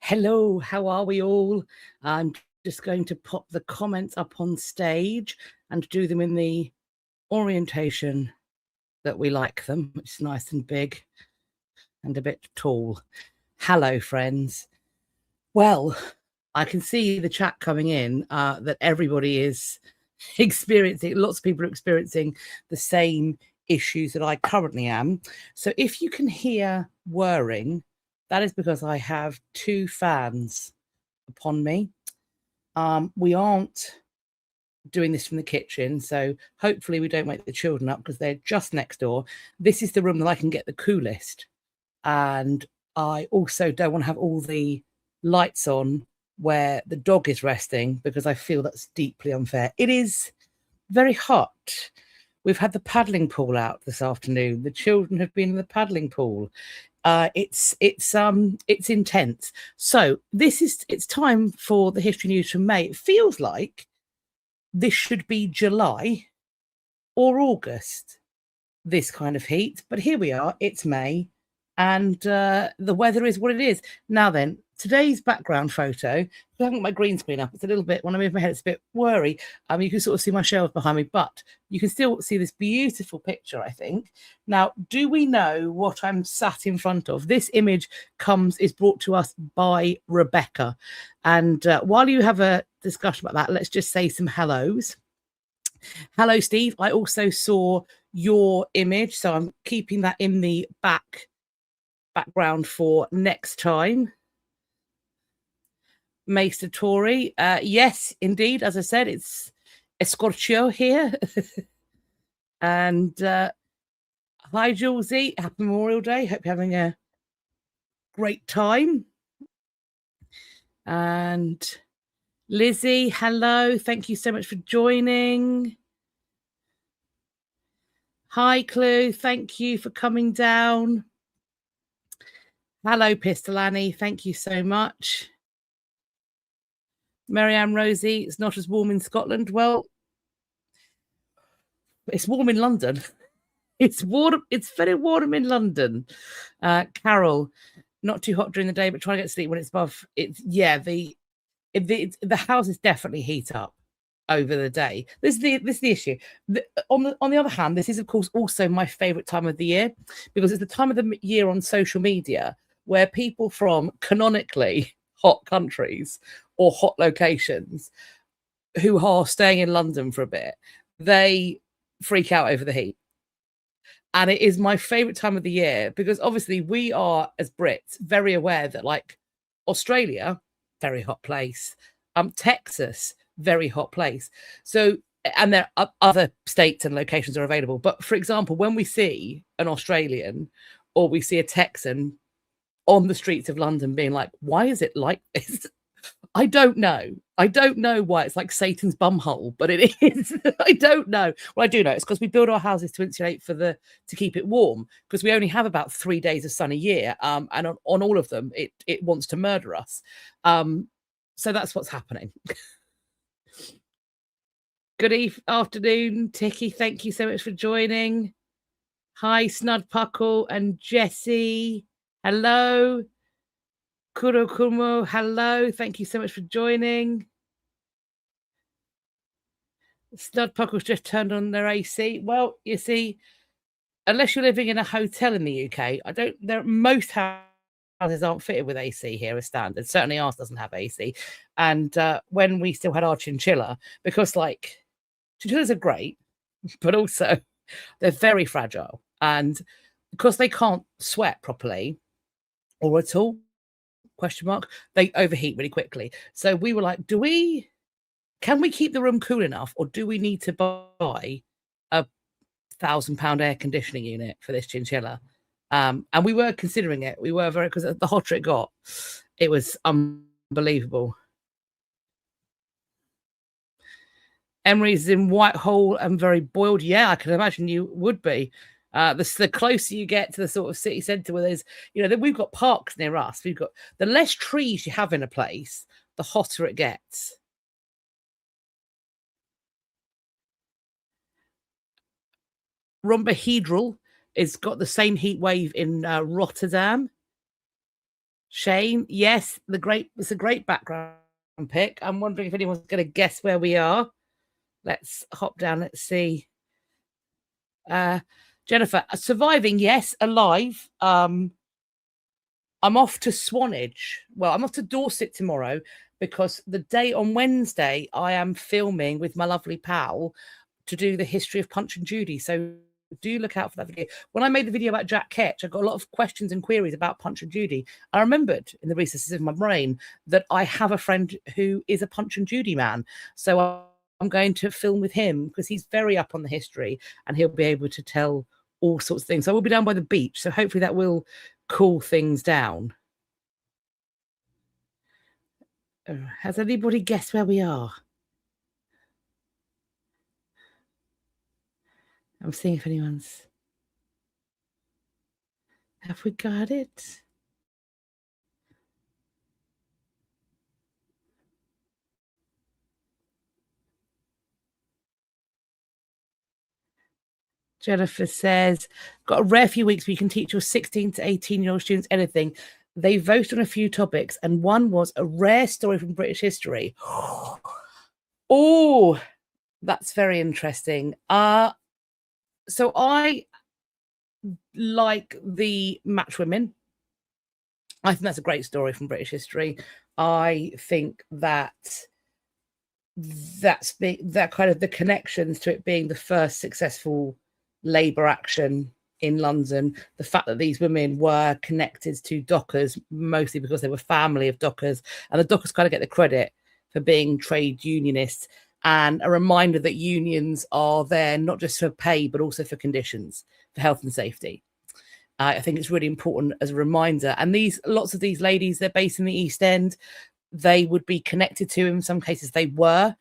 Hello, how are we all? I'm just going to pop the comments up on stage and do them in the orientation that we like them, which is nice and big and a bit tall. Hello, friends. Well, I can see the chat coming in that everybody is experiencing, lots of people are experiencing the same issues that I currently am. So if you can hear whirring, that is because I have two fans upon me. We aren't doing this from the kitchen, so hopefully we don't wake the children up because they're just next door. This is the room that I can get the coolest, and I also don't want to have all the lights on where the dog is resting because I feel that's deeply unfair. It is very hot. We've had the paddling pool out this afternoon. The children have been in the paddling pool. It's intense. So it's time for the history news from May. It feels like this should be July or August, this kind of heat, but here we are. It's May, and the weather is what it is. Now then, today's background photo, I haven't got my green screen up. It's a little bit, when I move my head, it's a bit worry. You can sort of see my shelves behind me, but you can still see this beautiful picture, I think. Now, do we know what I'm sat in front of? This image is brought to us by Rebecca. And while you have a discussion about that, let's just say some hellos. Hello, Steve. I also saw your image, so I'm keeping that in the background for next time. Maester Tory, yes, indeed. As I said, it's Escorcio here. And hi, Julesy. Happy Memorial Day. Hope you're having a great time. And Lizzie, hello. Thank you so much for joining. Hi, Clue. Thank you for coming down. Hello, Pistolani. Thank you so much. Marianne Rosie, it's not as warm in Scotland. Well, it's warm in London. It's warm. It's very warm in London. Carol, not too hot during the day, but trying to get to sleep when it's above. The houses definitely heat up over the day. This is the issue. On the other hand, this is of course also my favorite time of the year because it's the time of the year on social media where people from canonically hot countries or hot locations who are staying in London for a bit, they freak out over the heat. And it is my favorite time of the year because obviously we are, as Brits, very aware that like Australia, very hot place, Texas, very hot place. So, and there are other states and locations are available. But for example, when we see an Australian or we see a Texan on the streets of London being like, why is it like this? I don't know. I don't know why it's like Satan's bumhole, but it is. I don't know. Well, I do know. It's because we build our houses to insulate to keep it warm because we only have about 3 days of sun a year. And on all of them, it wants to murder us. So that's what's happening. Good afternoon, Ticky. Thank you so much for joining. Hi, Snudpuckle and Jessie. Hello. Kurokumo, hello. Thank you so much for joining. Snudpuckle's just turned on their AC. Well, you see, unless you're living in a hotel in the UK, most houses aren't fitted with AC here as standard. Certainly ours doesn't have AC. And when we still had our chinchilla, because like chinchillas are great, but also they're very fragile. And because they can't sweat properly or at all, they overheat really quickly. So we were like, can we keep the room cool enough or do we need to buy a £1,000 air conditioning unit for this chinchilla? And we were considering it. We were because the hotter it got, it was unbelievable. Emery's in Whitehall and very boiled. Yeah, I can imagine you would be. The closer you get to the sort of city centre where there's, we've got parks near us. We've got the less trees you have in a place, the hotter it gets. Rhombohedral has got the same heat wave in Rotterdam. Shane, yes, it's a great background pick. I'm wondering if anyone's going to guess where we are. Let's hop down. Let's see. Jennifer, surviving, yes, alive. I'm off to Swanage. Well, I'm off to Dorset tomorrow because the day on Wednesday I am filming with my lovely pal to do the history of Punch and Judy. So do look out for that video. When I made the video about Jack Ketch, I got a lot of questions and queries about Punch and Judy. I remembered in the recesses of my brain that I have a friend who is a Punch and Judy man. So I'm going to film with him because he's very up on the history and he'll be able to tell all sorts of things. So we'll be down by the beach. So hopefully that will cool things down. Has anybody guessed where we are? I'm seeing if anyone's... Have we got it? Jennifer says, got a rare few weeks where you can teach your 16 to 18-year-old students anything. They voted on a few topics, and one was a rare story from British history. Oh, that's very interesting. So I like the Matchwomen. I think that's a great story from British history. I think that that kind of the connections to it being the first successful Labour action in London, the fact that these women were connected to dockers, mostly because they were family of dockers, and the dockers kind of get the credit for being trade unionists, and a reminder that unions are there not just for pay, but also for conditions, for health and safety. I think it's really important as a reminder. And lots of these ladies, they're based in the East End. They would be connected to, in some cases, they were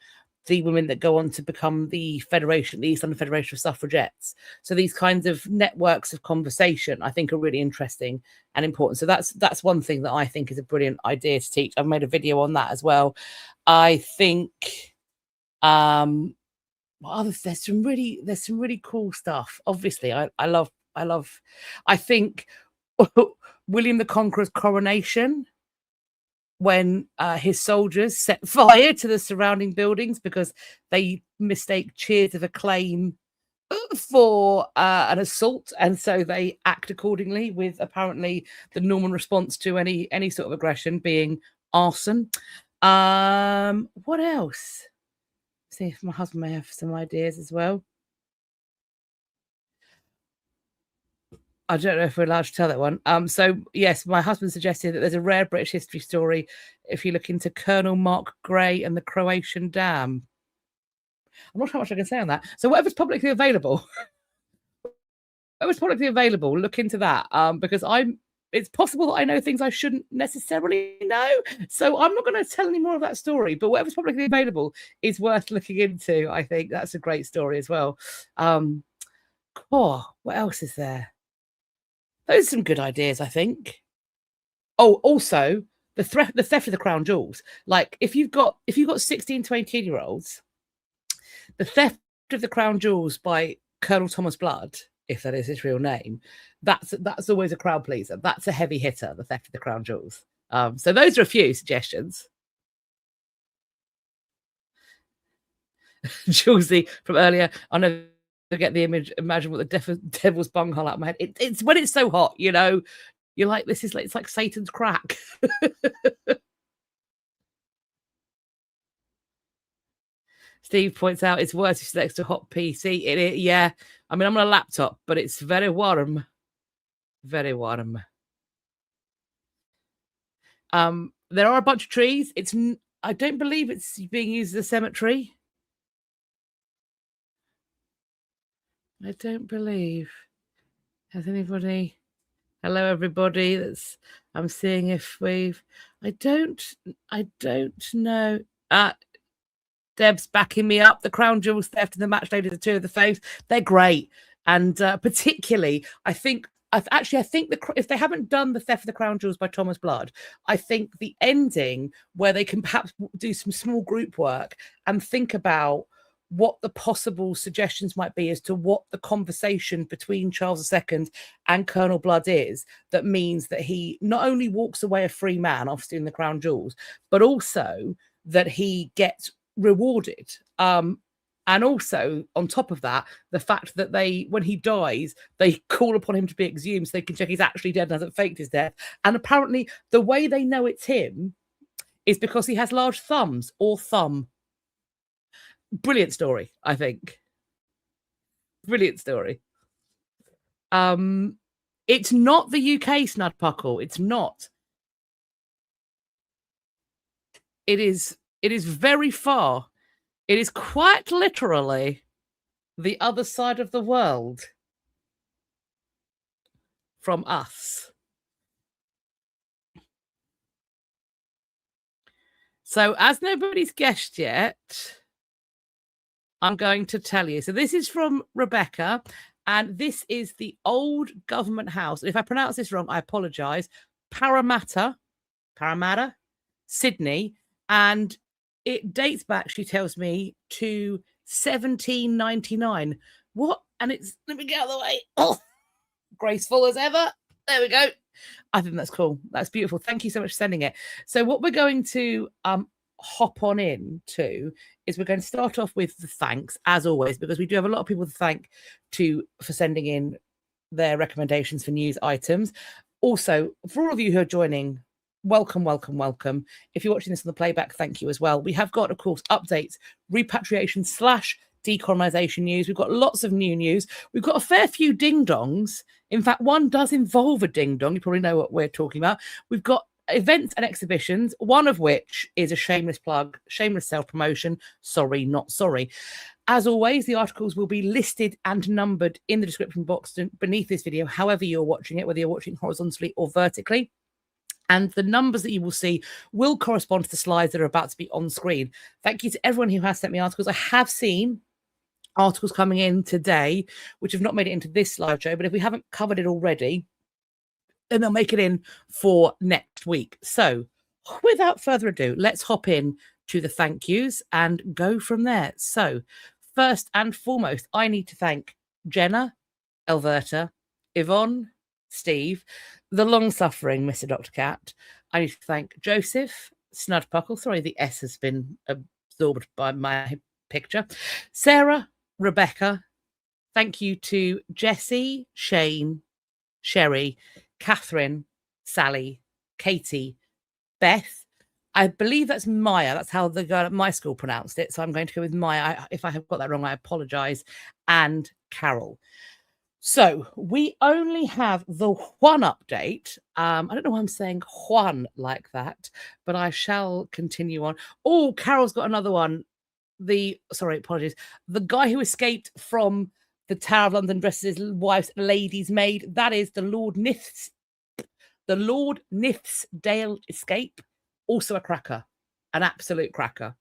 the women that go on to become the Federation, the East London Federation of Suffragettes. So these kinds of networks of conversation, I think, are really interesting and important. So that's one thing that I think is a brilliant idea to teach. I've made a video on that as well. I think there's some really cool stuff. Obviously, I think William the Conqueror's coronation, when his soldiers set fire to the surrounding buildings because they mistake cheers of acclaim for an assault, and so they act accordingly, with apparently the Norman response to any sort of aggression being arson. What else? See if my husband may have some ideas as well. I don't know if we're allowed to tell that one. So yes, my husband suggested that there's a rare British history story if you look into Colonel Mark Gray and the Croatian Dam. I'm not sure how much I can say on that. So whatever's publicly available, look into that. Because it's possible that I know things I shouldn't necessarily know. So I'm not going to tell any more of that story, but whatever's publicly available is worth looking into. I think that's a great story as well. What else is there? Those are some good ideas, I think. Oh, also the theft of the crown jewels. Like if you've got 16 to 18-year-olds, the theft of the crown jewels by Colonel Thomas Blood, if that is his real name, that's always a crowd pleaser. That's a heavy hitter, the theft of the crown jewels. So those are a few suggestions. Julesy from earlier, I know. Get the image, imagine what the devil's bunghole out of my head. It's when it's so hot, you know, you're like, it's like Satan's crack. Steve points out it's worse if it's next to a hot PC. Yeah, I mean, I'm on a laptop, but it's very warm. Very warm. There are a bunch of trees. I don't believe it's being used as a cemetery. I don't believe. Has anybody? Hello, everybody. I'm seeing if we've. I don't know. Deb's backing me up. The crown jewels theft and the match ladies are two of the faves. They're great, and particularly, I think if they haven't done the theft of the crown jewels by Thomas Blood, I think the ending where they can perhaps do some small group work and think about what the possible suggestions might be as to what the conversation between Charles II and Colonel Blood is that means that he not only walks away a free man, obviously in the crown jewels, but also that he gets rewarded. And also, on top of that, the fact that when he dies, they call upon him to be exhumed so they can check he's actually dead and hasn't faked his death. And apparently, the way they know it's him is because he has large thumbs or thumb. Brilliant story, I think. Brilliant story. It's not the UK Snudpuckle. It's not. It is very far. It is quite literally the other side of the world from us. So, as nobody's guessed yet, I'm going to tell you. So this is from Rebecca, and this is the old government house. If I pronounce this wrong, I apologise. Parramatta, Sydney, and it dates back, she tells me, to 1799. What? And it's, let me get out of the way. Oh, graceful as ever. There we go. I think that's cool. That's beautiful. Thank you so much for sending it. So what we're going to hop on into is we're going to start off with the thanks, as always, because we do have a lot of people to thank for sending in their recommendations for news items. Also, for all of you who are joining, welcome. If you're watching this on the playback, thank you as well. We have got, of course, updates, repatriation / decolonisation news. We've got lots of new news. We've got a fair few ding-dongs. In fact, one does involve a ding-dong. You probably know what we're talking about. We've got events and exhibitions, one of which is a shameless plug, shameless self-promotion. Sorry, not sorry. As always, the articles will be listed and numbered in the description box beneath this video, however you're watching it, whether you're watching horizontally or vertically. And the numbers that you will see will correspond to the slides that are about to be on screen. Thank you to everyone who has sent me articles. I have seen articles coming in today, which have not made it into this slideshow, but if we haven't covered it already, then they'll make it in for next week. So without further ado, let's hop in to the thank yous and go from there. So first and foremost, I need to thank Jenna, Elverta, Yvonne, Steve, the long-suffering Mr. Dr. Cat. I need to thank Joseph, Snudpuckle. Sorry, the S has been absorbed by my picture. Sarah, Rebecca. Thank you to Jessie, Shane, Sheri, Kathryn, Sally, Katie, Beth. I believe that's Maia. That's how the girl at my school pronounced it. So I'm going to go with Maia. If I have got that wrong, I apologise. And Carol. So we only have the one update. I don't know why I'm saying Juan like that, but I shall continue on. Oh, Carol's got another one. Apologies. The guy who escaped from the Tower of London dressed as his wife's lady's maid. That is the Lord Nithsdale escape. Also a cracker. An absolute cracker.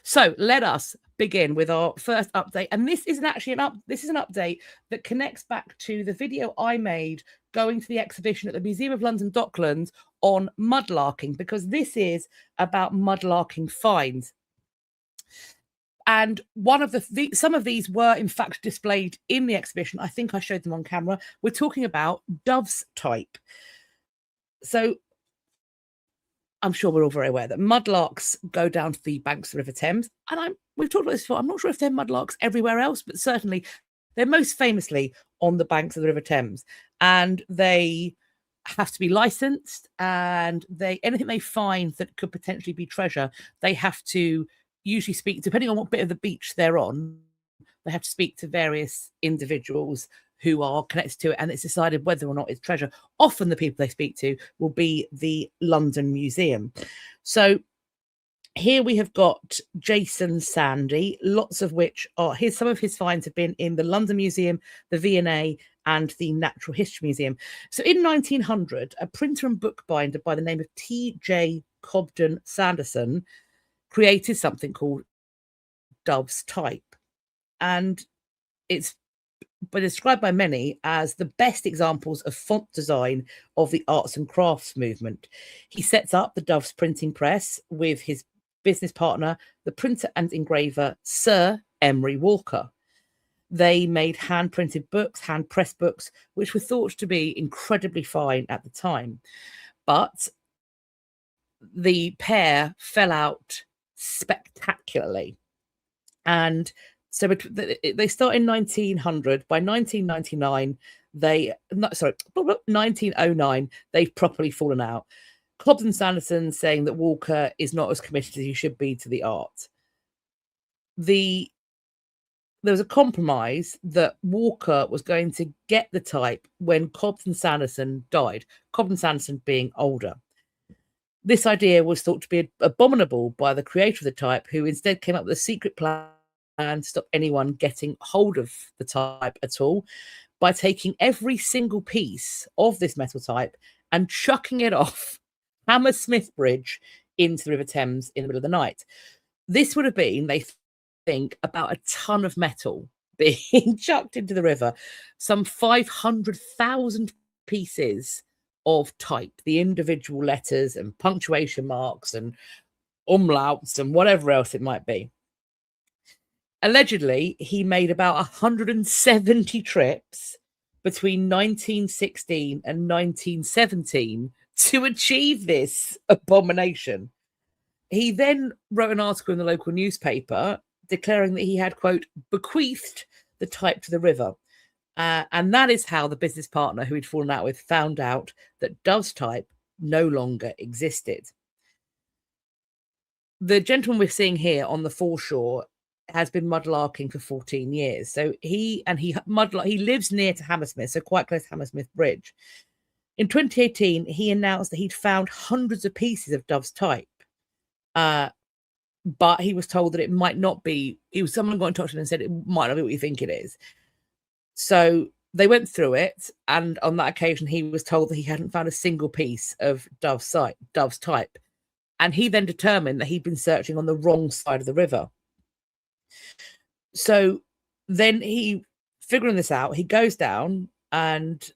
So let us begin with our first update, and this isn't actually this is an update that connects back to the video I made going to the exhibition at the Museum of London Docklands on mudlarking, because this is about mudlarking fines. And one of some of these were in fact displayed in the exhibition. I think I showed them on camera. We're talking about dove's type. So I'm sure we're all very aware that mudlarks go down to the banks of the River Thames. And we've talked about this before. I'm not sure if they're mudlarks everywhere else, but certainly they're most famously on the banks of the River Thames. And they have to be licensed, and anything they find that could potentially be treasure, they have to usually speak, depending on what bit of the beach they're on, they have to speak to various individuals who are connected to it, and it's decided whether or not it's treasure. Often the people they speak to will be the London Museum. So here we have got Jason Sandy, lots of which are some of his finds have been in the London Museum, the V&A, and the Natural History Museum. So in 1900, a printer and bookbinder by the name of T.J. Cobden Sanderson created something called dove's type, and it's been described by many as the best examples of font design of the arts and crafts movement. He sets up the Dove's printing press with his business partner, the printer and engraver, Sir Emery Walker. They made hand-printed books, hand-pressed books, which were thought to be incredibly fine at the time. But the pair fell out spectacularly. And so they start in 1900. By 1999, 1909, they've properly fallen out. Cobbs and Sanderson saying that Walker is not as committed as he should be to the art. There was a compromise that Walker was going to get the type when Cobbs and Sanderson died, Cobbs and Sanderson being older. This idea was thought to be abominable by the creator of the type, who instead came up with a secret plan to stop anyone getting hold of the type at all by taking every single piece of this metal type and chucking it off Hammersmith Bridge into the River Thames in the middle of the night. This would have been, they think, about a ton of metal being chucked into the river, some 500,000 pieces of type, the individual letters and punctuation marks and umlauts and whatever else it might be. Allegedly, he made about 170 trips between 1916 and 1917 to achieve this abomination. He then wrote an article in the local newspaper declaring that he had, quote, bequeathed the type to the river. And that is how the business partner who he'd fallen out with found out that Dove's type no longer existed. The gentleman we're seeing here on the foreshore has been mudlarking for 14 years. So he lives near to Hammersmith, so quite close to Hammersmith Bridge. In 2018, he announced that he'd found hundreds of pieces of Dove's type. But he was told that it might not be. Someone got in touch with him and said it might not be what you think it is. So they went through it, and on that occasion, he was told that he hadn't found a single piece of Dove's type. And he then determined that he'd been searching on the wrong side of the river. So then figuring this out, he goes down and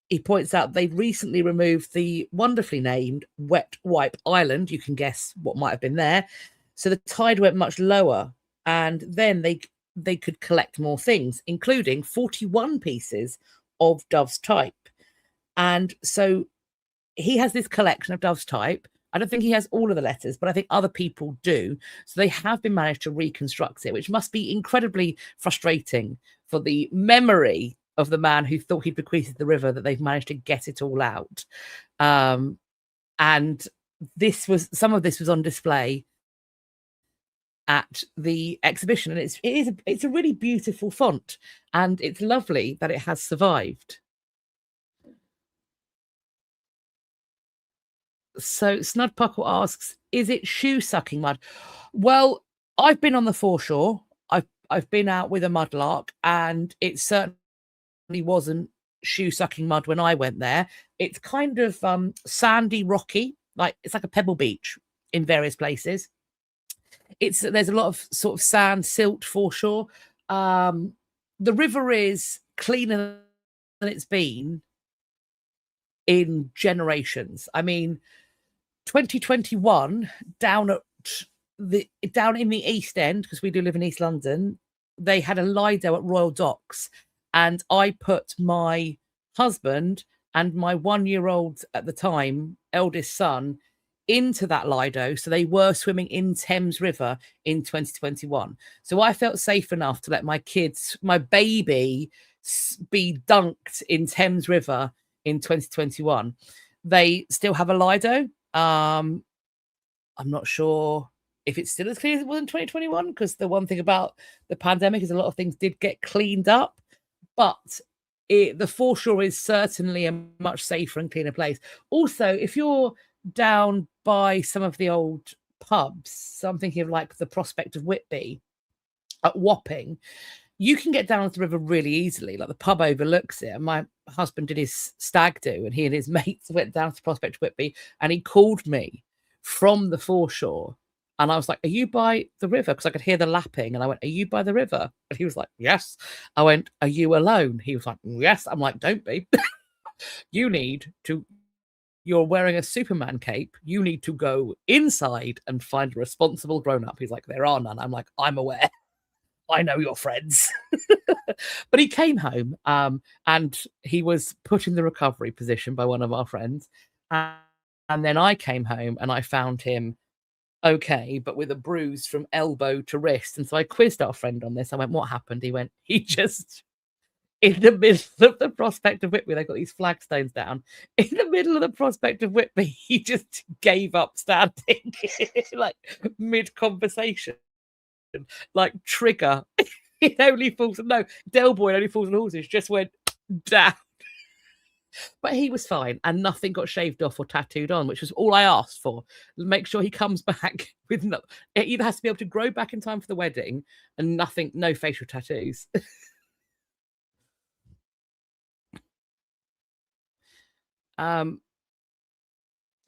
he points out they'd recently removed the wonderfully named Wet Wipe Island. You can guess what might have been there. So the tide went much lower, and then they could collect more things, including 41 pieces of Dove's type. And so he has this collection of Dove's type. I don't think he has all of the letters, but I think other people do. So they have been managed to reconstruct it, which must be incredibly frustrating for the memory of the man who thought he'd bequeathed the river, that they've managed to get it all out. And some of this was on display at the exhibition, and it's a really beautiful font, and it's lovely that it has survived. So Snudpuckle asks, is it shoe sucking mud? Well, I've been on the foreshore. I've been out with a mudlark, and it certainly wasn't shoe sucking mud when I went there. It's kind of sandy, rocky, it's like a pebble beach in various places. There's a lot of sort of sand, silt foreshore. The river is cleaner than it's been in generations. I mean, 2021 down in the East End, because we do live in East London, they had a Lido at Royal Docks, and I put my husband and my 1-year-old at the time eldest son into that Lido, so they were swimming in Thames River in 2021. So I felt safe enough to let my baby be dunked in Thames River in 2021. They still have a Lido. I'm not sure if it's still as clean as it was in 2021, because the one thing about the pandemic is a lot of things did get cleaned up, but the foreshore is certainly a much safer and cleaner place. Also, if you're down by some of the old pubs, so I'm thinking of like the Prospect of Whitby at Wapping, you can get down to the river really easily. Like the pub overlooks it. And my husband did his stag do, and he and his mates went down to Prospect of Whitby, and he called me from the foreshore. And I was like, are you by the river? Because I could hear the lapping. And I went, are you by the river? And he was like, yes. I went, are you alone? He was like, yes. I'm like, don't be. You need to you're wearing a Superman cape. You need to go inside and find a responsible grown-up. He's like, there are none. I'm like, I'm aware. I know your friends. But he came home and he was put in the recovery position by one of our friends. And then I came home and I found him okay, but with a bruise from elbow to wrist. And so I quizzed our friend on this. I went, what happened? He went, he just, in the middle of the Prospect of Whitby, they've got these flagstones down. In the middle of the Prospect of Whitby, he just gave up standing, like mid-conversation. Like trigger. It only falls, no, Del Boy only falls on horses, just went down. But he was fine and nothing got shaved off or tattooed on, which was all I asked for. Make sure he comes back with no, it either has to be able to grow back in time for the wedding and nothing, no facial tattoos.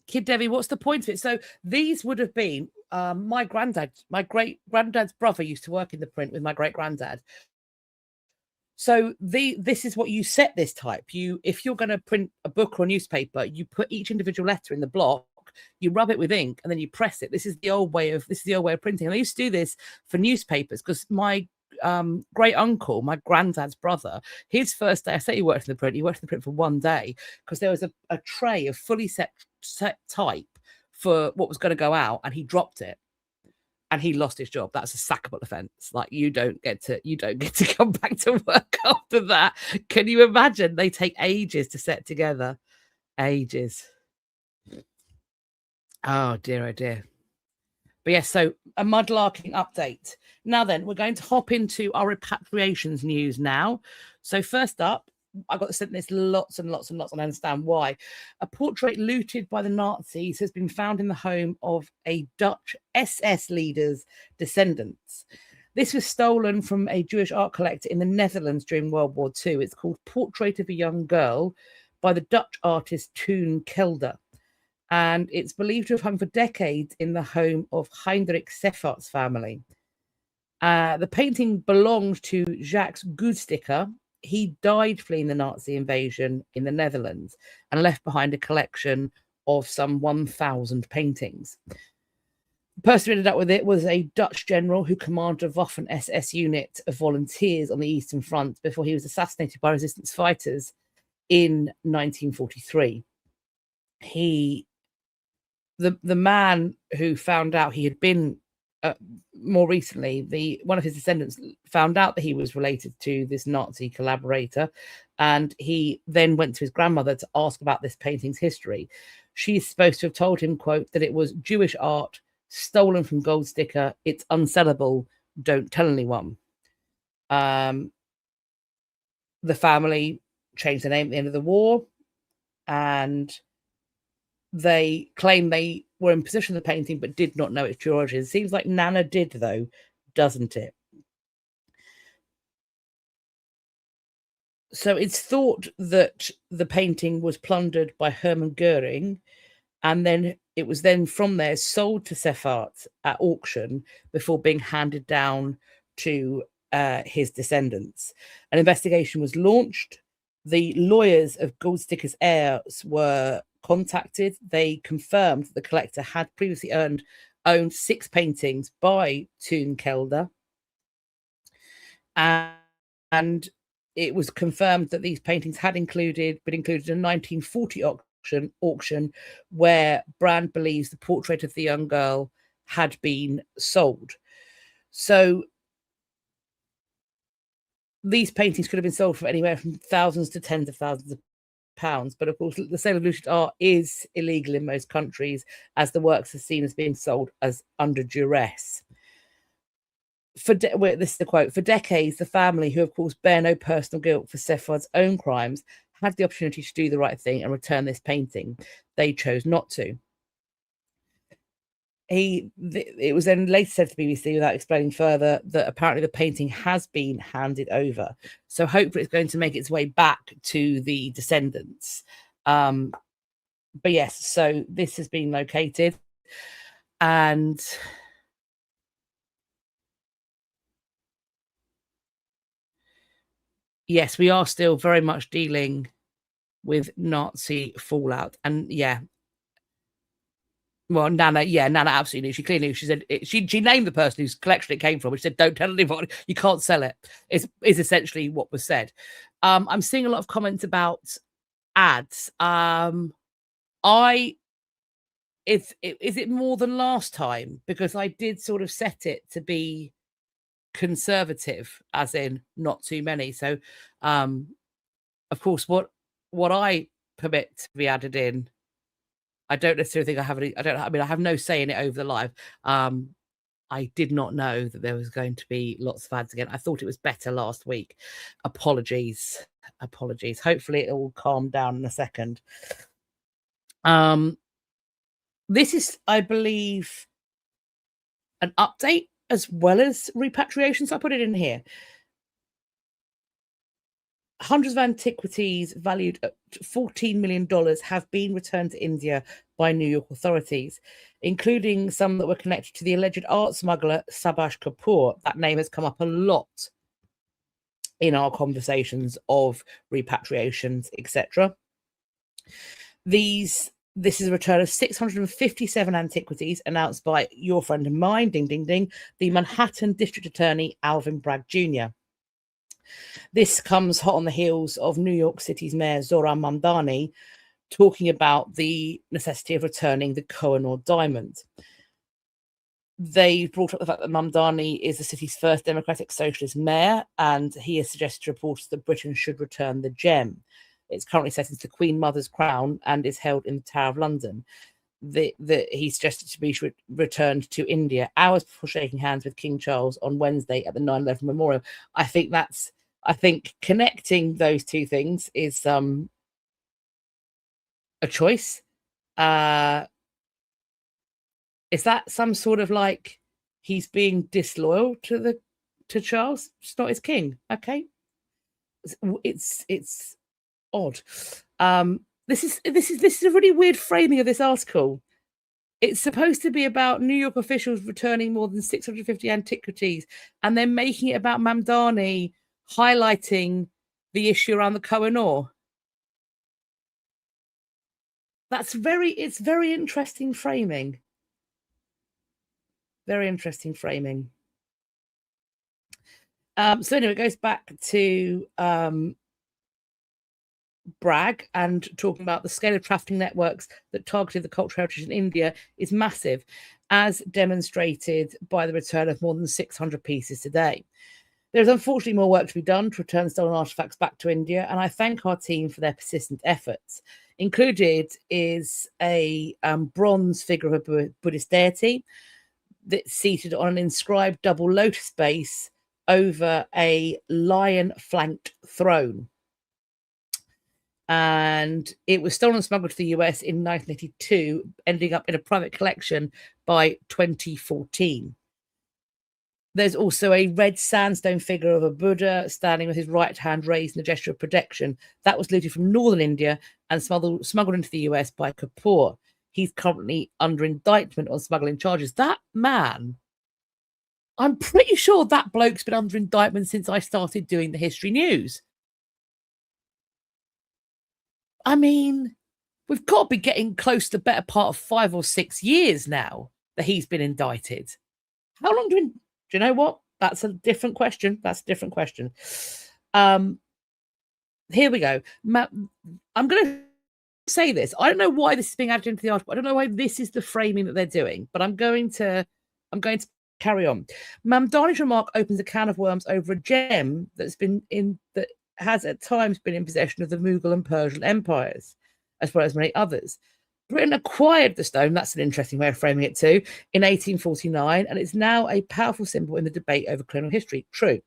Kid Debbie, what's the point of it? So these would have been my granddad, my great granddad's brother used to work in the print with my great granddad. So this is what you set this type. If you're going to print a book or a newspaper, you put each individual letter in the block, you rub it with ink, and then you press it. This is the old way of printing. And I used to do this for newspapers because my great uncle, my granddad's brother, his first day, I say he worked in the print for one day because there was a tray of fully set type for what was going to go out, and he dropped it. And he lost his job. That's a sackable offence. Like you don't get to come back to work after that. Can you imagine? They take ages to set together. Ages. Oh dear, oh dear. But yes, so a mudlarking update. Now then, we're going to hop into our repatriations news now. So first up, I got sent this lots and lots and lots, and I understand why. A portrait looted by the Nazis has been found in the home of a Dutch SS leader's descendants. This was stolen from a Jewish art collector in the Netherlands during World War II. It's called Portrait of a Young Girl by the Dutch artist Toon Kelder. And it's believed to have hung for decades in the home of Heinrich Seffart's family. The painting belonged to Jacques Goudsticker. He died fleeing the Nazi invasion in the Netherlands and left behind a collection of some 1,000 paintings. The person who ended up with it was a Dutch general who commanded a Waffen SS unit of volunteers on the Eastern Front before he was assassinated by resistance fighters in 1943. The man who found out he had been more recently, one of his descendants found out that he was related to this Nazi collaborator, and he then went to his grandmother to ask about this painting's history. She's supposed to have told him, quote, that it was Jewish art stolen from Goldsticker. It's unsellable. Don't tell anyone. The family changed their name at the end of the war, and they claim they were in possession of the painting but did not know its true origin. It seems like Nana did, though, doesn't it? So it's thought that the painting was plundered by Hermann Goering, and then it was then from there sold to Seffart at auction before being handed down to his descendants. An investigation was launched. The lawyers of Goldsticker's heirs were contacted. They confirmed that the collector had previously owned 6 paintings by Toon Kelder, and it was confirmed that these paintings had been included in a 1940 auction where Brand believes the portrait of the young girl had been sold. So these paintings could have been sold for anywhere from thousands to tens of thousands of pounds, but of course the sale of looted art is illegal in most countries, as the works are seen as being sold as under duress. This is the quote: for decades, the family, who of course bear no personal guilt for Sefard's own crimes, had the opportunity to do the right thing and return this painting. They chose not to. It was then later said to BBC, without explaining further, that apparently the painting has been handed over. So hopefully it's going to make its way back to the descendants. But yes, so this has been located, and yes, we are still very much dealing with Nazi fallout. And yeah, well, Nana absolutely knew. She clearly knew. She said she named the person whose collection it came from. She said, "Don't tell anybody. You can't sell it." Is essentially what was said. I'm seeing a lot of comments about ads. Is it more than last time? Because I did sort of set it to be conservative, as in not too many. So, of course, what I permit to be added in, I don't necessarily think I have any. I have no say in it over the live. I did not know that there was going to be lots of ads again. I thought it was better last week. Apologies. Hopefully it will calm down in a second. This is, I believe, an update as well as repatriation. So I put it in here. Hundreds of antiquities valued at $14 million have been returned to India by New York authorities, including some that were connected to the alleged art smuggler Subhash Kapoor. That name has come up a lot in our conversations of repatriations, etc. This is a return of 657 antiquities announced by your friend of mine, ding, ding, ding, the Manhattan District Attorney, Alvin Bragg Jr. This comes hot on the heels of New York City's Mayor Zohran Mamdani talking about the necessity of returning the Koh-i-Noor diamond. They brought up the fact that Mamdani is the city's first democratic socialist mayor, and he has suggested to reporters that Britain should return the gem. It's currently set into the Queen Mother's crown and is held in the Tower of London. He suggested to be returned to India hours before shaking hands with King Charles on Wednesday at the 9/11 memorial. I think connecting those two things is a choice. Is that some sort of like he's being disloyal to Charles? It's not his king. Okay. It's odd. This is a really weird framing of this article. It's supposed to be about New York officials returning more than 650 antiquities and then making it about Mamdani highlighting the issue around the Koh-i-Noor. It's very interesting framing. Very interesting framing. So anyway, it goes back to Bragg and talking about the scale of trafficking networks that targeted the cultural heritage in India is massive, as demonstrated by the return of more than 600 pieces today. There's unfortunately more work to be done to return stolen artifacts back to India, and I thank our team for their persistent efforts. Included is a bronze figure of a Buddhist deity that's seated on an inscribed double lotus base over a lion-flanked throne. And it was stolen and smuggled to the US in 1982, ending up in a private collection by 2014. There's also a red sandstone figure of a Buddha standing with his right hand raised in a gesture of protection. That was looted from northern India and smuggled into the US by Kapoor. He's currently under indictment on smuggling charges. That man, I'm pretty sure that bloke's been under indictment since I started doing the history news. I mean, we've got to be getting close to the better part of 5 or 6 years now that he's been indicted. How long do you know what? That's a different question. Here we go. I'm going to say this. I don't know why this is being added into the article. I don't know why this is the framing that they're doing, but I'm going to carry on. Mamdani's remark opens a can of worms over a gem that has at times been in possession of the Mughal and Persian empires, as well as many others. Britain acquired the stone, that's an interesting way of framing it too, in 1849, and it's now a powerful symbol in the debate over colonial history. True.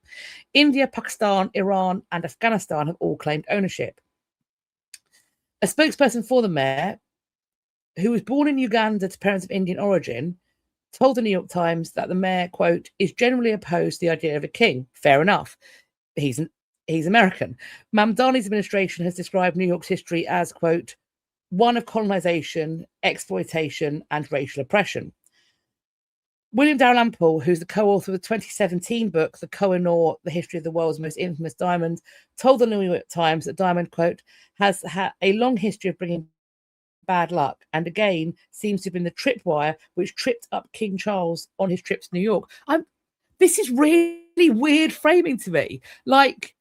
India, Pakistan, Iran, and Afghanistan have all claimed ownership. A spokesperson for the mayor, who was born in Uganda to parents of Indian origin, told the New York Times that the mayor, quote, is generally opposed to the idea of a king. Fair enough. He's American. Mamdani's administration has described New York's history as, quote, one of colonization, exploitation, and racial oppression. William Dalrymple, who's the co-author of the 2017 book, The Koh-i-Noor, The History of the World's Most Infamous Diamonds, told the New York Times that diamond, quote, has had a long history of bringing bad luck, and again seems to have been the tripwire which tripped up King Charles on his trip to New York. This is really weird framing to me. Like,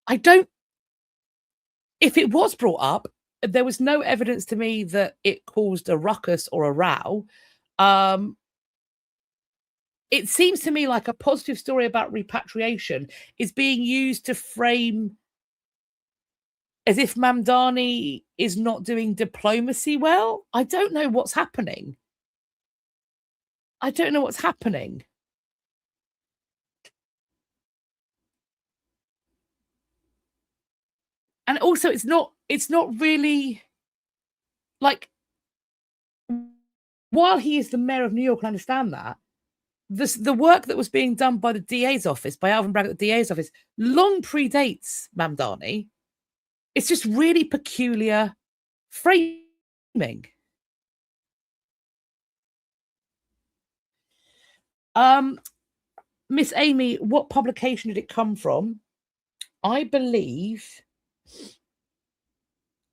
if it was brought up, there was no evidence to me that it caused a ruckus or a row. It seems to me like a positive story about repatriation is being used to frame as if Mamdani is not doing diplomacy well. I don't know what's happening. And also, it's not really like, while he is the mayor of New York, I understand that. The work that was being done by the DA's office, by Alvin Bragg at the DA's office, long predates Mamdani. It's just really peculiar framing. Miss Amy, what publication did it come from? I believe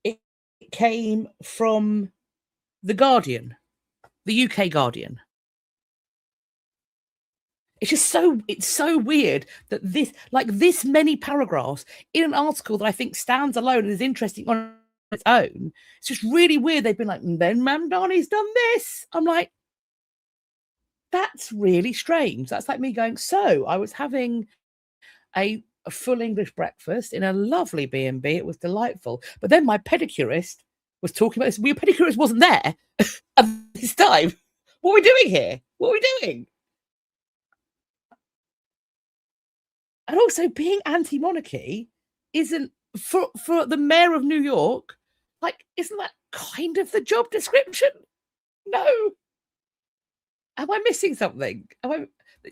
it came from The Guardian, the UK Guardian. It's so weird that this many paragraphs in an article that I think stands alone and is interesting on its own. It's just really weird. They've been like, then Mamdani's done this. I'm like, that's really strange. That's like me going, so I was having a full English breakfast in a lovely B&B. It was delightful. But then my pedicurist was talking about this. Your pedicurist wasn't there at this time. What are we doing here? What are we doing? And also, being anti-monarchy isn't, for the mayor of New York, like, isn't that kind of the job description? No. Am I missing something?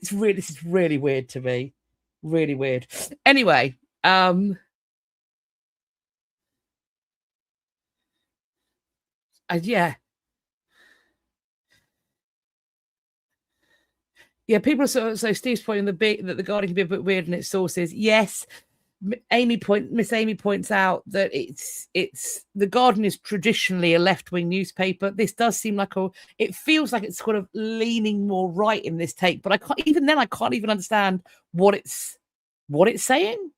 This is really weird to me. Really weird. Anyway, yeah. Yeah, people are so Steve's pointing that the Guardian can be a bit weird in its sources. Yes, Miss Amy points out that it's the Guardian is traditionally a left-wing newspaper. This does seem like it feels like it's sort of leaning more right in this take, but I can't even understand what it's saying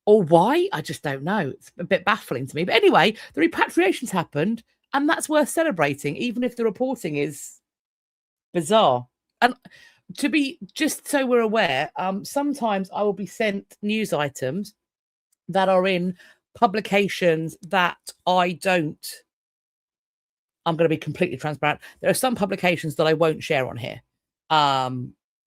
or why. I just don't know. It's a bit baffling to me. But anyway, the repatriation's happened, and that's worth celebrating, even if the reporting is bizarre. And to be, just so we're aware, sometimes I will be sent news items that are in publications that I'm going to be completely transparent. There are some publications that I won't share on here.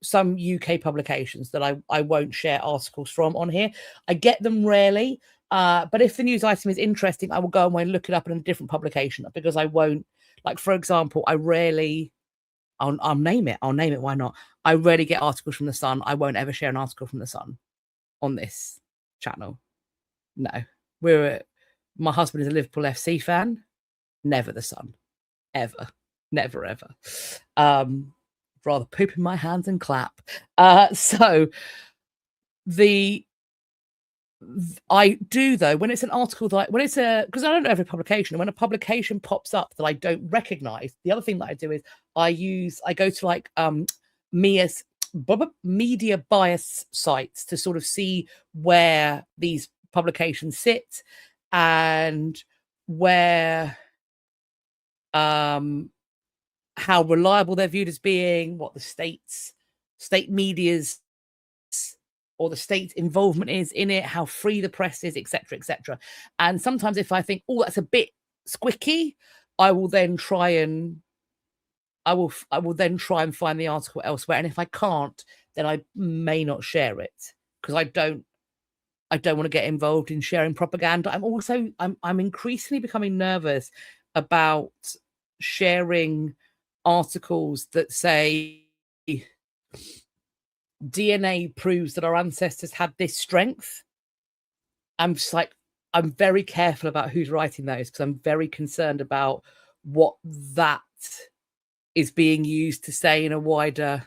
Some UK publications that I won't share articles from on here. I get them rarely, but if the news item is interesting, I will go and look it up in a different publication, because I won't, like, for example, I'll name it. Why not? I rarely get articles from The Sun. I won't ever share an article from The Sun on this channel. No. My husband is a Liverpool FC fan. Never The Sun. Ever. Never, ever. Rather poop in my hands and clap. So I do, though, when it's an article because I don't know every publication, when a publication pops up that I don't recognize, the other thing that I do is I go to like media bias sites to sort of see where these publications sit and where how reliable they're viewed as being, what the state media's or the state's involvement is in it, how free the press is, etc., etc. And sometimes if I think, oh, that's a bit squicky, I will then try and find the article elsewhere. And if I can't, then I may not share it, because I don't want to get involved in sharing propaganda. I'm increasingly becoming nervous about sharing articles that say DNA proves that our ancestors had this strength. I'm very careful about who's writing those, because I'm very concerned about what that is being used to say in a wider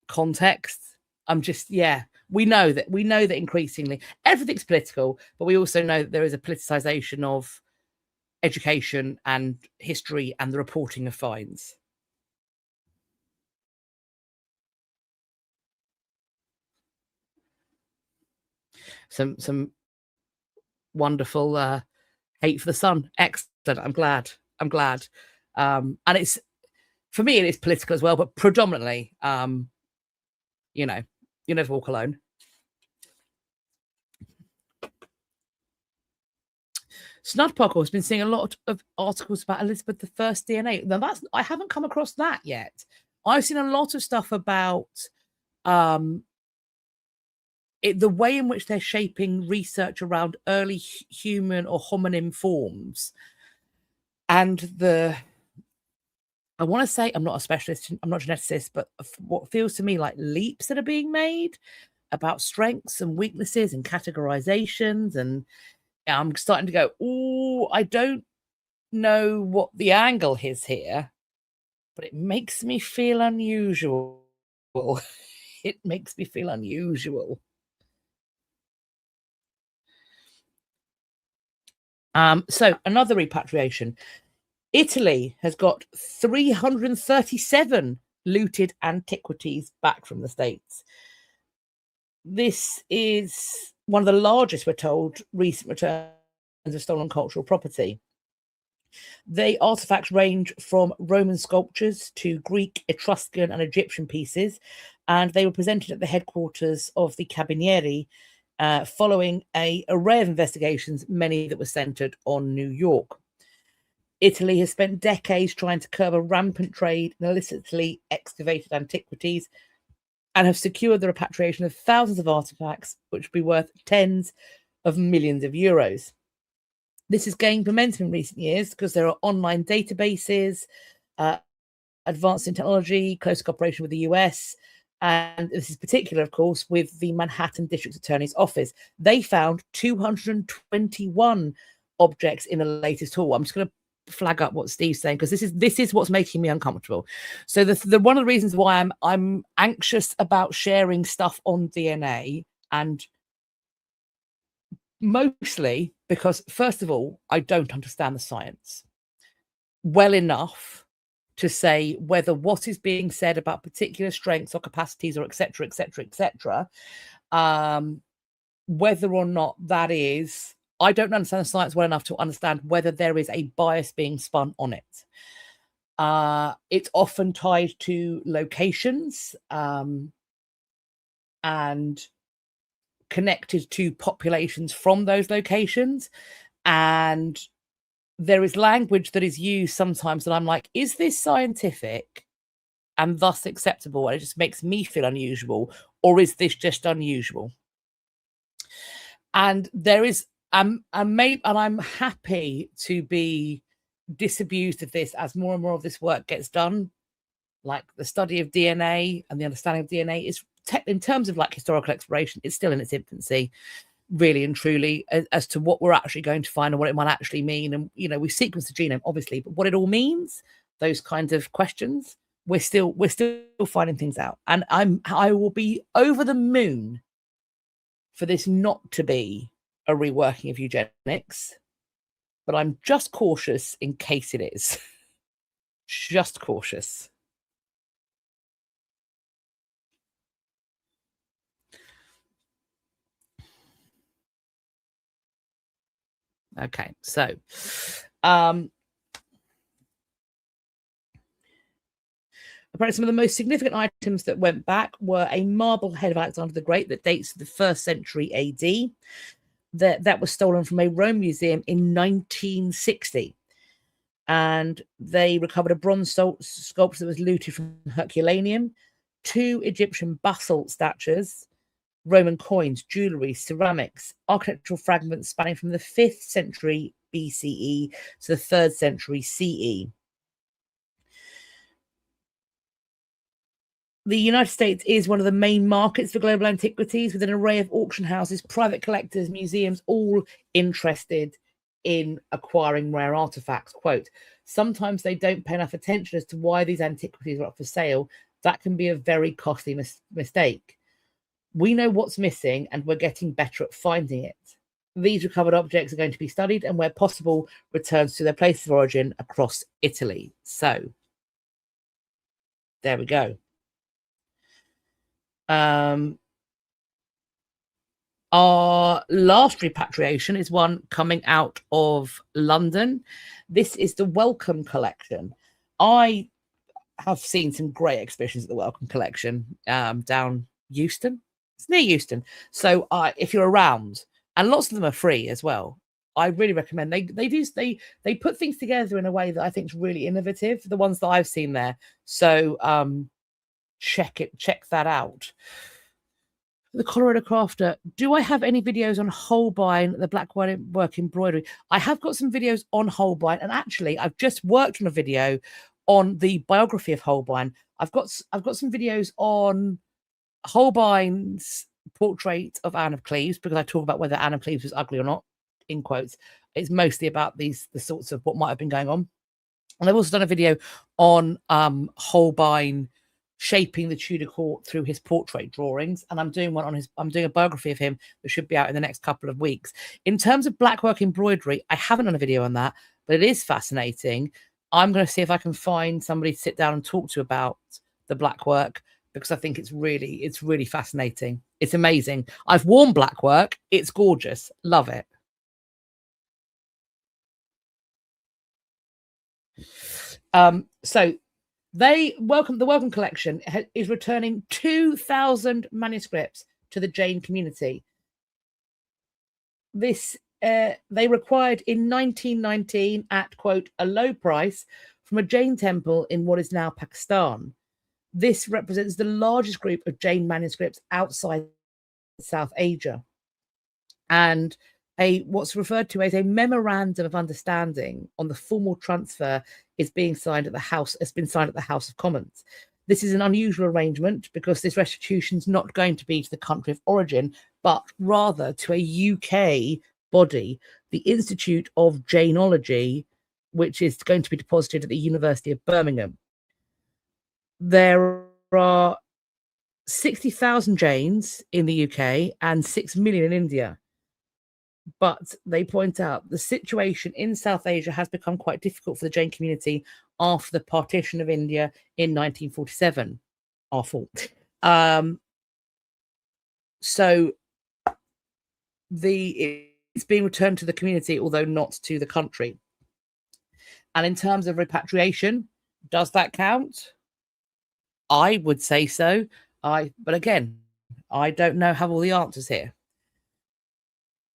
context. We know that increasingly everything's political, but we also know that there is a politicization of education and history and the reporting of fines. Some wonderful hate for the sun. Excellent. I'm glad. And it's, for me, it is political as well, but predominantly, you never walk alone. Snudpuckle has been seeing a lot of articles about Elizabeth I's DNA. Now I haven't come across that yet. I've seen a lot of stuff about the way in which they're shaping research around early human or hominin forms, and I want to say, I'm not a specialist, I'm not a geneticist, but what feels to me like leaps that are being made about strengths and weaknesses and categorizations. And I'm starting to go, oh, I don't know what the angle is here, but it makes me feel unusual. It makes me feel unusual. So another repatriation. Italy has got 337 looted antiquities back from the States. This is one of the largest, we're told, recent returns of stolen cultural property. The artifacts range from Roman sculptures to Greek, Etruscan and Egyptian pieces, and they were presented at the headquarters of the Carabinieri following an array of investigations, many that were centred on New York. Italy has spent decades trying to curb a rampant trade in illicitly excavated antiquities and have secured the repatriation of thousands of artifacts, which would be worth tens of millions of euros. This has gained momentum in recent years because there are online databases, advanced in technology, close cooperation with the US, and this is particular, of course, with the Manhattan District Attorney's Office. They found 221 objects in the latest haul. I'm just going to flag up what Steve's saying, because this is what's making me uncomfortable. So the one of the reasons why I'm anxious about sharing stuff on DNA, and mostly because, first of all, I don't understand the science well enough to say whether what is being said about particular strengths or capacities or etc., whether or not that is, I don't understand the science well enough to understand whether there is a bias being spun on it. It's often tied to locations and connected to populations from those locations. And there is language that is used sometimes that I'm like, is this scientific and thus acceptable? And it just makes me feel unusual. Or is this just unusual? And there is, and I'm happy to be disabused of this as more and more of this work gets done. Like the study of DNA and the understanding of DNA is, in terms of like historical exploration, it's still in its infancy, really and truly, as to what we're actually going to find and what it might actually mean. And, you know, we sequence the genome, obviously, but what it all means, those kinds of questions, we're still finding things out. And I will be over the moon for this not to be a reworking of eugenics, but I'm just cautious in case it is. Just cautious. Okay, so apparently some of the most significant items that went back were a marble head of Alexander the Great that dates to the 1st century AD. That was stolen from a Rome museum in 1960. And they recovered a bronze sculpture that was looted from Herculaneum, 2 Egyptian basalt statues, Roman coins, jewellery, ceramics, architectural fragments spanning from the 5th century BCE to the 3rd century CE. The United States is one of the main markets for global antiquities, with an array of auction houses, private collectors, museums, all interested in acquiring rare artifacts. Quote, sometimes they don't pay enough attention as to why these antiquities are up for sale. That can be a very costly mistake. We know what's missing and we're getting better at finding it. These recovered objects are going to be studied and, where possible, returned to their places of origin across Italy. So there we go. Our last repatriation is one coming out of London. This is the Welcome Collection. I have seen some great exhibitions at the Welcome Collection down Euston. It's near Euston. So if you're around, and lots of them are free as well, I really recommend. They put things together in a way that I think is really innovative, the ones that I've seen there. So check that out. The Colorado Crafter. Do I have any videos on Holbein, the black work embroidery? I have got some videos on Holbein, and actually I've just worked on a video on the biography of Holbein. I've got some videos on Holbein's portrait of Anne of Cleves, because I talk about whether Anne of Cleves was ugly or not, in quotes. It's mostly about the sorts of what might have been going on. And I've also done a video on Holbein shaping the Tudor court through his portrait drawings, and I'm doing a biography of him that should be out in the next couple of weeks. In terms of blackwork embroidery, I haven't done a video on that, but it is fascinating. I'm going to see if I can find somebody to sit down and talk to about the blackwork, because I think it's really fascinating. It's amazing. I've worn blackwork. It's gorgeous. Love it. So the Welcome Collection is returning 2,000 manuscripts to the Jain community. This they required in 1919 at, quote, a low price from a Jain temple in what is now Pakistan. This represents the largest group of Jain manuscripts outside South Asia, and what's referred to as a memorandum of understanding on the formal transfer is being signed at the House. Has been signed at the House of Commons. This is an unusual arrangement because this restitution is not going to be to the country of origin, but rather to a UK body, the Institute of Jainology, which is going to be deposited at the University of Birmingham. There are 60,000 Jains in the UK and 6 million in India. But they point out the situation in South Asia has become quite difficult for the Jain community after the partition of India in 1947. Our fault. So it's being returned to the community, although not to the country. And in terms of repatriation, does that count? I would say so. But again, I don't have all the answers here.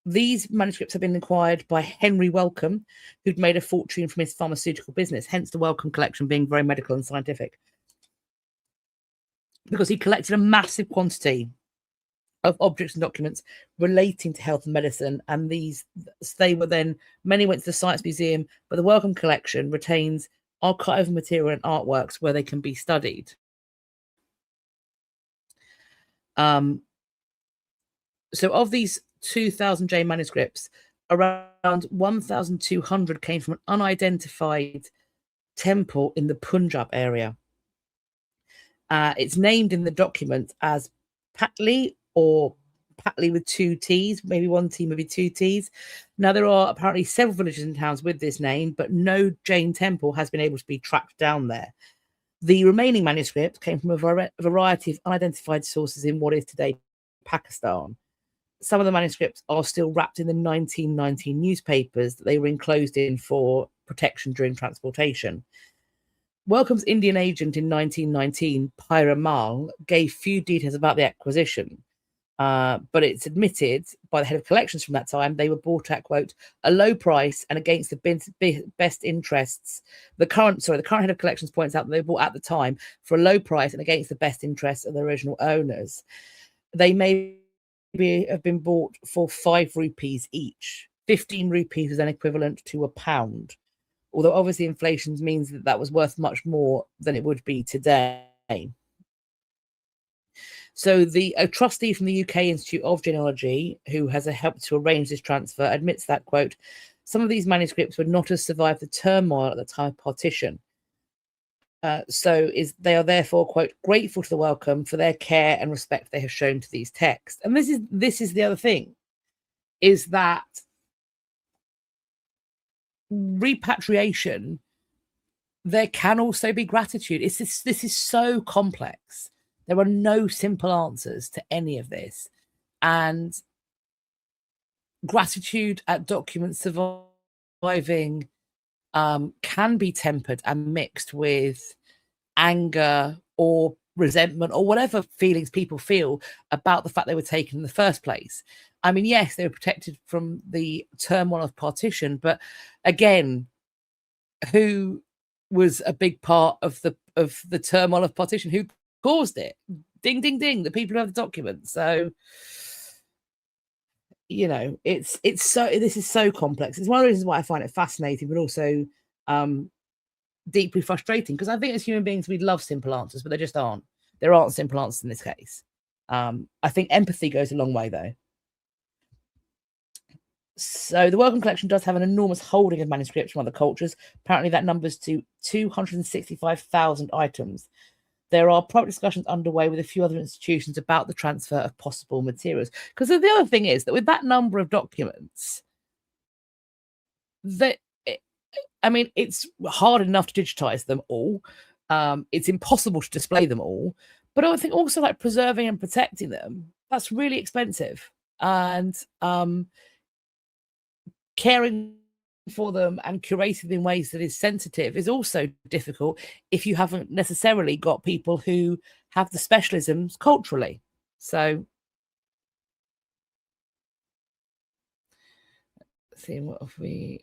These manuscripts have been acquired by Henry Wellcome, who'd made a fortune from his pharmaceutical business, hence the Wellcome Collection being very medical and scientific, because he collected a massive quantity of objects and documents relating to health and medicine. And many went to the Science Museum, but the Wellcome Collection retains archival material and artworks where they can be studied. So of these 2,000 Jain manuscripts, around 1,200 came from an unidentified temple in the Punjab area. It's named in the document as Patli, or Patli with 2 T's, maybe 1 T, maybe 2 T's. Now, there are apparently several villages and towns with this name, but no Jain temple has been able to be tracked down there. The remaining manuscripts came from a variety of unidentified sources in what is today Pakistan. Some of the manuscripts are still wrapped in the 1919 newspapers that they were enclosed in for protection during transportation. Wellcome's Indian agent in 1919, Pyra Mal, gave few details about the acquisition, but it's admitted by the head of collections from that time they were bought at, quote, a low price and against the best interests. The current head of collections points out that they were bought at the time for a low price and against the best interests of the original owners. They may have been bought for 5 rupees each. 15 rupees is then equivalent to £1, although obviously inflation means that was worth much more than it would be today. So a trustee from the UK Institute of Genealogy, who has helped to arrange this transfer, admits that, quote, Some of these manuscripts would not have survived the turmoil at the time of partition. They are therefore, quote, grateful to the Wellcome for their care and respect they have shown to these texts. And this is the other thing, is that repatriation, there can also be gratitude. This is so complex. There are no simple answers to any of this. And gratitude at documents surviving can be tempered and mixed with anger or resentment or whatever feelings people feel about the fact they were taken in the first place. I mean, yes, they were protected from the turmoil of partition, but again, who was a big part of the turmoil of partition? Who caused it? Ding, ding, ding. The people who have the documents. So, you know, this is so complex. It's one of the reasons why I find it fascinating, but also deeply frustrating, because I think as human beings we love simple answers, but there just aren't. There aren't simple answers in this case. I think empathy goes a long way, though. So the Wellcome Collection does have an enormous holding of manuscripts from other cultures. Apparently that numbers to 265,000 items. There are private discussions underway with a few other institutions about the transfer of possible materials. Because the other thing is that with that number of documents, it's hard enough to digitize them all. It's impossible to display them all. But I think also, like, preserving and protecting them, that's really expensive. And caring for them and curating them in ways that is sensitive is also difficult if you haven't necessarily got people who have the specialisms culturally. So let's see, what have we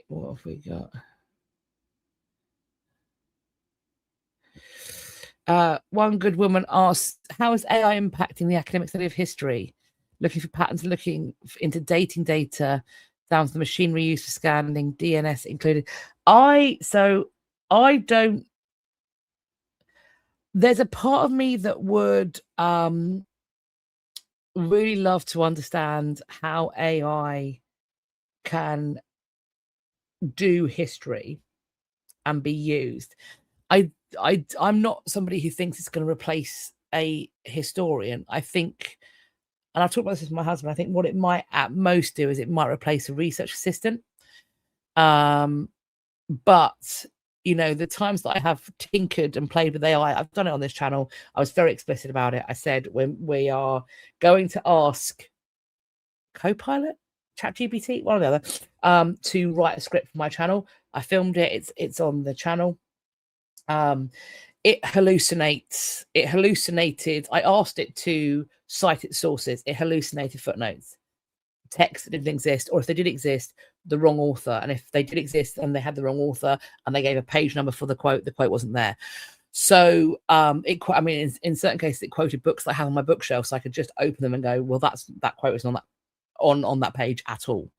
got? One good woman asked, how is AI impacting the academic study of history? Looking for patterns, looking into dating data down to the machinery used for scanning, DNS included. There's a part of me that would really love to understand how AI can do history and be used. I'm not somebody who thinks it's going to replace a historian. I think, and I've talked about this with my husband, I think what it might at most do is it might replace a research assistant. But, you know, the times that I have tinkered and played with AI, I've done it on this channel. I was very explicit about it. I said, when we are going to ask Copilot, ChatGPT, one or the other, to write a script for my channel. I filmed it. It's on the channel. It hallucinates. It hallucinated. I asked it to cite its sources. It hallucinated footnotes, text that didn't exist, or if they did exist, the wrong author. And if they did exist and they had the wrong author and they gave a page number for the quote wasn't there. So in certain cases, it quoted books that I have on my bookshelf, so I could just open them and go, well, that quote isn't on that page at all.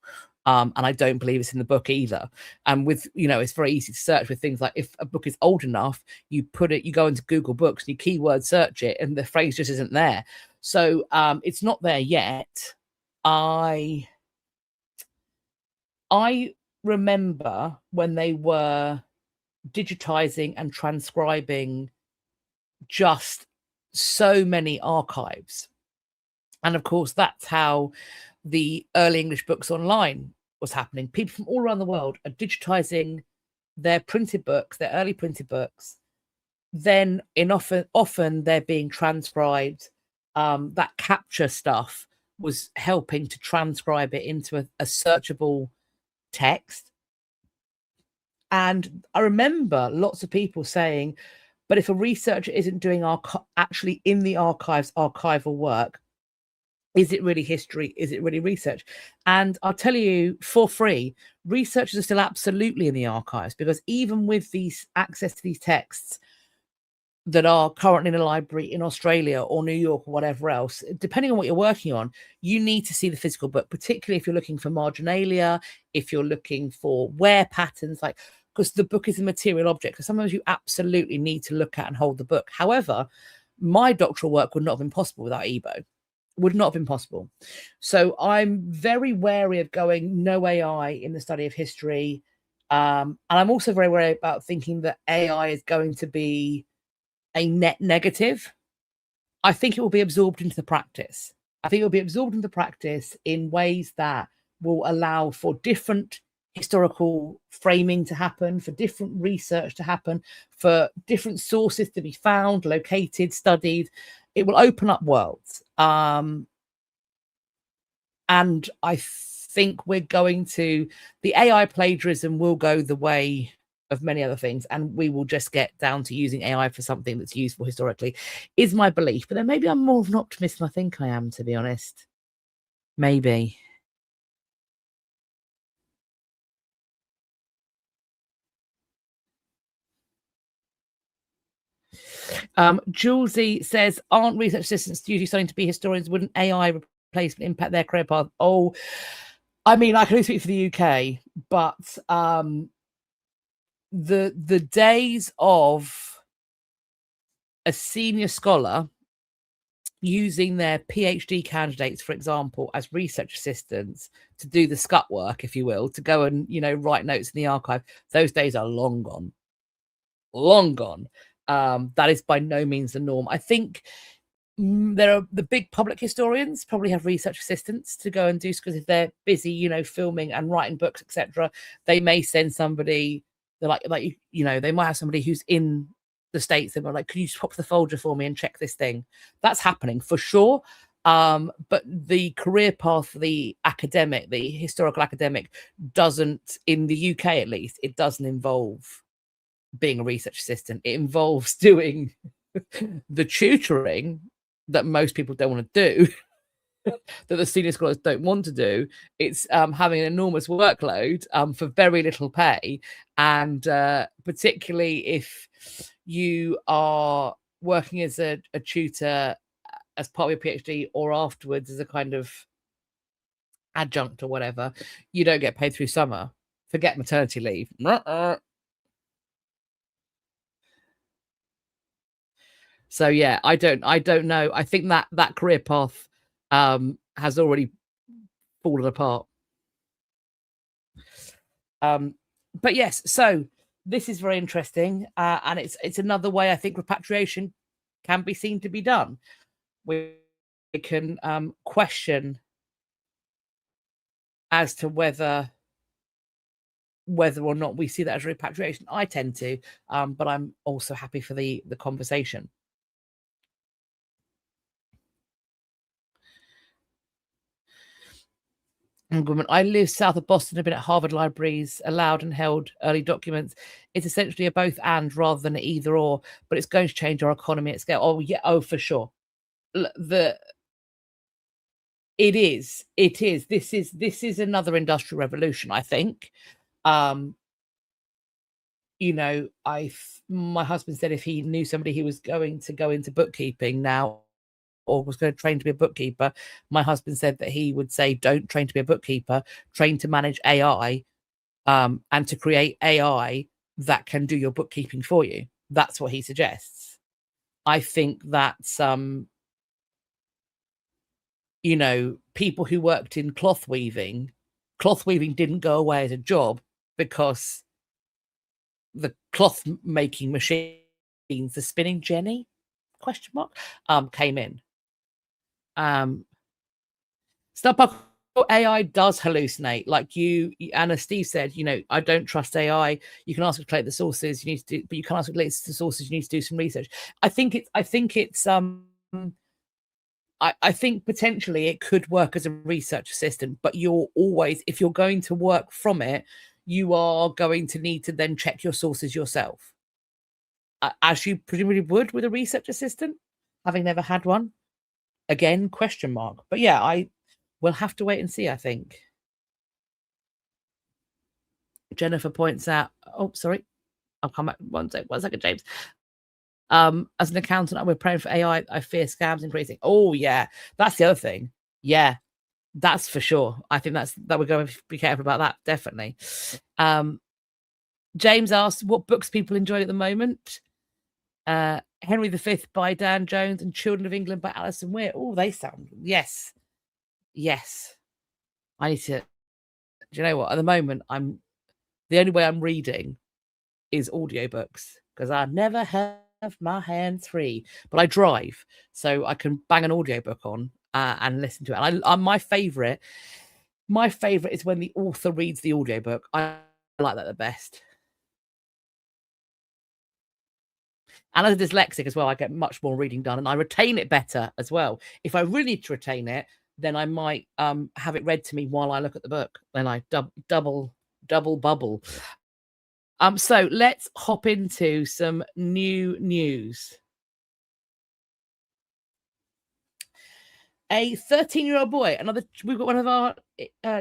And I don't believe it's in the book either. And with, you know, it's very easy to search with things like, if a book is old enough, you go into Google Books and you keyword search it and the phrase just isn't there. So it's not there yet. I remember when they were digitizing and transcribing just so many archives. And of course, that's how the early English books online was happening. People from all around the world are digitizing their printed books, their early printed books. Then often they're being transcribed. That capture stuff was helping to transcribe it into a searchable text. And I remember lots of people saying, but if a researcher isn't doing actually in the archives archival work, is it really history? Is it really research? And I'll tell you for free, researchers are still absolutely in the archives, because even with these access to these texts that are currently in a library in Australia or New York or whatever else, depending on what you're working on, you need to see the physical book, particularly if you're looking for marginalia, if you're looking for wear patterns, because the book is a material object. So sometimes you absolutely need to look at and hold the book. However, my doctoral work would not have been possible without EBO. would not have been possible. So I'm very wary of going no AI in the study of history. And I'm also very wary about thinking that AI is going to be a net negative. I think it will be absorbed into the practice. I think it will be absorbed into the practice in ways that will allow for different historical framing to happen, for different research to happen, for different sources to be found, located, studied. It will open up worlds. And I think we're going to, the AI plagiarism will go the way of many other things, and we will just get down to using AI for something that's useful historically, is my belief. But then maybe I'm more of an optimist than I think I am, to be honest. Maybe. Julesy says, aren't research assistants usually starting to be historians? Wouldn't AI replacement impact their career path? Oh, I mean, I can only speak for the UK, but the days of a senior scholar using their PhD candidates, for example, as research assistants to do the scut work, if you will, to go and, write notes in the archive, those days are long gone. Long gone. That is by no means the norm. I think there are the big public historians probably have research assistants to go and do, because if they're busy, filming and writing books, etc., they may send somebody. They're like they might have somebody who's in the States and are like, "Can you just pop the folder for me and check this thing?" That's happening for sure. But the career path for the academic, the historical academic, doesn't, in the UK at least, it doesn't involve being a research assistant. It involves doing the tutoring that most people don't want to do, that the senior scholars don't want to do. It's having an enormous workload for very little pay, and particularly if you are working as a tutor as part of your PhD or afterwards as a kind of adjunct or whatever, you don't get paid through summer. Forget maternity leave. So yeah, I don't know. I think that career path has already fallen apart. But yes, so this is very interesting, and it's another way I think repatriation can be seen to be done. We can question as to whether or not we see that as repatriation. I tend to, but I'm also happy for the conversation. I live south of Boston. I've been at Harvard libraries, allowed and held early documents. It's essentially a both and rather than an either or, but it's going to change our economy at scale. Oh yeah, oh for sure. It is. This is another industrial revolution, I think. My husband said if he knew somebody who was going to go into bookkeeping now, or was going to train to be a bookkeeper, my husband said that he would say, don't train to be a bookkeeper, train to manage AI, and to create AI that can do your bookkeeping for you. That's what he suggests. I think that's people who worked in cloth weaving didn't go away as a job because the cloth making machines, the spinning Jenny ? Came in. Snudpuckle AI does hallucinate, like you and as Steve said. I don't trust AI. You can ask it to collect the sources you need to do, but you can't ask it to collect the sources you need to do some research. I think I think potentially it could work as a research assistant, but you're always, if you're going to work from it, you are going to need to then check your sources yourself, as you presumably would with a research assistant, having never had one. Again, question mark. But yeah, I will have to wait and see, I think. Jennifer points out, oh, sorry, I'll come back one second, James. As an accountant, we're praying for AI. I fear scams increasing. Oh yeah, that's the other thing. Yeah, that's for sure. I think that we're going to be careful about that, definitely. James asked what books people enjoy at the moment. Henry V by Dan Jones and Children of England by Alison Weir. Oh, they sound, yes. I need to, do you know what? At the moment, the only way I'm reading is audiobooks because I never have my hands free, but I drive, so I can bang an audiobook on and listen to it. And my favorite is when the author reads the audiobook. I like that the best. And as a dyslexic as well, I get much more reading done and I retain it better as well. If I really need to retain it, then I might have it read to me while I look at the book. Then I double bubble. So let's hop into some new news. A 13-year-old boy, we've got one of our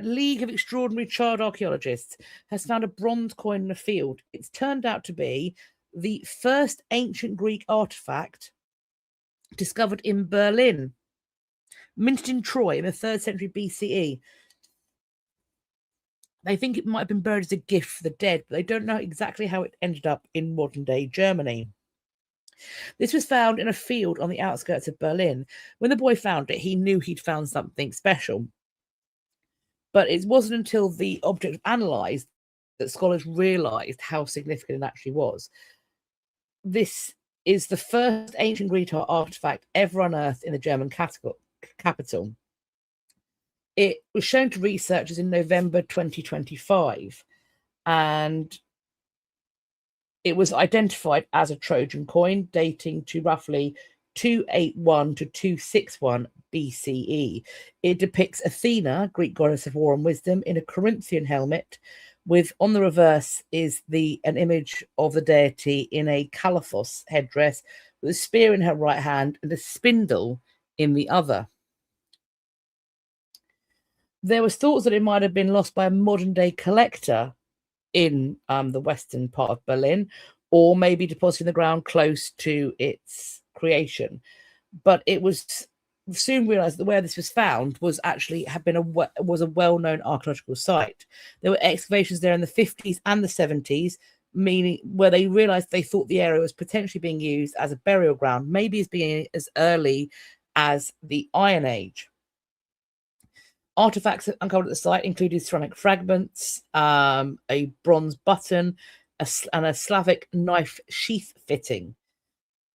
League of Extraordinary Child Archaeologists, has found a bronze coin in a field. It's turned out to be the first ancient Greek artifact discovered in Berlin, minted in Troy in the 3rd century BCE. They think it might have been buried as a gift for the dead, but they don't know exactly how it ended up in modern-day Germany. This was found in a field on the outskirts of Berlin. When the boy found it, he knew he'd found something special. But it wasn't until the object was analysed that scholars realised how significant it actually was. This is the first ancient Greek artifact ever unearthed in the German capital. It was shown to researchers in November 2025, and it was identified as a Trojan coin dating to roughly 281 to 261 BCE. It depicts Athena, Greek goddess of war and wisdom, in a Corinthian helmet, with on the reverse is an image of the deity in a calathos headdress with a spear in her right hand and a spindle in the other. There was thoughts that it might have been lost by a modern-day collector in the western part of Berlin, or maybe deposited in the ground close to its creation. But it was soon realised that where this was found was actually was a well-known archaeological site. There were excavations there in the 50s and the 70s, meaning where they realised they thought the area was potentially being used as a burial ground, maybe as being as early as the Iron Age. Artifacts uncovered at the site included ceramic fragments, a bronze button, and a Slavic knife sheath fitting.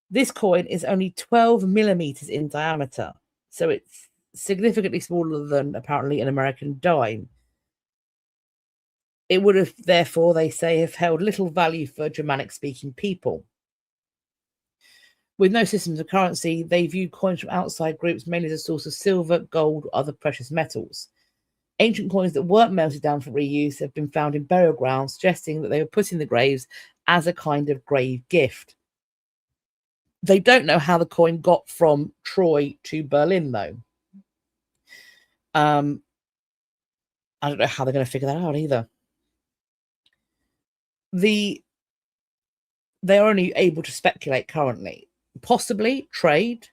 This coin is only 12 millimeters in diameter, so it's significantly smaller than apparently an American dime. It would have, therefore, they say, have held little value for Germanic-speaking people. With no systems of currency, they view coins from outside groups mainly as a source of silver, gold, or other precious metals. Ancient coins that weren't melted down for reuse have been found in burial grounds, suggesting that they were put in the graves as a kind of grave gift. They don't know how the coin got from Troy to Berlin, though. I don't know how they're going to figure that out either. They are only able to speculate currently. Possibly trade,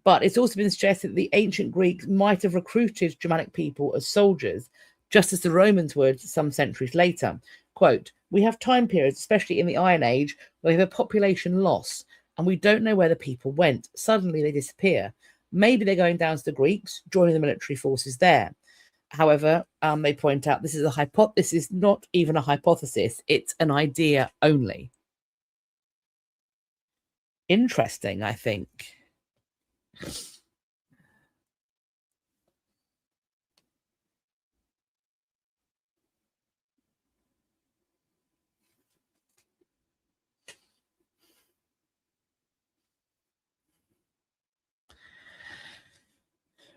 but it's also been suggested that the ancient Greeks might have recruited Germanic people as soldiers, just as the Romans would some centuries later. Quote, "We have time periods, especially in the Iron Age, where we have a population loss, and we don't know where the people went. Suddenly they disappear. Maybe they're going down to the Greeks, joining the military forces there." However, they point out this is not even a hypothesis, it's an idea only. Interesting, I think.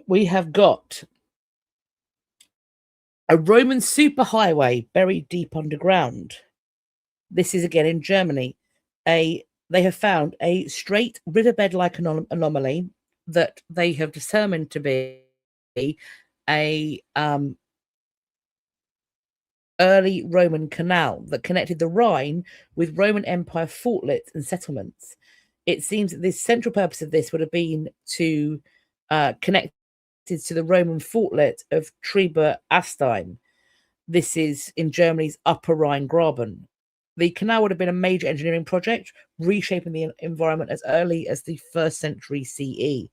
We have got a Roman superhighway buried deep underground. This is again in Germany. They have found a straight riverbed-like anomaly that they have determined to be a early Roman canal that connected the Rhine with Roman Empire fortlets and settlements. It seems that the central purpose of this would have been to connect to the Roman fortlet of Treber Astein. This is in Germany's Upper Rhine Graben. The canal would have been a major engineering project, reshaping the environment as early as the 1st century CE.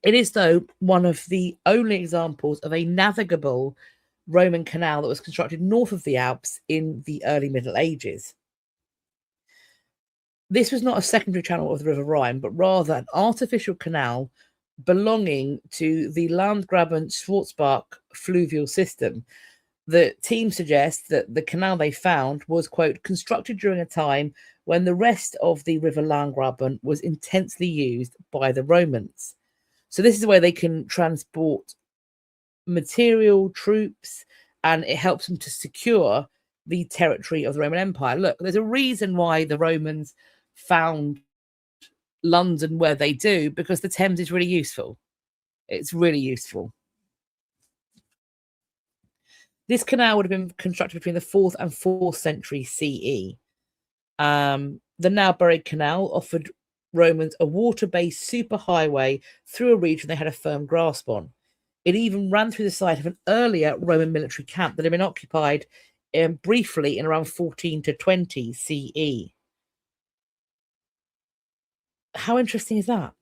It is, though, one of the only examples of a navigable Roman canal that was constructed north of the Alps in the early Middle Ages. This was not a secondary channel of the River Rhine, but rather an artificial canal belonging to the Landgraben-Schwarzbach fluvial system. The team suggests that the canal they found was, quote, constructed during a time when the rest of the River Landgraben was intensely used by the Romans. So this is where they can transport material, troops, and it helps them to secure the territory of the Roman Empire. Look, there's a reason why the Romans found London where they do, because the Thames is really useful. It's really useful. This canal would have been constructed between the 4th and 4th century CE. The now buried canal offered Romans a water-based superhighway through a region they had a firm grasp on. It even ran through the site of an earlier Roman military camp that had been occupied briefly in around 14 to 20 CE. How interesting is that?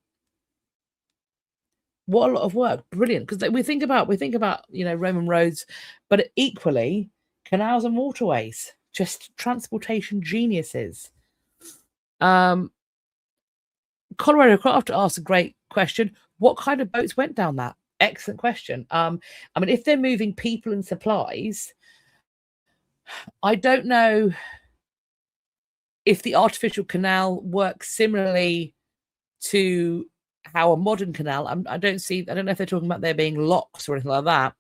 What a lot of work. Brilliant. Because we think about, Roman roads, but equally canals and waterways, just transportation geniuses. Colorado Craft asked a great question. What kind of boats went down that? Excellent question. If they're moving people and supplies, I don't know if the artificial canal works similarly to how a modern canal. I don't know if they're talking about there being locks or anything like that.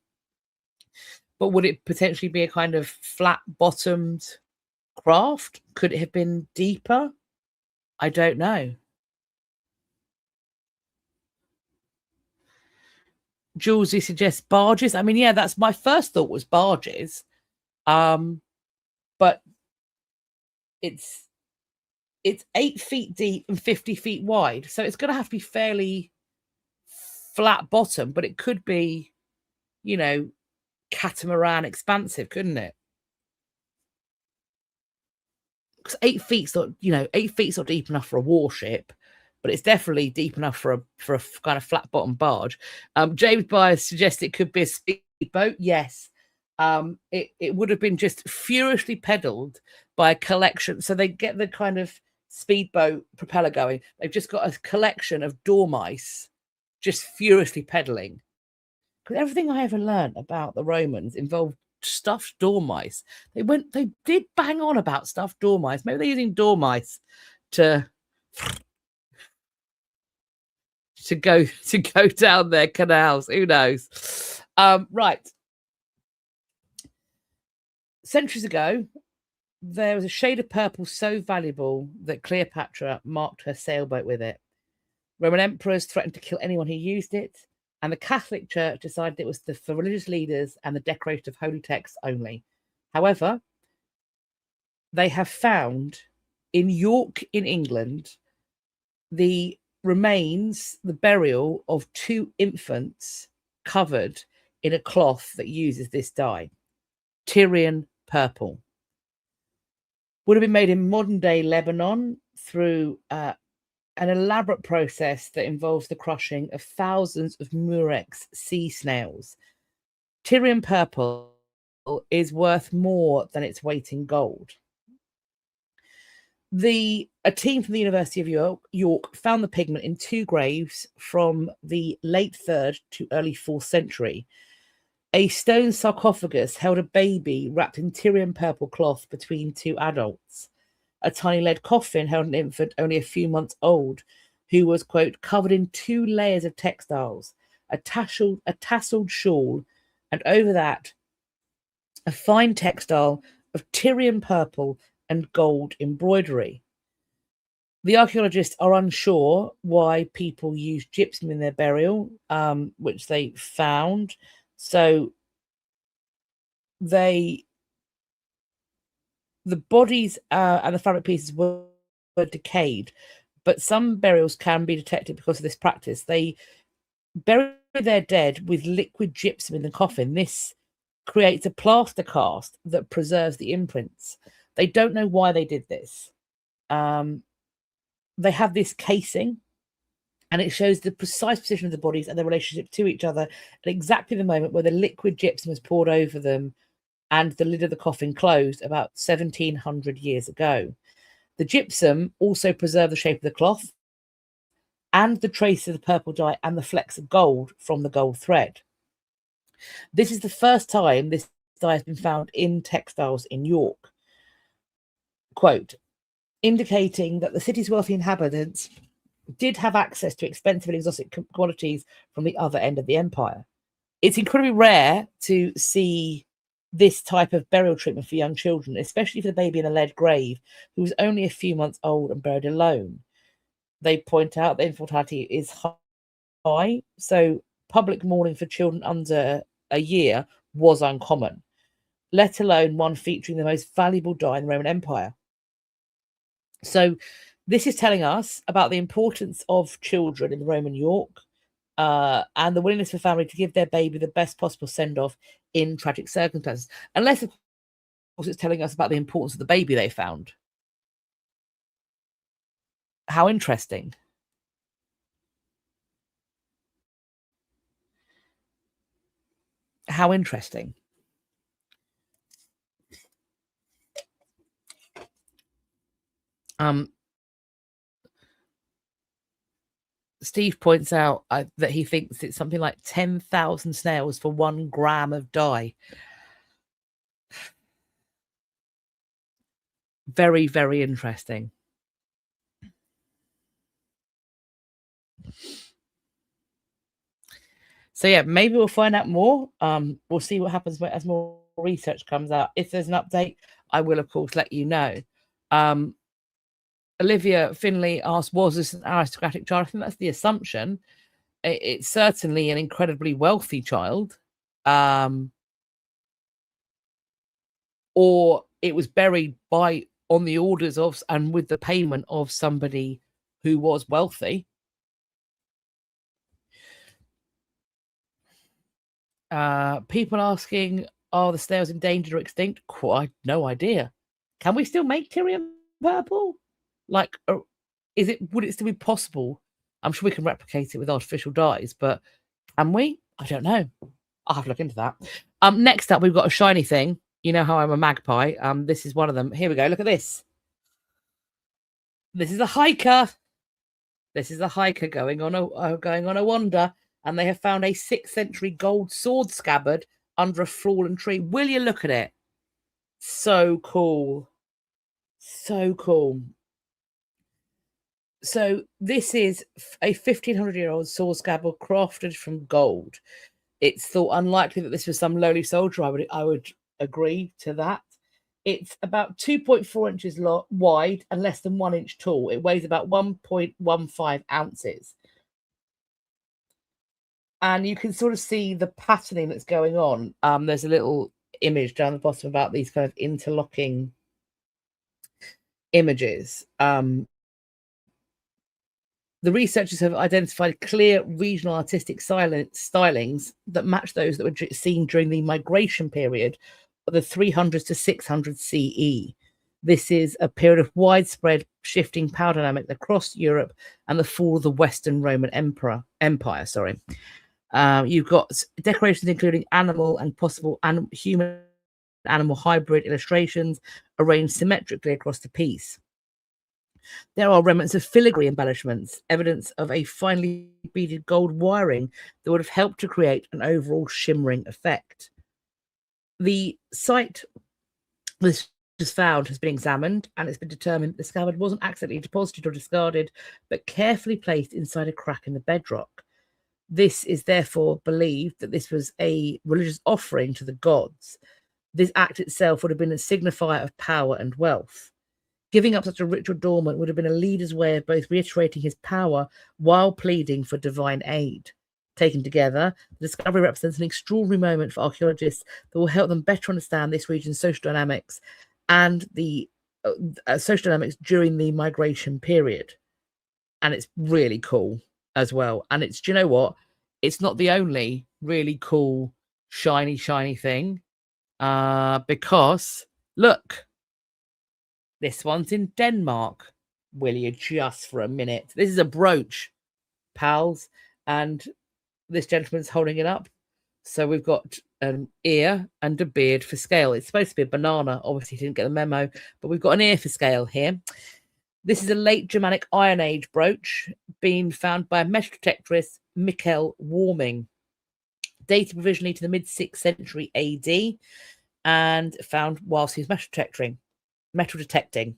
But would it potentially be a kind of flat-bottomed craft? Could it have been deeper? I don't know. Julesy suggests barges. That's my first thought, was barges. But it's 8 feet deep and 50 feet wide. So it's going to have to be fairly flat bottom, but it could be, catamaran expansive, couldn't it? Because 8 feet's not, 8 feet's not deep enough for a warship, but it's definitely deep enough for a kind of flat bottom barge. James Byers suggests it could be a speedboat. Yes. It would have been just furiously pedaled by a collection. So they get the kind of speedboat propeller going. They've just got a collection of dormice just furiously pedaling. Because everything I ever learned about the Romans involved stuffed dormice. They did bang on about stuffed dormice. Maybe they're using dormice to go down their canals. Who knows? Right. Centuries ago, there was a shade of purple so valuable that Cleopatra marked her sailboat with it. Roman emperors threatened to kill anyone who used it, and the Catholic Church decided it was for religious leaders and the decoration of holy texts only. However, they have found in York, in England, the remains, the burial of 2 infants covered in a cloth that uses this dye, Tyrian purple. Would have been made in modern day Lebanon through an elaborate process that involves the crushing of thousands of murex sea snails. Tyrian purple is worth more than its weight in gold. A team from the University of York found the pigment in 2 graves from the late 3rd to early 4th century. A stone sarcophagus held a baby wrapped in Tyrian purple cloth between 2 adults. A tiny lead coffin held an infant only a few months old, who was, quote, covered in 2 layers of textiles, a tasseled shawl, and over that, a fine textile of Tyrian purple and gold embroidery. The archaeologists are unsure why people used gypsum in their burial, which they found. So the bodies and the fabric pieces were decayed, but some burials can be detected because of this practice. They bury their dead with liquid gypsum in the coffin. This creates a plaster cast that preserves the imprints. They don't know why they did this. They have this casing, and it shows the precise position of the bodies and their relationship to each other at exactly the moment where the liquid gypsum was poured over them and the lid of the coffin closed about 1700 years ago. The gypsum also preserved the shape of the cloth and the trace of the purple dye and the flecks of gold from the gold thread. This is the first time this dye has been found in textiles in York. Quote, indicating that the city's wealthy inhabitants did have access to expensive and exotic commodities from the other end of the empire. It's incredibly rare to see this type of burial treatment for young children, especially for the baby in a lead grave who was only a few months old and buried alone. They point out that infant mortality is high, so public mourning for children under a year was uncommon, let alone one featuring the most valuable dye in the Roman Empire. So this is telling us about the importance of children in the Roman York and the willingness for family to give their baby the best possible send-off in tragic circumstances. Unless, of course, it's telling us about the importance of the baby they found. How interesting. How interesting. Steve points out that he thinks it's something like 10,000 snails for 1 gram of dye. Very, very interesting. So yeah, maybe we'll find out more. We'll see what happens as more research comes out. If there's an update, I will, of course, let you know. Olivia Finley asked, was this an aristocratic child? I think that's the assumption. It's certainly an incredibly wealthy child. Or it was buried on the orders of and with the payment of somebody who was wealthy. People asking, are the snails endangered or extinct? Quite no idea. Can we still make Tyrian purple? Like, would it still be possible? I'm sure we can replicate it with artificial dyes, but can we? I don't know. I'll have to look into that. Next up, we've got a shiny thing. You know how I'm a magpie. This is one of them. Here we go. Look at this. This is a hiker. This is a hiker going on a wander, and they have found a 6th century gold sword scabbard under a fallen tree. Will you look at it? So cool. So cool. So this is a 1,500-year-old sword scabbard crafted from gold. It's thought unlikely that this was some lowly soldier. I would agree to that. It's about 2.4 inches wide and less than 1 inch tall. It weighs about 1.15 ounces. And you can sort of see the patterning that's going on. There's a little image down the bottom about these kind of interlocking images. The researchers have identified clear regional artistic stylings that match those that were seen during the migration period of the 300s to 600 CE. This is a period of widespread shifting power dynamic across Europe and the fall of the Western Roman Empire. You've got decorations including animal and possible human-animal hybrid illustrations arranged symmetrically across the piece. There are remnants of filigree embellishments, evidence of a finely beaded gold wiring that would have helped to create an overall shimmering effect. The site this was found has been examined, and it's been determined that the scabbard wasn't accidentally deposited or discarded, but carefully placed inside a crack in the bedrock. This is therefore believed that this was a religious offering to the gods. This act itself would have been a signifier of power and wealth. Giving up such a ritual adornment would have been a leader's way of both reiterating his power while pleading for divine aid. Taken together, the discovery represents an extraordinary moment for archaeologists that will help them better understand this region's social dynamics and the social dynamics during the migration period. And it's really cool as well. And do you know what? It's not the only really cool, shiny thing. because look, this one's in Denmark. Will you just for a minute? This is a brooch, pals, and this gentleman's holding it up. So we've got an ear and a beard for scale. It's supposed to be a banana. Obviously, didn't get the memo, but we've got an ear for scale here. This is a late Germanic Iron Age brooch being found by a metal detectorist, Mikkel Warming, dated provisionally to the mid-6th century AD and found whilst he was metal detecting.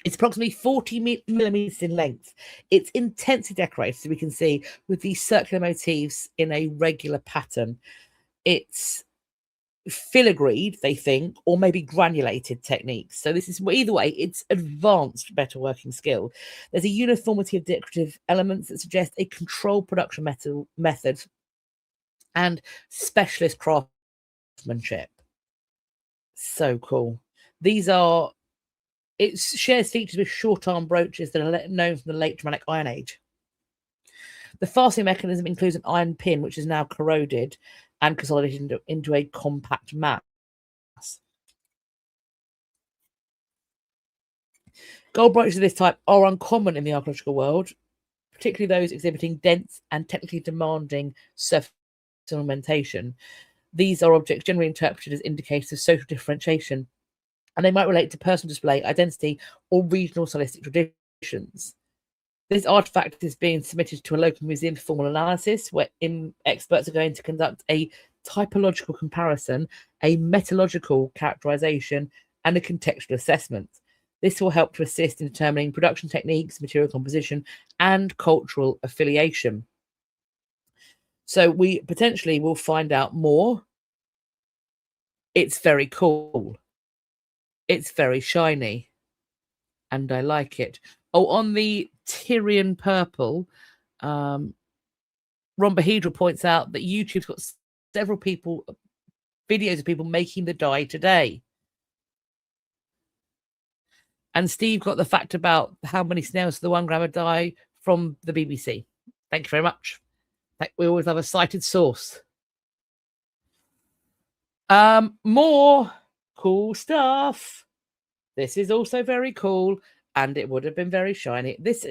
It's approximately 40 millimeters in length. It's intensely decorated, so we can see, with these circular motifs in a regular pattern. It's filigreed, they think, or maybe granulated techniques. So this is, either way, it's advanced metalworking skill. There's a uniformity of decorative elements that suggest a controlled production method and specialist craftsmanship. So cool. These are, it shares features with short arm brooches that are known from the late Germanic Iron Age. The fastening mechanism includes an iron pin, which is now corroded and consolidated into a compact mass. Gold brooches of this type are uncommon in the archaeological world, particularly those exhibiting dense and technically demanding surface ornamentation. These are objects generally interpreted as indicators of social differentiation, and they might relate to personal display, identity, or regional stylistic traditions. This artifact is being submitted to a local museum for formal analysis, where experts are going to conduct a typological comparison, a metallurgical characterization, and a contextual assessment. This will help to assist in determining production techniques, material composition, and cultural affiliation. So we potentially will find out more. It's very cool. It's very shiny, and I like it. Oh, on the Tyrian purple, Rhombahedra points out that YouTube's got several videos of people making the dye today. And Steve got the fact about how many snails for the 1 gram of dye from the BBC. Thank you very much. We always have a cited source. More cool stuff. This is also very cool, and it would have been very shiny. There's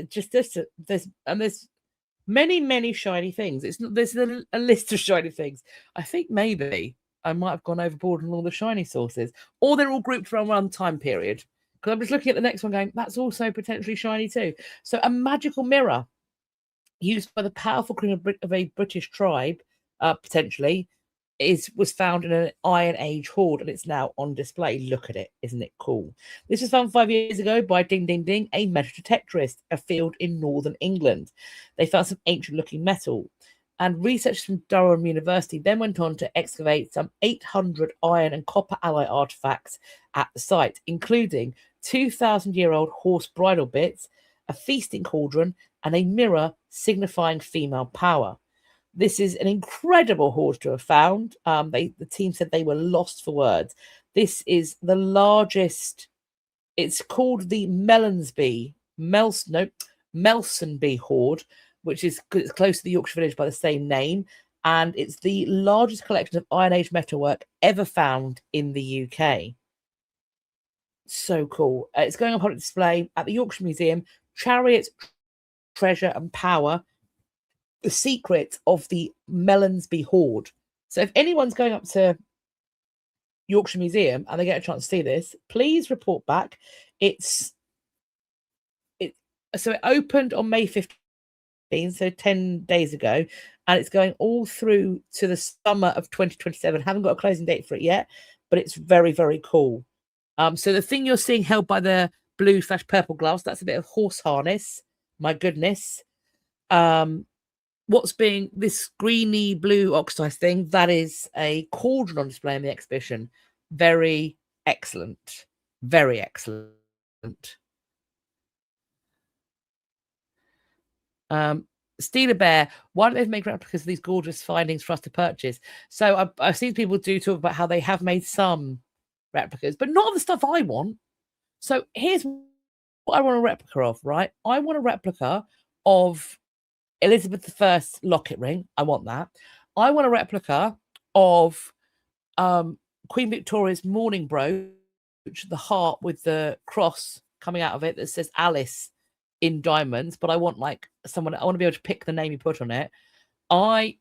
many shiny things. There's a list of shiny things. I think maybe I might have gone overboard on all the shiny sources, or they're all grouped around one time period. Because I'm just looking at the next one going, that's also potentially shiny too. So a magical mirror used by the powerful queen of a British tribe, potentially, was found in an Iron Age hoard, and it's now on display. Look at it. Isn't it cool? This was found 5 years ago by Ding Ding Ding, a metal detectorist, a field in northern England. They found some ancient-looking metal. And researchers from Durham University then went on to excavate some 800 iron and copper alloy artifacts at the site, including 2,000-year-old horse bridle bits, a feasting cauldron, and a mirror signifying female power. This is an incredible hoard to have found. The team said they were lost for words. This is the largest. It's called the Melsonby hoard, which is close to the Yorkshire village by the same name, and it's the largest collection of Iron Age metalwork ever found in the UK. So cool. It's going up on display at the Yorkshire Museum. Chariots, Treasure and Power, the secret of the Melsonby hoard. So if anyone's going up to Yorkshire Museum and they get a chance to see this, please report back. So it opened on May 15th, so 10 days ago, and it's going all through to the summer of 2027. Haven't got a closing date for it yet, but it's very, very cool. So the thing you're seeing held by the blue/purple gloves, that's a bit of horse harness. My goodness. What's being this greeny blue oxidized thing, that is a cauldron on display in the exhibition. Very excellent. Very excellent. Steeler Bear, why don't they make replicas of these gorgeous findings for us to purchase? So I've seen people do talk about how they have made some replicas, but not of the stuff I want. So here's what I want a replica of, right? I want a replica of Elizabeth I's locket ring. I want that. I want a replica of Queen Victoria's mourning brooch, the heart with the cross coming out of it that says Alice in diamonds, but I want like someone, I want to be able to pick the name you put on it.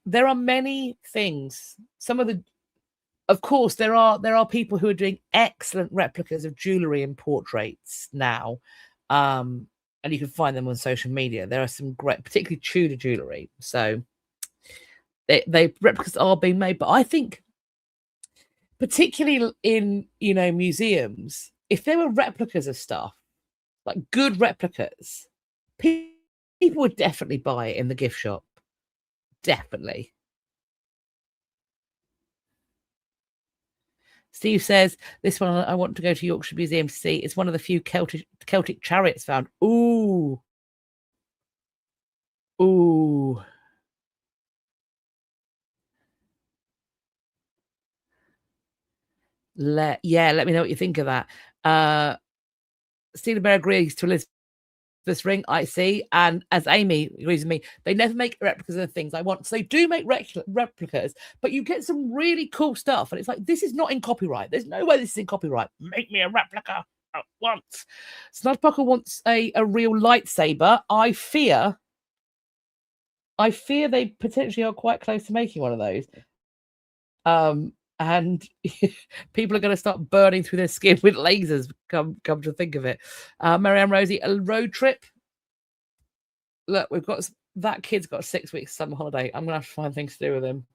There are many things. Of course, there are people who are doing excellent replicas of jewelry and portraits now. And you can find them on social media. There are some great, particularly Tudor jewelry. So they replicas are being made, but I think particularly in, museums, if there were replicas of stuff, like good replicas, people would definitely buy it in the gift shop. Definitely. Steve says, this one I want to go to Yorkshire Museum to see. It's one of the few Celtic chariots found. Ooh. Ooh. Let me know what you think of that. Stephen Bear agrees to Elizabeth's ring, I see. And as Amy agrees with me, they never make replicas of things I want. So they do make replicas, but you get some really cool stuff. And it's like, this is not in copyright. There's no way this is in copyright. Make me a replica at once. Snudpuckle wants a real lightsaber. I fear they potentially are quite close to making one of those. And people are going to start burning through their skin with lasers, come to think of it. Marianne Rosie, a road trip. Look, that kid's got 6 weeks summer holiday. I'm going to have to find things to do with him.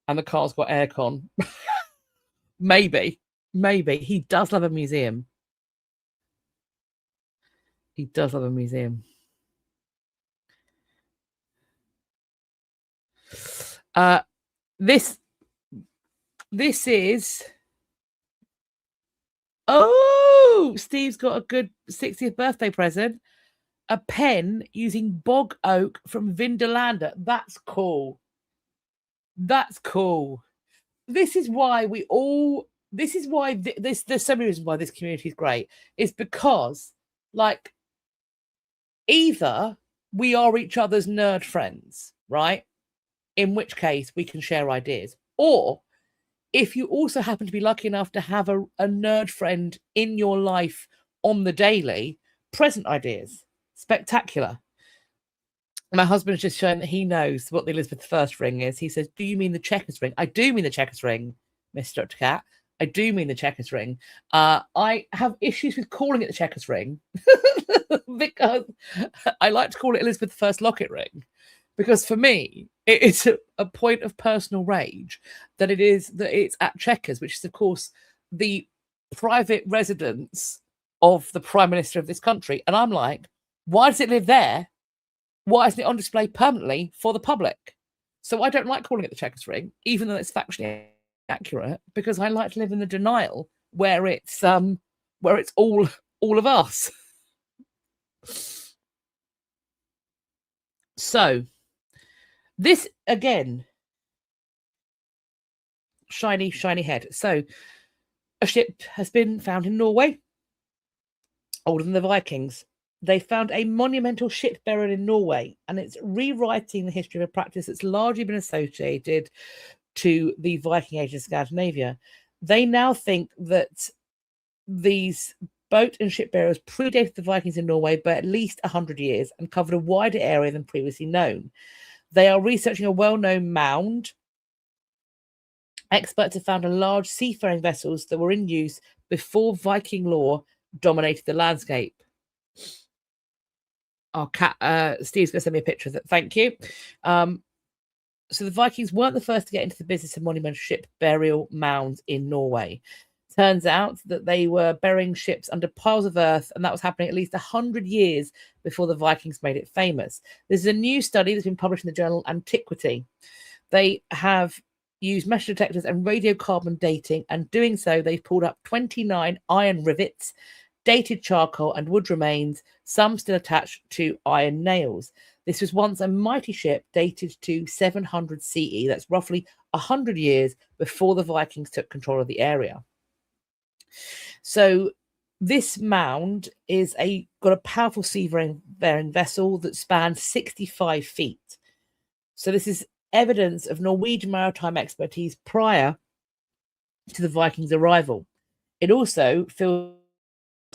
And the car's got aircon. Maybe. He does love a museum. This is... Oh, Steve's got a good 60th birthday present. A pen using bog oak from Vindolanda. That's cool. There's so many reasons why this community is great. It's because, like, either we are each other's nerd friends, right? In which case we can share ideas. Or if you also happen to be lucky enough to have a nerd friend in your life on the daily, present ideas. Spectacular. My husband's just shown that he knows what the Elizabeth I ring is. He says, do you mean the checkers ring? I do mean the checkers ring, Mr. Dr. Cat. I do mean the checkers ring. I have issues with calling it the checkers ring because I like to call it Elizabeth I locket ring. Because for me, it is a point of personal rage that it's at Chequers, which is, of course, the private residence of the Prime Minister of this country. And I'm like, why does it live there? Why isn't it on display permanently for the public? So I don't like calling it the Chequers ring, even though it's factually accurate, because I like to live in the denial where it's all of us. So this, again, shiny head. So a ship has been found in Norway, older than the Vikings. They found a monumental ship burial in Norway, and it's rewriting the history of a practice that's largely been associated to the Viking Age in Scandinavia. They now think that these boat and ship burials predated the Vikings in Norway by at least 100 years and covered a wider area than previously known. They are researching a well-known mound. Experts have found a large seafaring vessels that were in use before Viking law dominated the landscape. Steve's going to send me a picture of that. Thank you. So the Vikings weren't the first to get into the business of monumental ship burial mounds in Norway. Turns out that they were burying ships under piles of earth, and that was happening at least 100 years before the Vikings made it famous. This is a new study that's been published in the journal Antiquity. They have used metal detectors and radiocarbon dating, and doing so, they've pulled up 29 iron rivets, dated charcoal and wood remains, some still attached to iron nails. This was once a mighty ship dated to 700 CE. That's roughly 100 years before the Vikings took control of the area. So this mound is got a powerful seafaring vessel that spans 65 feet. So this is evidence of Norwegian maritime expertise prior to the Vikings' arrival. It also fills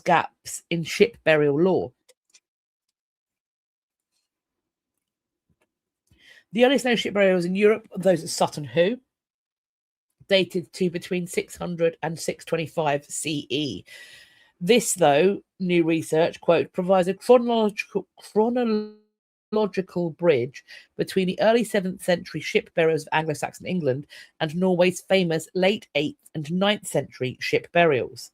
gaps in ship burial lore. The earliest known ship burials in Europe are those at Sutton Hoo, dated to between 600 and 625 CE. This, though, new research, quote, provides a chronological bridge between the early 7th century ship burials of Anglo-Saxon England and Norway's famous late 8th and 9th century ship burials.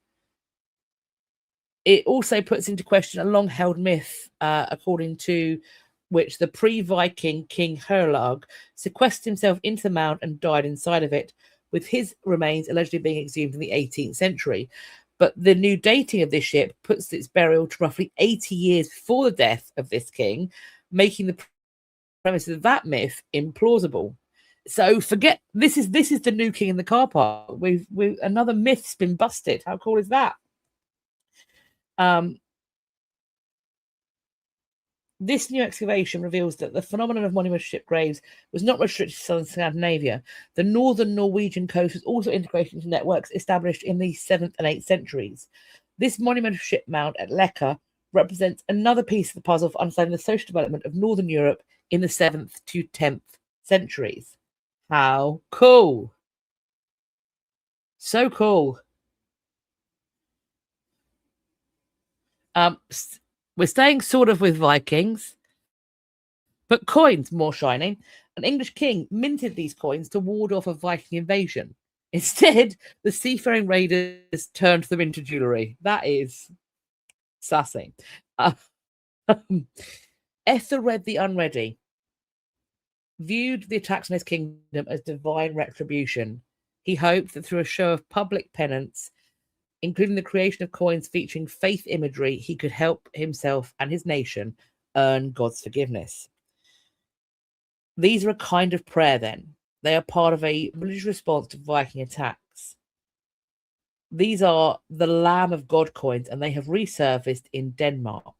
It also puts into question a long-held myth, according to which the pre-Viking King Herlag sequestered himself into the mound and died inside of it, with his remains allegedly being exhumed in the 18th century. But the new dating of this ship puts its burial to roughly 80 years before the death of this king, making the premise of that myth implausible. So forget this is the new king in the car park. We've another myth's been busted. How cool is that? This new excavation reveals that the phenomenon of monumental ship graves was not restricted to southern Scandinavia. The northern Norwegian coast was also integrated into networks established in the 7th and 8th centuries. This monumental ship mound at Leka represents another piece of the puzzle for understanding the social development of Northern Europe in the 7th to 10th centuries. How cool! So cool. We're staying sort of with Vikings, but coins more shiny. An English king minted these coins to ward off a Viking invasion. Instead, the seafaring raiders turned them into jewellery. That is sassy. Ethelred the Unready viewed the attacks on his kingdom as divine retribution. He hoped that through a show of public penance, including the creation of coins featuring faith imagery, he could help himself and his nation earn God's forgiveness. These are a kind of prayer, then. They are part of a religious response to Viking attacks. These are the Lamb of God coins, and they have resurfaced in Denmark.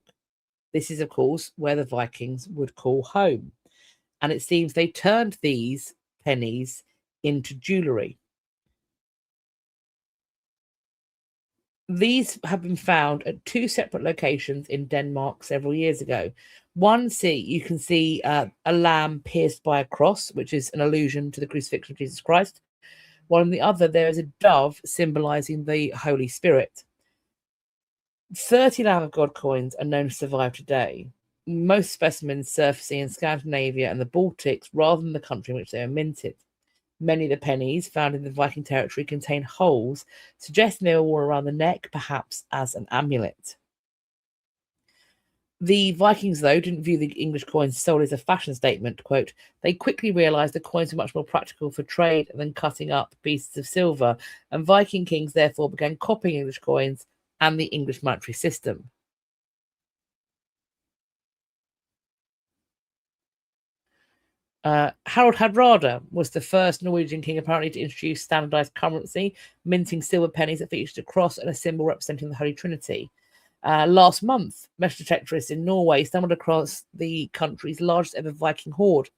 This is, of course, where the Vikings would call home. And it seems they turned these pennies into jewellery. These have been found at 2 separate locations in Denmark several years ago. One, you can see a lamb pierced by a cross, which is an allusion to the crucifixion of Jesus Christ. While on the other, there is a dove symbolizing the Holy Spirit. 30 Lamb of God coins are known to survive today. Most specimens surfacing in Scandinavia and the Baltics rather than the country in which they are minted. Many of the pennies found in the Viking territory contain holes, suggesting they were worn around the neck, perhaps as an amulet. The Vikings, though, didn't view the English coins solely as a fashion statement. Quote, they quickly realised the coins were much more practical for trade than cutting up pieces of silver, and Viking kings therefore began copying English coins and the English monetary system. Harald Hardrada was the first Norwegian king apparently to introduce standardized currency, minting silver pennies that featured a cross and a symbol representing the Holy Trinity. Last month, metal detectorists in Norway stumbled across the country's largest ever Viking hoard.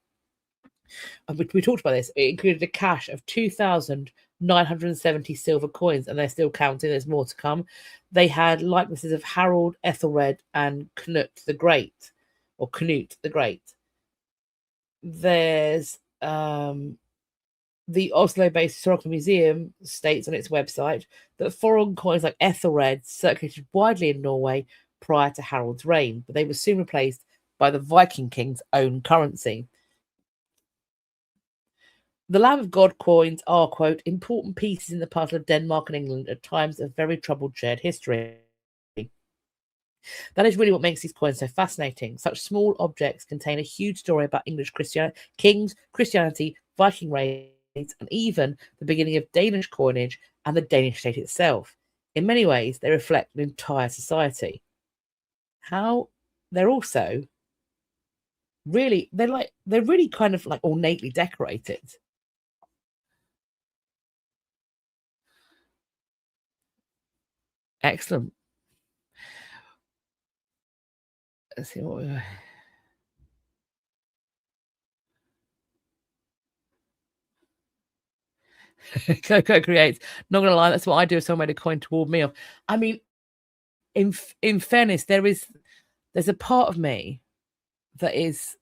We talked about this. It included a cache of 2,970 silver coins, and they're still counting. There's more to come. They had likenesses of Harold, Ethelred, and Knut the Great, or Knut the Great. There's the Oslo-based Historical Museum states on its website that foreign coins like Ethelred circulated widely in Norway prior to Harold's reign, but they were soon replaced by the Viking king's own currency. The Lamb of God coins are, quote, important pieces in the puzzle of Denmark and England at times of very troubled shared history. That is really what makes these coins so fascinating. Such small objects contain a huge story about English kings, Christianity, Viking raids, and even the beginning of Danish coinage and the Danish state itself. In many ways, they reflect an entire society. How they're also really, they're really kind of like ornately decorated. Excellent. Let's see what we were. Coco creates. Not gonna lie, that's what I do if someone made a coin toward me. I mean, in fairness, there's a part of me that is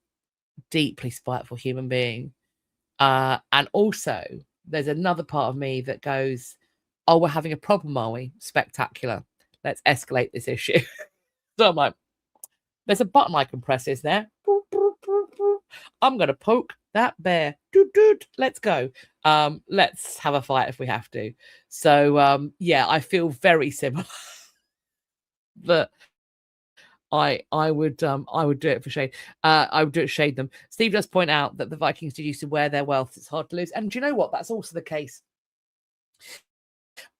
deeply spiteful human being, and also there's another part of me that goes, "Oh, we're having a problem, are we? Spectacular. Let's escalate this issue." So I'm like, there's a button I can press, is there? I'm going to poke that bear. Let's go. Let's have a fight if we have to. So, yeah, I feel very similar. But I would do it for shade. I would do it shade them. Steve does point out that the Vikings did used to wear their wealth. It's hard to lose. And do you know what? That's also the case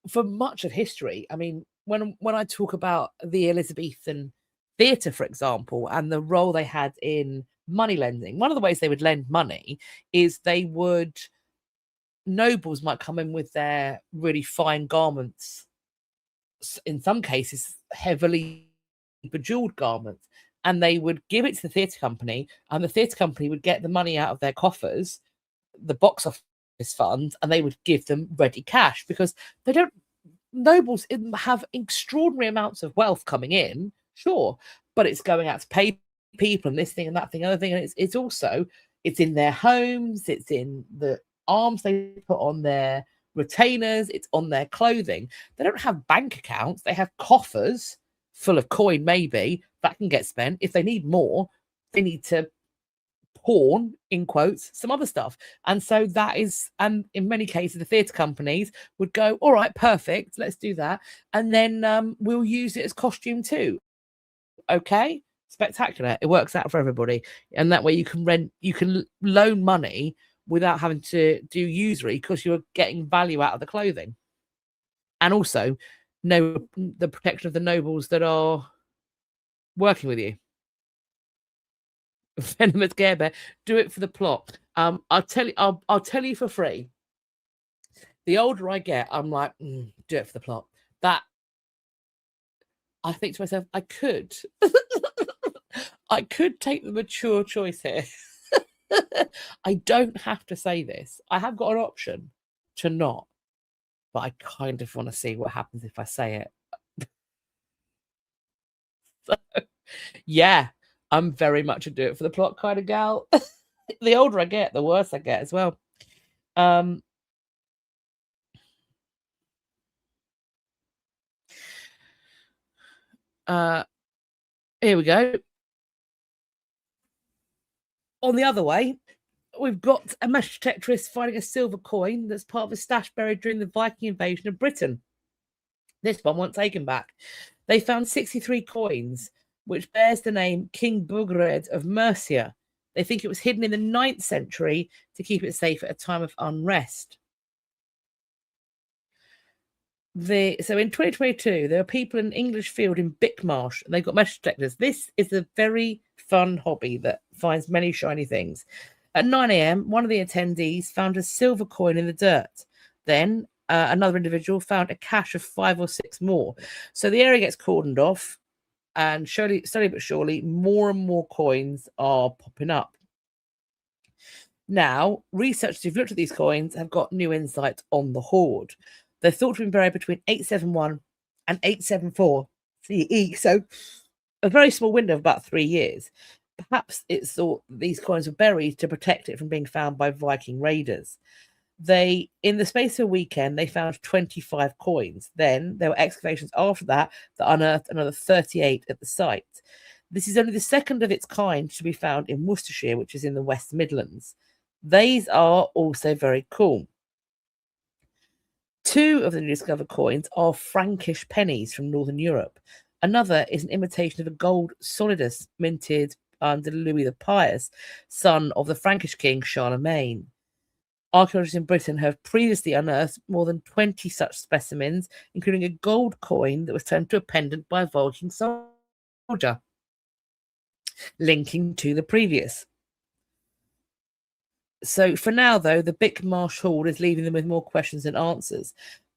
for much of history. I mean, when I talk about the Elizabethan theatre, for example, and the role they had in money lending, one of the ways they would lend money is nobles might come in with their really fine garments, in some cases heavily bejeweled garments, and they would give it to the theatre company, and the theatre company would get the money out of their coffers, the box office funds, and they would give them ready cash, because nobles have extraordinary amounts of wealth coming in, sure, but it's going out to pay people and this thing and that thing, other thing, and it's also in their homes, it's in the arms they put on their retainers, it's on their clothing. They don't have bank accounts, they have coffers full of coin, maybe that can get spent. If they need more, they need to pawn, in quotes, some other stuff. And so that is, and in many cases the theatre companies would go, all right, perfect, let's do that, and then we'll use it as costume too. Okay, spectacular. It works out for everybody, and that way you can loan money without having to do usury, because you're getting value out of the clothing, and also the protection of the nobles that are working with you. Venomous Care Bear, do it for the plot. I'll tell you for free. The older I get, I'm like, do it for the plot. That I think to myself, I could take the mature choice here. I don't have to say this. I have got an option to not, but I kind of want to see what happens if I say it. So, yeah, I'm very much a do it for the plot kind of gal. The older I get, the worse I get as well. Here we go. On the other way, we've got a metal detectorist finding a silver coin that's part of a stash buried during the Viking invasion of Britain. This one wasn't taken back. They found 63 coins, which bears the name King Burgred of Mercia. They think it was hidden in the 9th century to keep it safe at a time of unrest. So in 2022, there are people in an English field in Bickmarsh, and they've got metal detectors. This is a very fun hobby that finds many shiny things. At 9 a.m., one of the attendees found a silver coin in the dirt. Then another individual found a cache of 5 or 6 more. So the area gets cordoned off, and slowly but surely, more and more coins are popping up. Now, researchers who've looked at these coins have got new insights on the hoard. They're thought to have been buried between 871 and 874 CE, so a very small window of about 3 years. Perhaps it's thought these coins were buried to protect it from being found by Viking raiders. In the space of a weekend, they found 25 coins. Then there were excavations after that unearthed another 38 at the site. This is only the second of its kind to be found in Worcestershire, which is in the West Midlands. These are also very cool. 2 of the new discovered coins are Frankish pennies from Northern Europe. Another is an imitation of a gold solidus minted under Louis the Pious, son of the Frankish king Charlemagne. Archaeologists in Britain have previously unearthed more than 20 such specimens, including a gold coin that was turned into a pendant by a Viking soldier, linking to the previous. So for now, though, the Bickmarsh hoard is leaving them with more questions than answers,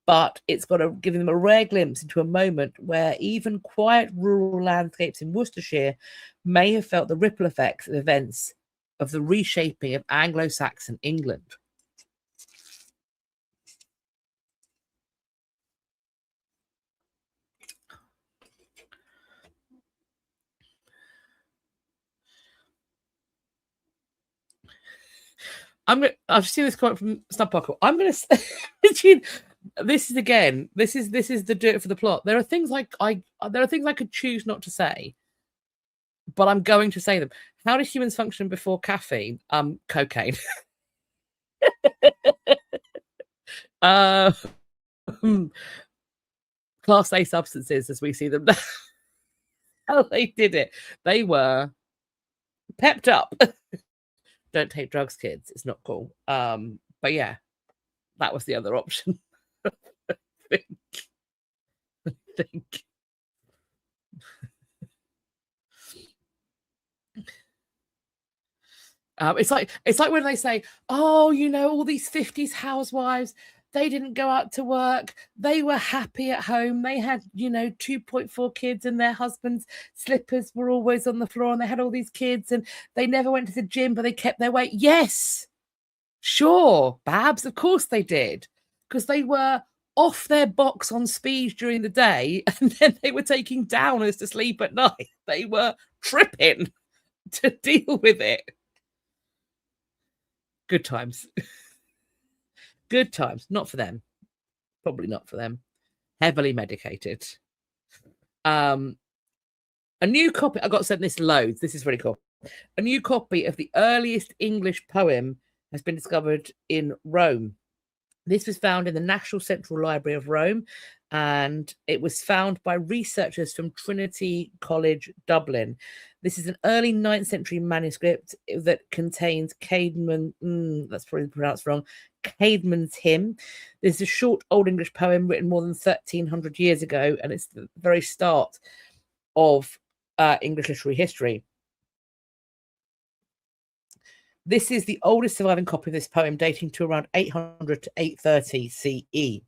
but it's giving them a rare glimpse into a moment where even quiet rural landscapes in Worcestershire may have felt the ripple effects of events of the reshaping of Anglo-Saxon England. I've seen this quote from Snudpuckle. I'm gonna say this is the do it for the plot. There are things I could choose not to say, but I'm going to say them. How do humans function before caffeine? Cocaine. Class A substances as we see them now. How they did it. They were pepped up. Don't take drugs, kids. It's not cool. But yeah, that was the other option. I think. It's like when they say, "Oh, all these 50s housewives, they didn't go out to work. They were happy at home. They had, 2.4 kids, and their husbands' slippers were always on the floor, and they had all these kids, and they never went to the gym, but they kept their weight." Yes, sure, Babs, of course they did, because they were off their box on speed during the day, and then they were taking downers to sleep at night. They were tripping to deal with it. Good times. Good times. Not for them. Probably not for them. Heavily medicated. A new copy. I got sent this loads. This is really cool. A new copy of the earliest English poem has been discovered in Rome. This was found in the National Central Library of Rome, and it was found by researchers from Trinity College, Dublin. This is an early 9th century manuscript that contains Caedmon, that's probably pronounced wrong, Caedmon's hymn. This is a short Old English poem written more than 1,300 years ago, and it's the very start of English literary history. This is the oldest surviving copy of this poem, dating to around 800 to 830 CE.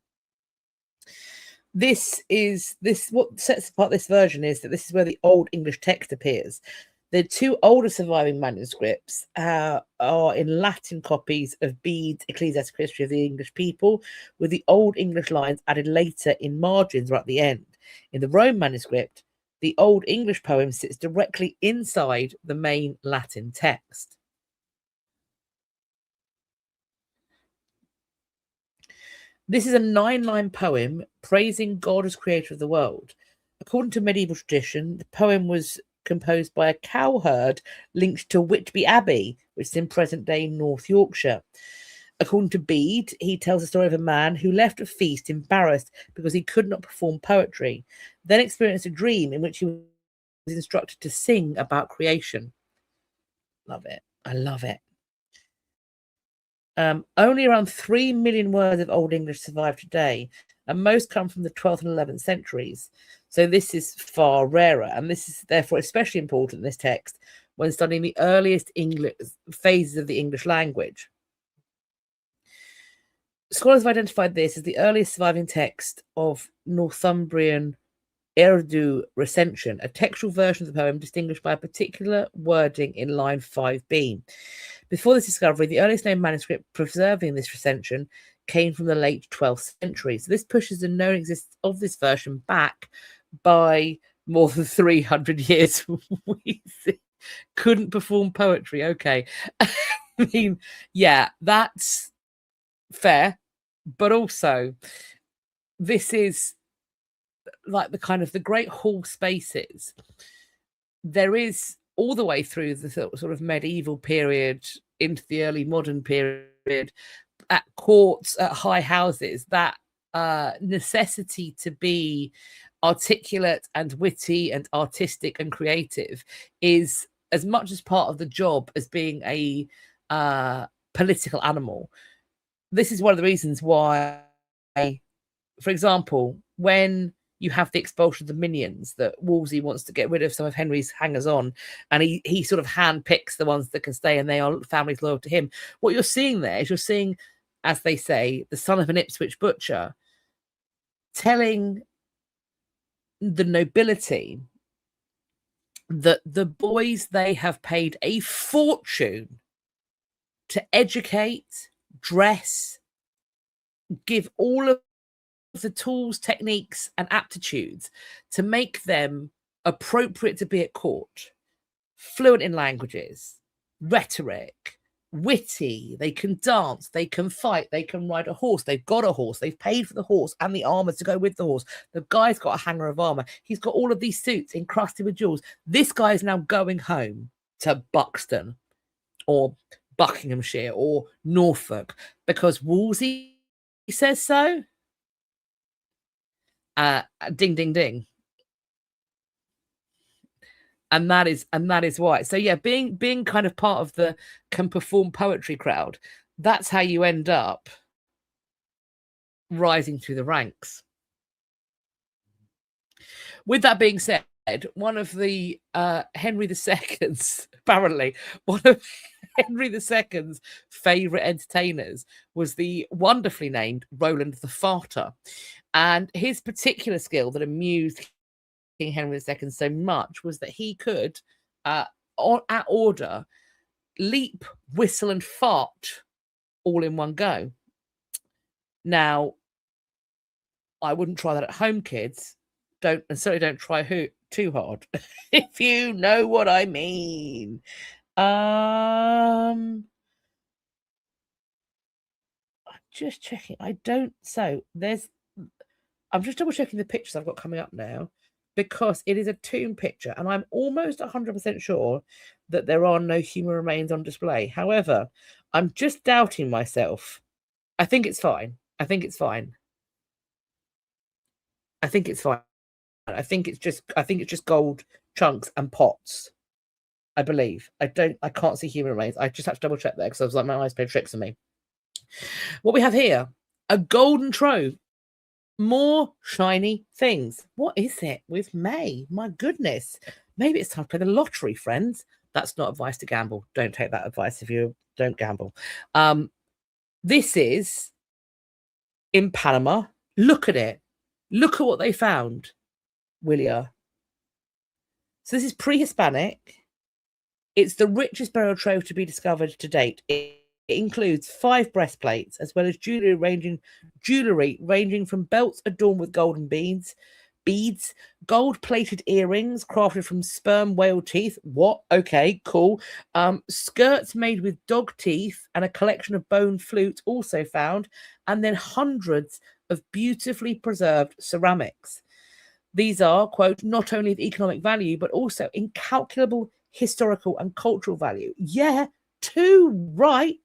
What sets apart this version is that this is where the Old English text appears. The two older surviving manuscripts are in Latin copies of Bede's Ecclesiastical History of the English People, with the Old English lines added later in margins or at the end. In the Rome manuscript, the Old English poem sits directly inside the main Latin text. This is a 9-line poem praising God as creator of the world. According to medieval tradition, the poem was composed by a cowherd linked to Whitby Abbey, which is in present-day North Yorkshire. According to Bede, he tells the story of a man who left a feast embarrassed because he could not perform poetry, then experienced a dream in which he was instructed to sing about creation. Love it. I love it. Only around 3 million words of Old English survive today, and most come from the 12th and 11th centuries. So this is far rarer, and this is therefore especially important, this text, when studying the earliest English phases of the English language. Scholars have identified this as the earliest surviving text of Northumbrian Urdu recension, a textual version of the poem distinguished by a particular wording in line 5b. Before this discovery, the earliest known manuscript preserving this recension came from the late 12th century. So this pushes the known existence of this version back by more than 300 years. We couldn't perform poetry. Okay. I mean, yeah, that's fair. But also, this is like the kind of the great hall spaces. There is all the way through the sort of medieval period into the early modern period, at courts, at high houses, that necessity to be articulate and witty and artistic and creative is as much as part of the job as being a political animal. This is one of the reasons why, for example, when you have the expulsion of the minions, that Wolsey wants to get rid of some of Henry's hangers-on, and he sort of handpicks the ones that can stay, and they are families loyal to him. What you're seeing there is you're seeing, as they say, the son of an Ipswich butcher telling the nobility that the boys they have paid a fortune to educate, dress, give all of the tools, techniques, and aptitudes to make them appropriate to be at court, fluent in languages, rhetoric, witty, they can dance, they can fight, they can ride a horse, they've got a horse, they've paid for the horse and the armor to go with the horse. The guy's got a hanger of armor, he's got all of these suits encrusted with jewels. This guy is now going home to Buxton or Buckinghamshire or Norfolk because Wolsey says so. Ding ding ding. And that is why. So yeah, being kind of part of the can perform poetry crowd, that's how you end up rising through the ranks. With that being said, one of the Henry II's, apparently, one of Henry II's favourite entertainers was the wonderfully named Roland the Farter. And his particular skill that amused King Henry II so much was that he could, at order, leap, whistle, and fart all in one go. Now, I wouldn't try that at home, kids. Certainly don't try too hard, if you know what I mean. I'm just checking. I'm just double checking the pictures I've got coming up now, because it is a tomb picture and I'm almost 100% sure that there are no human remains on display. However, I'm just doubting myself. I think it's fine. I think it's just gold chunks and pots, I believe. I can't see human remains. I just have to double check there because I was like, my eyes played tricks on me. What we have here, a golden trove. More shiny things. What is it with May? My goodness. Maybe it's time to play the lottery, friends. That's not advice to gamble. Don't take that advice if you don't gamble. This is in Panama. Look at it. Look at what they found, Willia. So this is pre-Hispanic. It's the richest burial trove to be discovered to date. It includes 5 breastplates, as well as jewelry ranging from belts adorned with golden beads, gold-plated earrings crafted from sperm whale teeth. What? Okay, cool. Skirts made with dog teeth and a collection of bone flutes also found, and then hundreds of beautifully preserved ceramics. These are, quote, not only of economic value, but also incalculable historical and cultural value. Yeah, too right.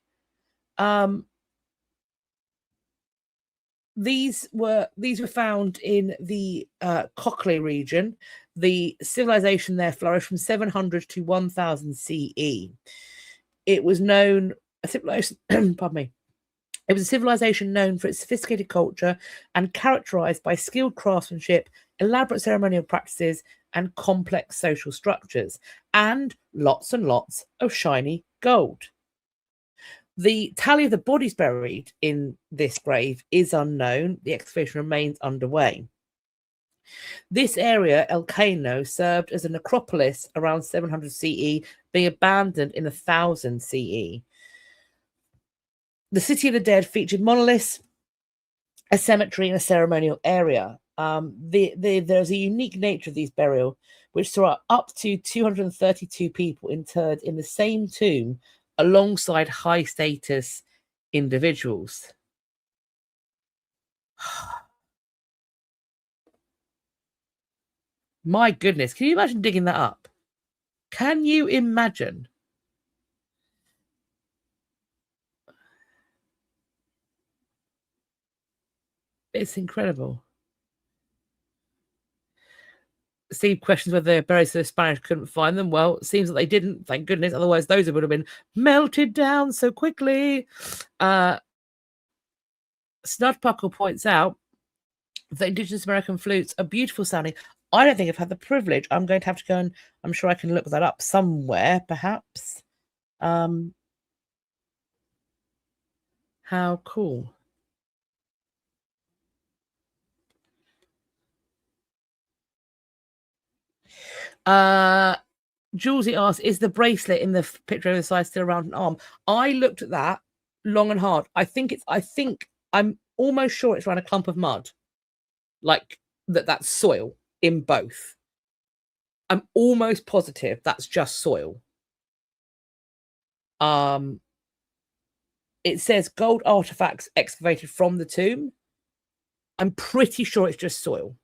These were found in the Cochlea region. The civilization there flourished from 700 to 1000 CE. It was known, pardon me. It was a civilization known for its sophisticated culture and characterized by skilled craftsmanship, elaborate ceremonial practices, and complex social structures, and lots of shiny gold. The tally of the bodies buried in this grave is unknown. The excavation remains underway. This area, El Cano, served as a necropolis around 700 CE, being abandoned in 1000 CE. The City of the Dead featured monoliths, a cemetery, and a ceremonial area. There's a unique nature of these burials, which saw up to 232 people interred in the same tomb alongside high-status individuals. My goodness, can you imagine digging that up? Can you imagine? It's incredible. Steve questions whether they're buried so the Spanish couldn't find them. Well, it seems that they didn't, thank goodness. Otherwise, those would have been melted down so quickly. Snudpuckle points out that Indigenous American flutes are beautiful sounding. I don't think I've had the privilege. I'm going to have to go and I'm sure I can look that up somewhere, perhaps. How cool. Julesy asks, is the bracelet in the picture of the side still around an arm? I looked at that long and hard. I'm almost sure it's around a clump of mud. Like that's soil in both. I'm almost positive that's just soil. it says gold artifacts excavated from the tomb. I'm pretty sure it's just soil.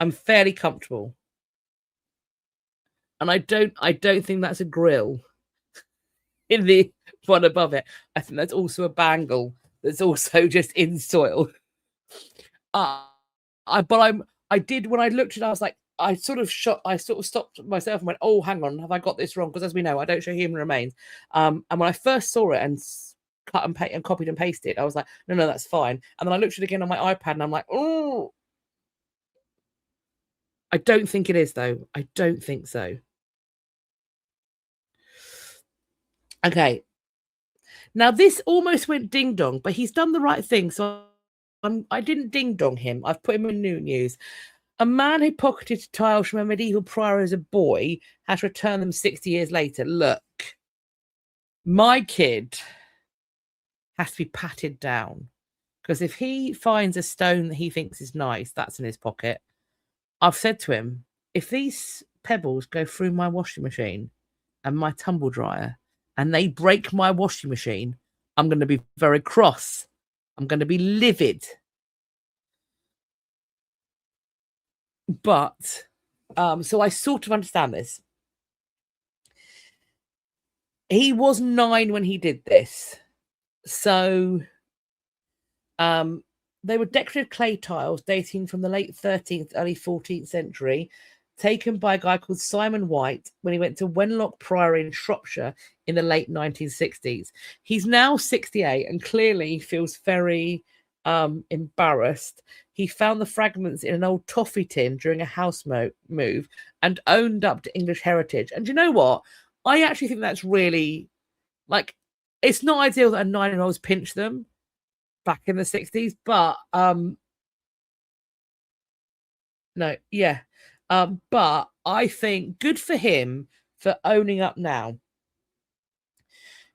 I'm fairly comfortable. And I don't think that's a grill in the one above it. I think that's also a bangle that's also just in soil. I did, when I looked at it, I was like, I sort of stopped myself and went, oh, hang on, have I got this wrong? Because as we know, I don't show human remains. And when I first saw it and cut and paste and copied and pasted, I was like, no, that's fine. And then I looked at it again on my iPad and I'm like, oh, I don't think it is, though. I don't think so. Okay. Now, this almost went ding dong, but he's done the right thing. So I didn't ding dong him. I've put him in new news. A man who pocketed tiles from a medieval prior as a boy has returned them 60 years later. Look, my kid has to be patted down, because if he finds a stone that he thinks is nice, that's in his pocket. I've said to him, if these pebbles go through my washing machine and my tumble dryer and they break my washing machine, I'm going to be very cross. I'm going to be livid. But so I sort of understand this. He was 9 when he did this. So they were decorative clay tiles dating from the late 13th, early 14th century, taken by a guy called Simon White when he went to Wenlock Priory in Shropshire in the late 1960s. He's now 68 and clearly feels very embarrassed. He found the fragments in an old toffee tin during a house move and owned up to English heritage. And you know what? I actually think that's really, like, it's not ideal that a 9-year-old's pinch them back in the 60s, but no, yeah. But I think good for him for owning up now.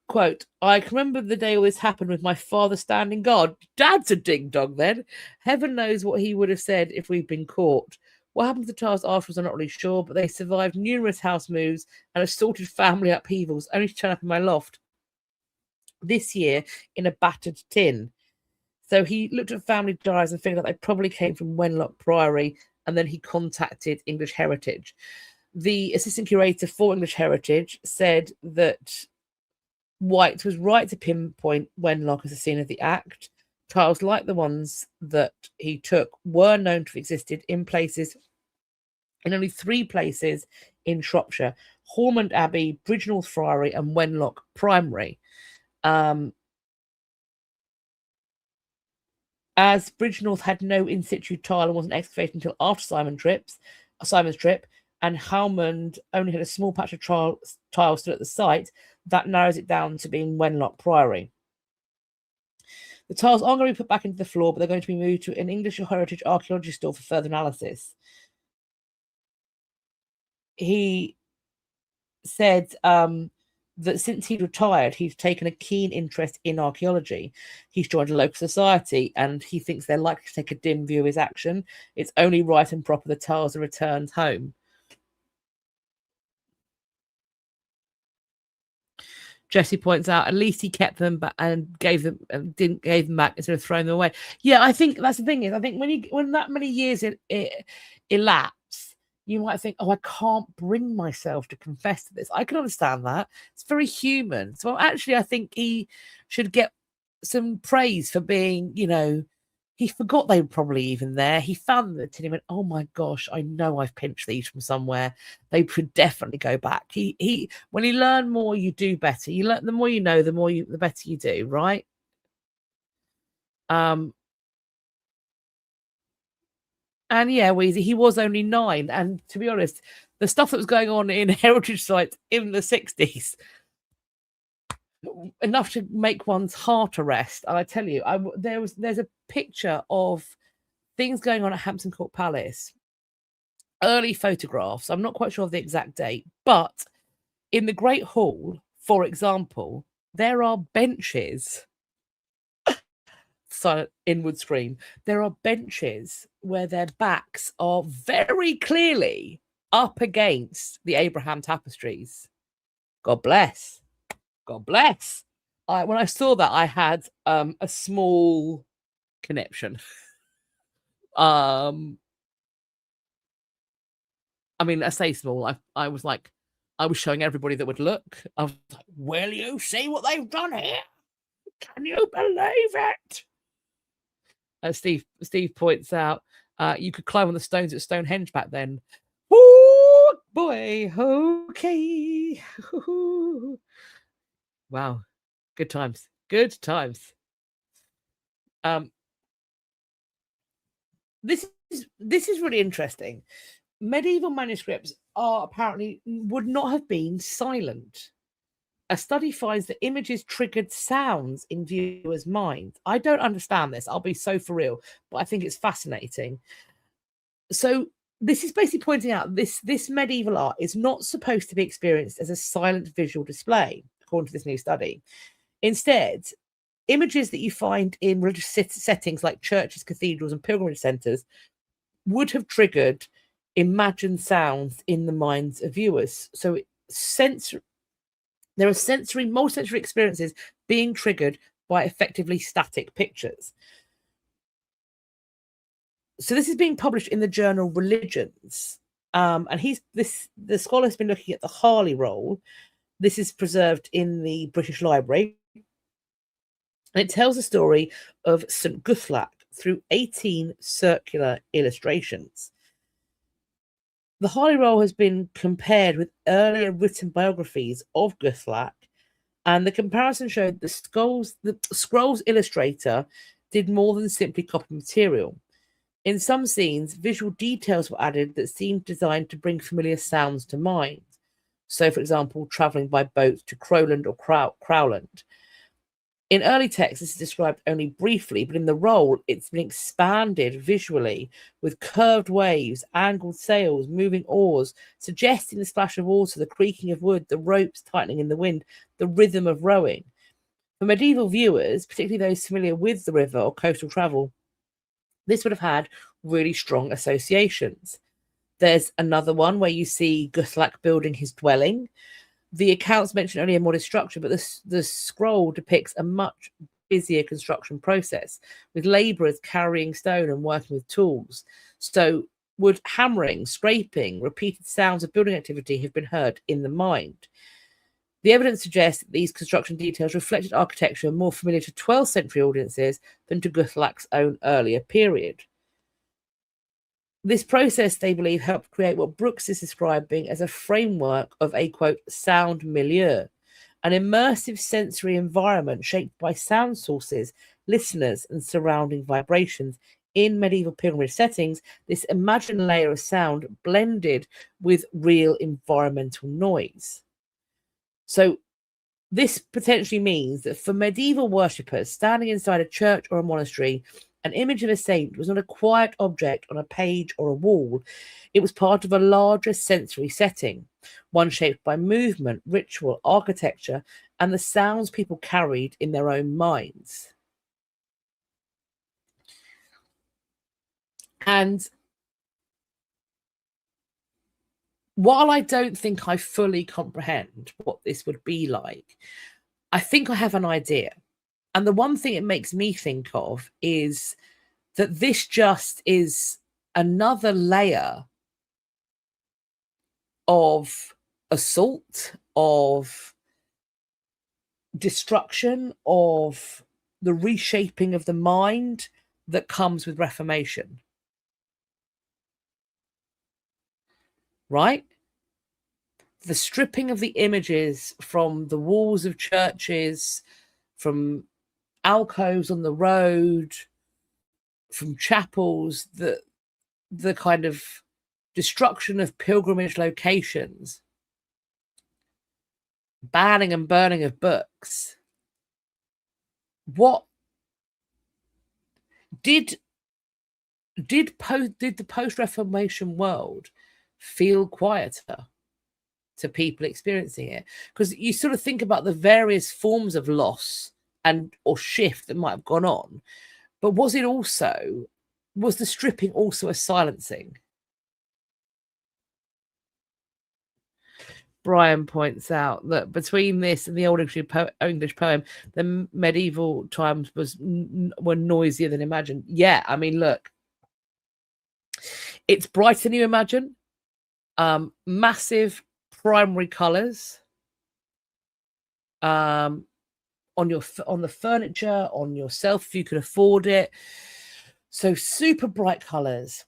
Quote, I can remember the day all this happened with my father standing guard. Dad's a ding dong then. Heaven knows what he would have said if we'd been caught. What happened to the tiles afterwards, I'm not really sure, but they survived numerous house moves and assorted family upheavals, only to turn up in my loft this year in a battered tin. So he looked at family diaries and figured out they probably came from Wenlock Priory, and then he contacted English Heritage. The assistant curator for English Heritage said that White was right to pinpoint Wenlock as the scene of the act. Tiles like the ones that he took were known to have existed in only 3 places in Shropshire: Hormond Abbey, Bridgenorth Friary, and Wenlock Primary. As Bridgenorth had no in situ tile and wasn't excavated until after Simon's trip, and Hormond only had a small patch of tile still at the site, that narrows it down to being Wenlock Priory. The tiles aren't going to be put back into the floor, but they're going to be moved to an English Heritage archaeology store for further analysis. He said that since he retired, he's taken a keen interest in archaeology. He's joined a local society, and he thinks they're likely to take a dim view of his action. It's only right and proper the tiles are returned home. Jessie points out, at least he kept them back and gave them back instead of throwing them away. Yeah, I think that's the thing is, I think when that many years elapse, you might think, oh, I can't bring myself to confess to this. I can understand that. It's very human. So actually, I think he should get some praise for being, he forgot they were probably even there. He found the tin and went, oh my gosh, I know I've pinched these from somewhere. They should definitely go back. He when you learn more, you do better. You learn, the more you know, the better you do, right? And yeah, Weezy, he was only 9. And to be honest, the stuff that was going on in heritage sites in the 60s, enough to make one's heart arrest. And I tell you, there's a picture of things going on at Hampton Court Palace, early photographs. I'm not quite sure of the exact date, but in the Great Hall, for example, there are benches silent inward scream. There are benches where their backs are very clearly up against the Abraham tapestries. God bless. God bless. When I saw that, I had a small conniption. I mean, I say small. I was like, I was showing everybody that would look. I was like, will you see what they've done here? Can you believe it? Steve points out, you could climb on the stones at Stonehenge back then. Oh boy, okay. Wow, good times. Good times. This is really interesting. Medieval manuscripts would not have been silent. A study finds that images triggered sounds in viewers' minds. I don't understand this. I'll be so for real, but I think it's fascinating. So this is basically pointing out this medieval art is not supposed to be experienced as a silent visual display, according to this new study. Instead, images that you find in religious settings like churches, cathedrals, and pilgrimage centres would have triggered imagined sounds in the minds of viewers. So there are more sensory experiences being triggered by effectively static pictures. So this is being published in the journal Religions. And the scholar has been looking at the Harley roll. This is preserved in the British Library. And it tells the story of St. Guthlac through 18 circular illustrations. The Harley roll has been compared with earlier written biographies of Guthlac, and the comparison showed the scroll's illustrator did more than simply copy material. In some scenes, visual details were added that seemed designed to bring familiar sounds to mind. So, for example, travelling by boat to Crowland or Crowland. In early texts, this is described only briefly, but in the roll, it's been expanded visually with curved waves, angled sails, moving oars, suggesting the splash of water, the creaking of wood, the ropes tightening in the wind, the rhythm of rowing. For medieval viewers, particularly those familiar with the river or coastal travel, this would have had really strong associations. There's another one where you see Guthlac building his dwelling. The accounts mention only a modest structure, but the scroll depicts a much busier construction process, with labourers carrying stone and working with tools. So wood hammering, scraping, repeated sounds of building activity have been heard in the mind. The evidence suggests that these construction details reflected architecture more familiar to 12th century audiences than to Guthlac's own earlier period. This process, they believe, helped create what Brooks is describing as a framework of a, quote, sound milieu, an immersive sensory environment shaped by sound sources, listeners, and surrounding vibrations. In medieval pilgrimage settings, this imagined layer of sound blended with real environmental noise. So this potentially means that for medieval worshippers standing inside a church or a monastery, an image of a saint was not a quiet object on a page or a wall. It was part of a larger sensory setting, one shaped by movement, ritual, architecture, and the sounds people carried in their own minds. And while I don't think I fully comprehend what this would be like, I think I have an idea. And the one thing it makes me think of is that this just is another layer of assault, of destruction, of the reshaping of the mind that comes with Reformation. Right? The stripping of the images from the walls of churches, from alcoves on the road, from chapels, the kind of destruction of pilgrimage locations, banning and burning of books. What did the post-Reformation world feel quieter to people experiencing it? Because you sort of think about the various forms of loss and or shift that might have gone on. But was the stripping also a silencing? Brian points out that between this and the old English poem, the medieval times were noisier than imagined. Yeah, I mean, look, it's brighter than you imagine. Massive primary colours. On the furniture, on yourself if you could afford it. So super bright colours.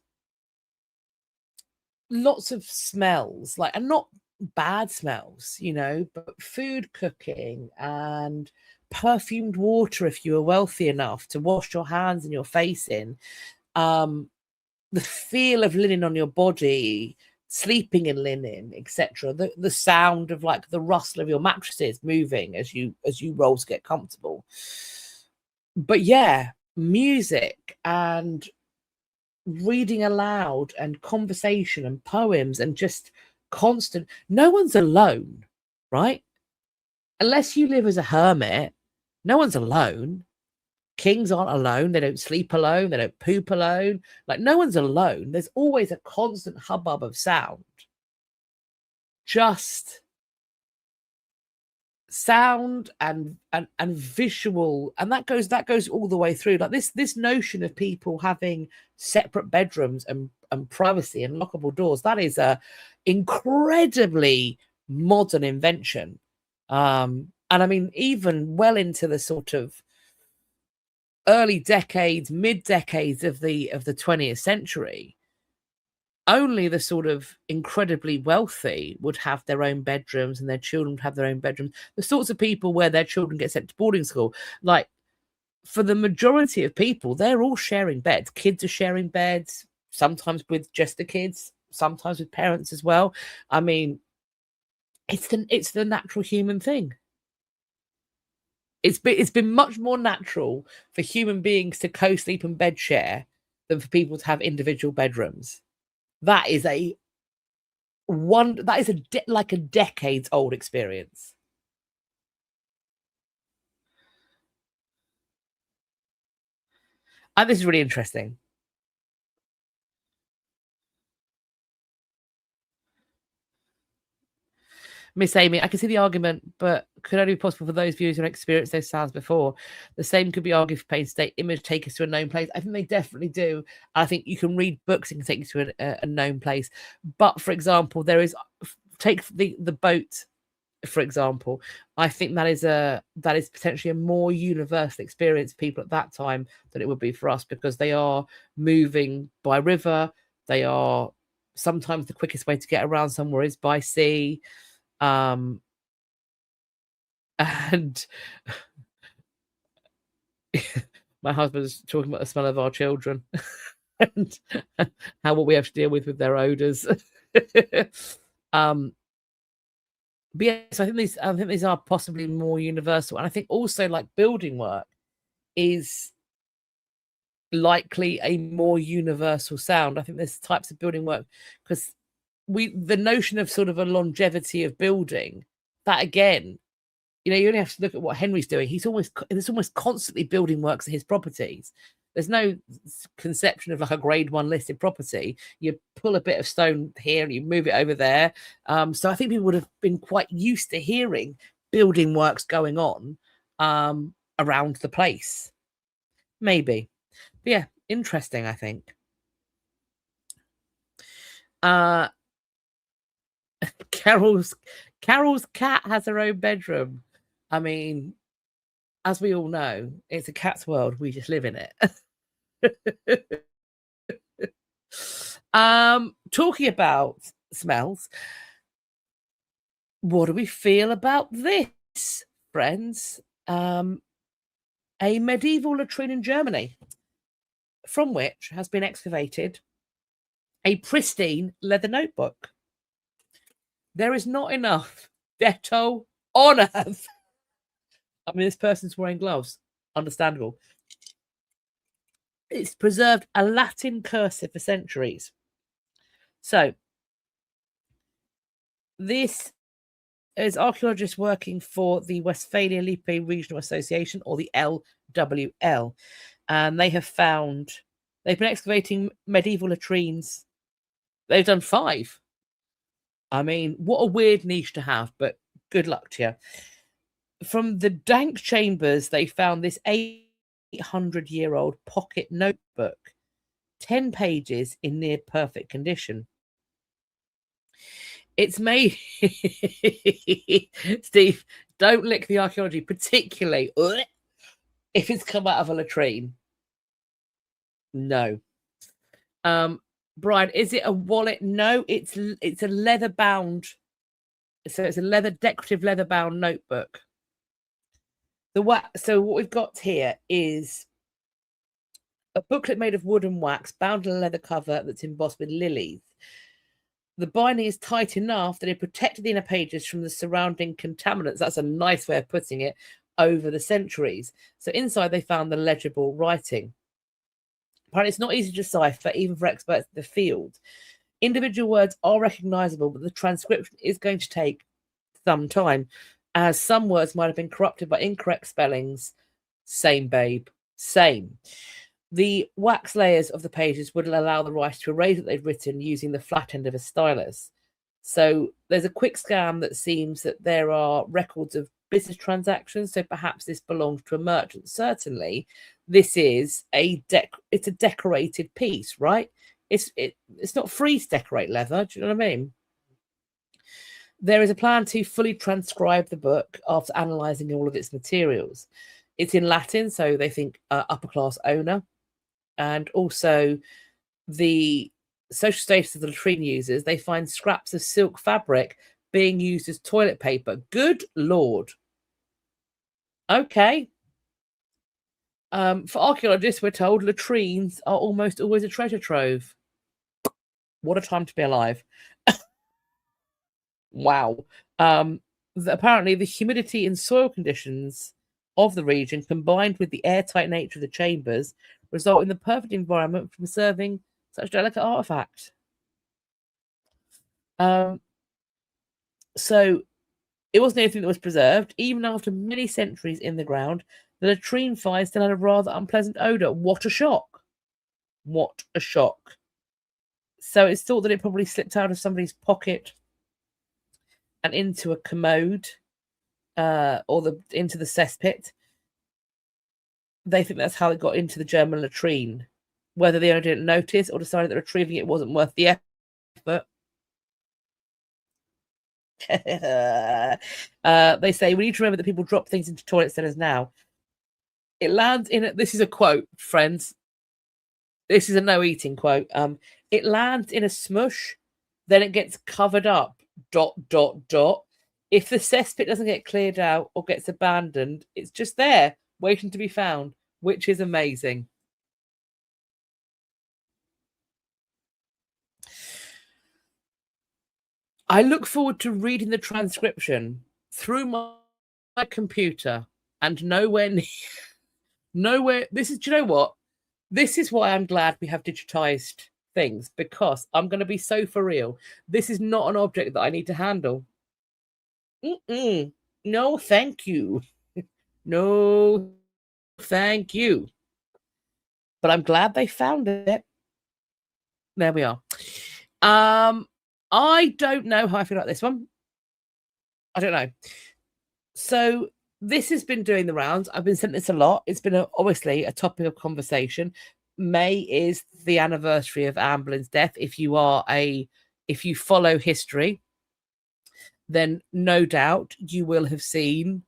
Lots of smells, and not bad smells, but food cooking and perfumed water if you were wealthy enough to wash your hands and your face in. The feel of linen on your body, sleeping in linen, etc. The sound of the rustle of your mattresses moving as you roll to get comfortable. But yeah, music and reading aloud and conversation and poems and just constant. No one's alone, right? Unless you live as a hermit, no one's alone. Kings aren't alone. They don't sleep alone. They don't poop alone. No one's alone. There's always a constant hubbub of sound. Just sound and visual, and that goes all the way through. This notion of people having separate bedrooms and privacy and lockable doors, that is a incredibly modern invention. And I mean, even well into the sort of early decades, mid decades of the 20th century, only the sort of incredibly wealthy would have their own bedrooms and their children would have their own bedrooms. The sorts of people where their children get sent to boarding school, for the majority of people, they're all sharing beds. Kids are sharing beds, sometimes with just the kids, sometimes with parents as well. I mean, it's the natural human thing. It's been much more natural for human beings to co-sleep and bed share than for people to have individual bedrooms. That is a decades old experience. And this is really interesting. Miss Amy, I can see the argument, but could only be possible for those viewers who experienced those sounds before. The same could be argued for Payne State image take us to a known place. I think they definitely do. I think you can read books and can take you to a known place. But for example, take the boat, for example. I think that is potentially a more universal experience for people at that time than it would be for us, because they are moving by river. They are sometimes the quickest way to get around somewhere is by sea. And my husband's talking about the smell of our children and what we have to deal with their odors. But yes, I think these are possibly more universal, and I think also building work is likely a more universal sound. I think there's types of building work because the notion of sort of a longevity of building, that again, you only have to look at what Henry's doing. There's almost constantly building works at his properties. There's no conception of a grade 1 listed property. You pull a bit of stone here and you move it over there. So I think people would have been quite used to hearing building works going on around the place. Maybe. But yeah, interesting, I think. Carol's cat has her own bedroom. I mean, as we all know, it's a cat's world. We just live in it. Talking about smells, what do we feel about this, friends? A medieval latrine in Germany, from which has been excavated a pristine leather notebook. There is not enough Dettol on earth. I mean, this person's wearing gloves. Understandable. It's preserved a Latin cursive for centuries. So, this is archaeologists working for the Westphalia Lippe Regional Association, or the LWL, and they've been excavating medieval latrines. They've done 5. I mean, what a weird niche to have, but good luck to you. From the dank chambers, they found this 800-year-old pocket notebook, 10 pages in near perfect condition. It's made... Steve, don't lick the archaeology, particularly if it's come out of a latrine. No. Brian, is it a wallet? No, it's a leather bound. So it's a decorative leather bound notebook. So what we've got here is a booklet made of wood and wax, bound in a leather cover that's embossed with lilies. The binding is tight enough that it protected the inner pages from the surrounding contaminants. That's a nice way of putting it, over the centuries. So inside they found the legible writing. Apparently it's not easy to decipher, even for experts in the field. Individual words are recognizable, but the transcription is going to take some time, as some words might have been corrupted by incorrect spellings. Same, babe. Same. The wax layers of the pages would allow the writer to erase what they've written using the flat end of a stylus. So there's a quick scan that seems that there are records of business transactions, so perhaps this belongs to a merchant. Certainly, this is it's a decorated piece, right? It's not free to decorate leather. Do you know what I mean? There is a plan to fully transcribe the book after analysing all of its materials. It's in Latin, so they think upper class owner. And also the social status of the latrine users, they find scraps of silk fabric being used as toilet paper. Good Lord. Okay. For archaeologists, we're told latrines are almost always a treasure trove. What a time to be alive. Wow. Apparently, the humidity and soil conditions of the region, combined with the airtight nature of the chambers, result in the perfect environment for preserving such delicate artifacts. So it wasn't anything that was preserved. Even after many centuries in the ground, the latrine fire still had a rather unpleasant odour. What a shock. What a shock. So it's thought that it probably slipped out of somebody's pocket and into a commode, or into the cesspit. They think that's how it got into the German latrine. Whether they only didn't notice or decided that retrieving it wasn't worth the effort. They say we need to remember that people drop things into toilet centers now. It lands in it. This is a quote, friends. This is a no eating quote. It lands in a smush, then it gets covered up. ... If the cesspit doesn't get cleared out or gets abandoned, it's just there waiting to be found, which is amazing. I look forward to reading the transcription through my computer, and nowhere. This is, do you know what? This is why I'm glad we have digitized things, because I'm going to be so for real. This is not an object that I need to handle. No, thank you. No, thank you. But I'm glad they found it. There we are. I don't know how I feel about this one. I don't know. So this has been doing the rounds. I've been sent this a lot. It's been obviously a topic of conversation. May is the anniversary of Anne Boleyn's death. If you follow history, then no doubt you will have seen,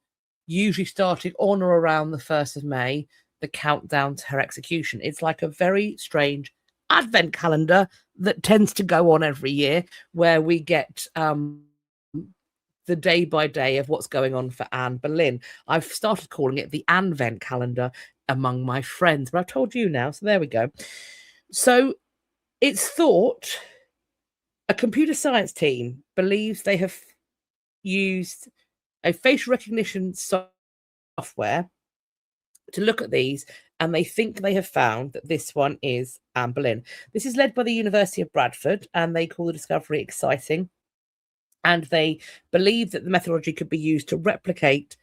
usually starting on or around the 1st of May, the countdown to her execution. It's like a very strange advent calendar that tends to go on every year, where we get the day by day of what's going on for Anne Boleyn. I've started calling it the Anvent calendar among my friends, but I've told you now, so there we go. So it's thought a computer science team believes they have used a facial recognition software to look at these, and they think they have found that this one is Anne Boleyn. This is led by the University of Bradford, and they call the discovery exciting. And they believe that the methodology could be used to replicate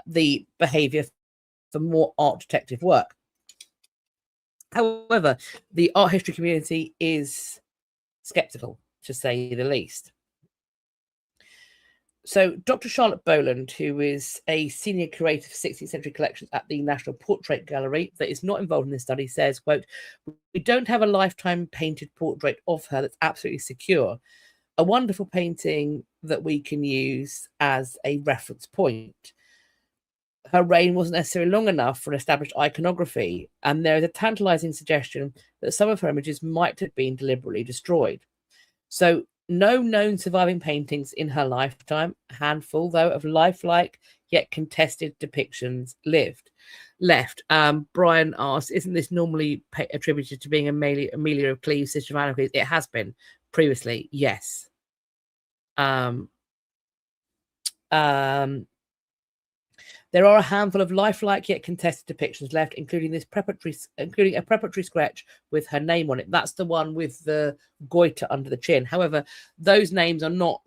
the behaviour for more art detective work. However, the art history community is sceptical, to say the least. So Dr. Charlotte Boland, who is a senior curator for 16th century collections at the National Portrait Gallery that is not involved in this study, says, quote, "We don't have a lifetime painted portrait of her that's absolutely secure. A wonderful painting that we can use as a reference point. Her reign wasn't necessarily long enough for an established iconography, and there is a tantalizing suggestion that some of her images might have been deliberately destroyed. So no known surviving paintings in her lifetime, a handful, though, of lifelike yet contested depictions left. Brian asks, isn't this normally attributed to being Amelia of Cleves, sister of Anne of Cleves? It has been previously, yes. There are a handful of lifelike yet contested depictions left, including a preparatory sketch with her name on it. That's the one with the goiter under the chin. However, those names are not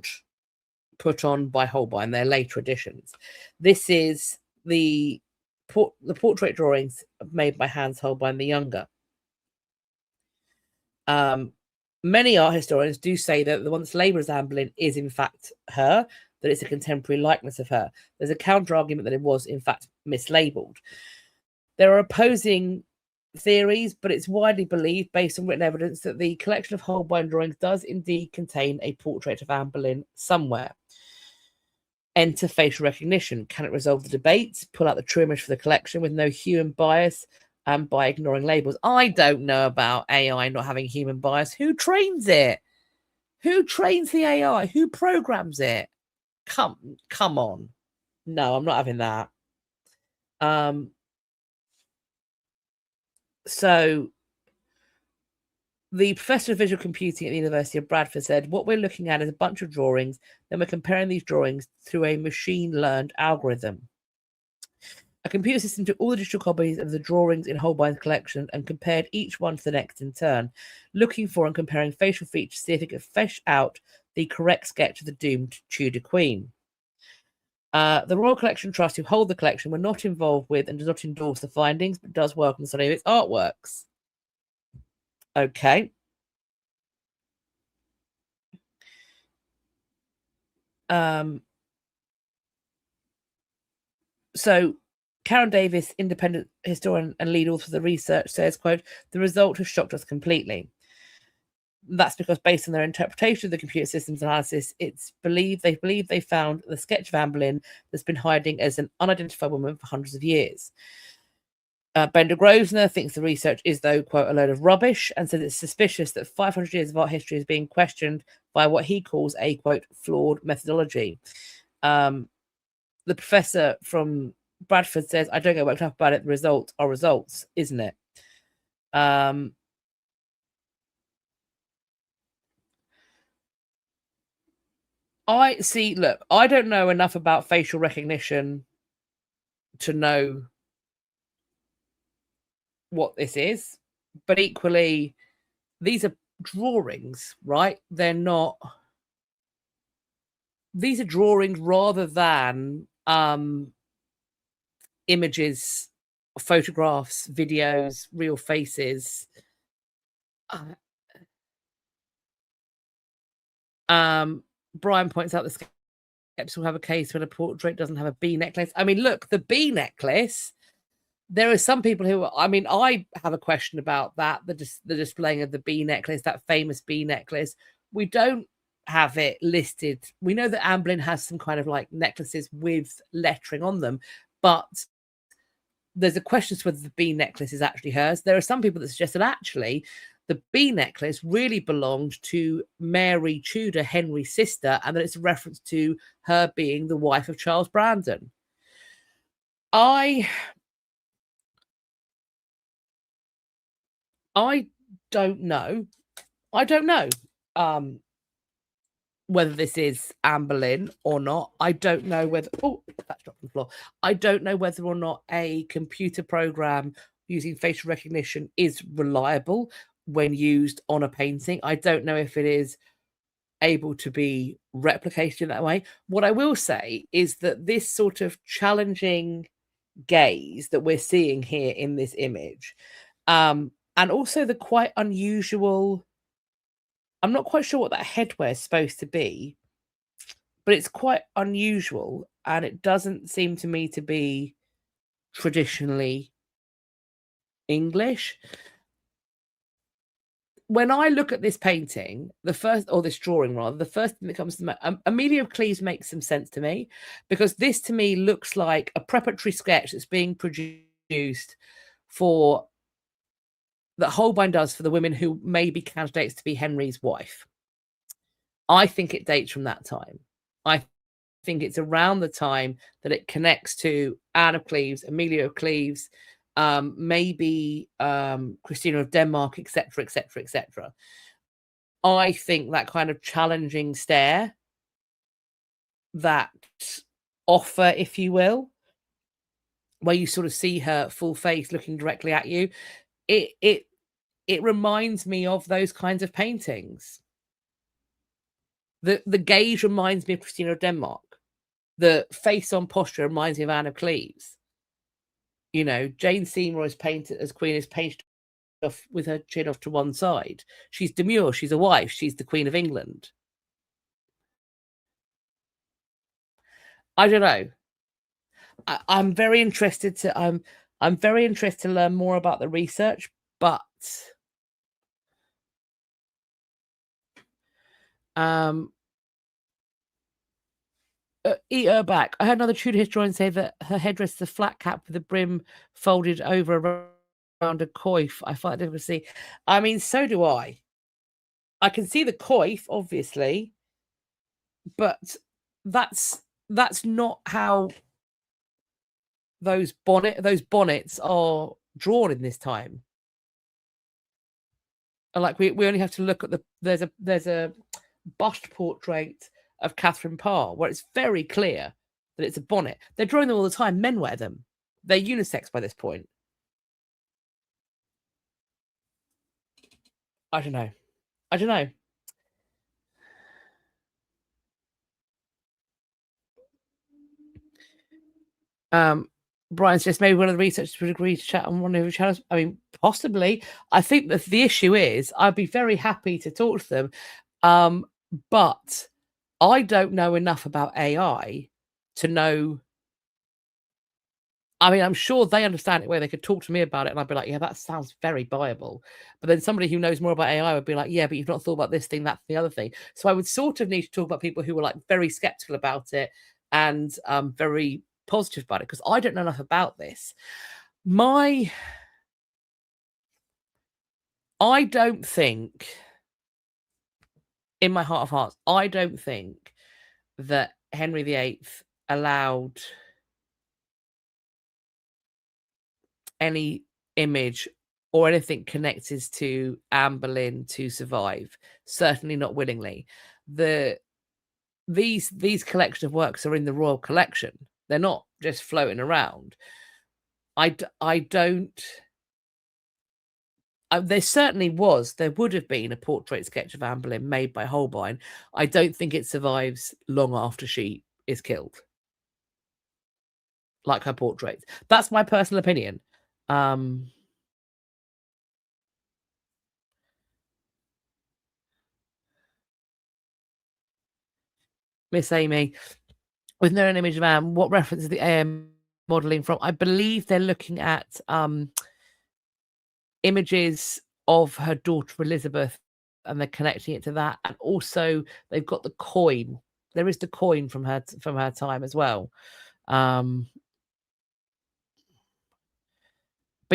put on by Holbein; they're later additions. This is the portrait drawings made by Hans Holbein the Younger. Many art historians do say that the one that's labelled as Anne Boleyn is in fact her, that it's a contemporary likeness of her. There's a counter-argument that it was, in fact, mislabeled. There are opposing theories, but it's widely believed, based on written evidence, that the collection of Holbein drawings does indeed contain a portrait of Anne Boleyn somewhere. Enter facial recognition. Can it resolve the debates, pull out the true image for the collection with no human bias and by ignoring labels? I don't know about AI not having human bias. Who trains it? Who trains the AI? Who programs it? Come on. No, I'm not having that. So the professor of visual computing at the University of Bradford said, what we're looking at is a bunch of drawings, then we're comparing these drawings through a machine-learned algorithm. A computer system took all the digital copies of the drawings in Holbein's collection and compared each one to the next in turn, looking for and comparing facial features to see if it could flesh out the correct sketch of the doomed Tudor Queen. The Royal Collection Trust, who hold the collection, were not involved with and does not endorse the findings, but does work on the study of its artworks. Okay. So Karen Davis, independent historian and lead author of the research, says, quote, the result has shocked us completely. That's because based on their interpretation of the computer system's analysis, they believe they found the sketch of Anne Boleyn that's been hiding as an unidentified woman for hundreds of years. Bender Grosvenor thinks the research is, though, quote, a load of rubbish, and says it's suspicious that 500 years of art history is being questioned by what he calls a, quote, flawed methodology. The professor from Bradford says, I don't get worked up about it. The results are results, isn't it? Look, I don't know enough about facial recognition to know what this is, but equally, these are drawings, right? They're not. These are drawings rather than images, photographs, videos, real faces. Brian points out the skeptics will have a case when a portrait doesn't have a bee necklace. I mean, look, the bee necklace. There are some people who, I mean, I have a question about that, the displaying of the bee necklace, that famous bee necklace. We don't have it listed. We know that Anne Boleyn has some kind of like necklaces with lettering on them, but there's a question as to whether the bee necklace is actually hers. There are some people that suggest that actually the bee necklace really belonged to Mary Tudor, Henry's sister, and that it's a reference to her being the wife of Charles Brandon. I don't know. I don't know whether this is Anne Boleyn or not. I don't know whether... Oh, that's dropped on the floor. I don't know whether or not a computer program using facial recognition is reliable when used on a painting. I don't know if it is able to be replicated in that way. What I will say is that this sort of challenging gaze that we're seeing here in this image, and also the quite unusual, I'm not quite sure what that headwear is supposed to be, but it's quite unusual, and it doesn't seem to me to be traditionally English. When I look at this painting, this drawing rather, the first thing that comes to mind, Amelia of Cleves makes some sense to me, because this to me looks like a preparatory sketch that's being produced for, that Holbein does for the women who may be candidates to be Henry's wife. I think it dates from that time. I think it's around the time that it connects to Anne of Cleves, Amelia of Cleves, maybe Christina of Denmark, etc., etc., etc. I think that kind of challenging stare, that offer, if you will, where you sort of see her full face looking directly at you, it reminds me of those kinds of paintings. The gaze reminds me of Christina of Denmark. The face-on posture reminds me of Anne of Cleves. You know, Jane Seymour is painted as Queen, is painted off with her chin off to one side. She's demure. She's a wife. She's the Queen of England. I don't know. I'm very interested to. I'm very interested to learn more about the research, but eat her back. I heard another Tudor historian say that her headdress is a flat cap with the brim folded over around a coif. I find it difficult to see. I mean, so do I. I can see the coif, obviously, but that's not how those bonnets are drawn in this time. And like we only have to look at there's a bust portrait of Kathryn Parr where it's very clear that it's a bonnet. They're drawing them all the time. Men wear them. They're unisex by this point. I don't know. Brian says maybe one of the researchers would agree to chat on one of the channels. I mean, possibly. I think that the issue is I'd be very happy to talk to them, but I don't know enough about AI to know. I mean, I'm sure they understand it where they could talk to me about it, and I'd be like, yeah, that sounds very viable. But then somebody who knows more about AI would be like, yeah, but you've not thought about this thing, that's the other thing. So I would sort of need to talk about people who were like very skeptical about it and very positive about it, because I don't know enough about this. I don't think, in my heart of hearts, I don't think that Henry VIII allowed any image or anything connected to Anne Boleyn to survive. Certainly not willingly. These collection of works are in the royal collection. They're not just floating around. I don't. There would have been a portrait sketch of Anne Boleyn made by Holbein. I don't think it survives long after she is killed, like her portraits. That's my personal opinion. Miss Amy, with no image of Anne, what reference is the AM modelling from? I believe they're looking at images of her daughter Elizabeth, and they're connecting it to that. And also they've got the coin. There is the coin from her time as well. But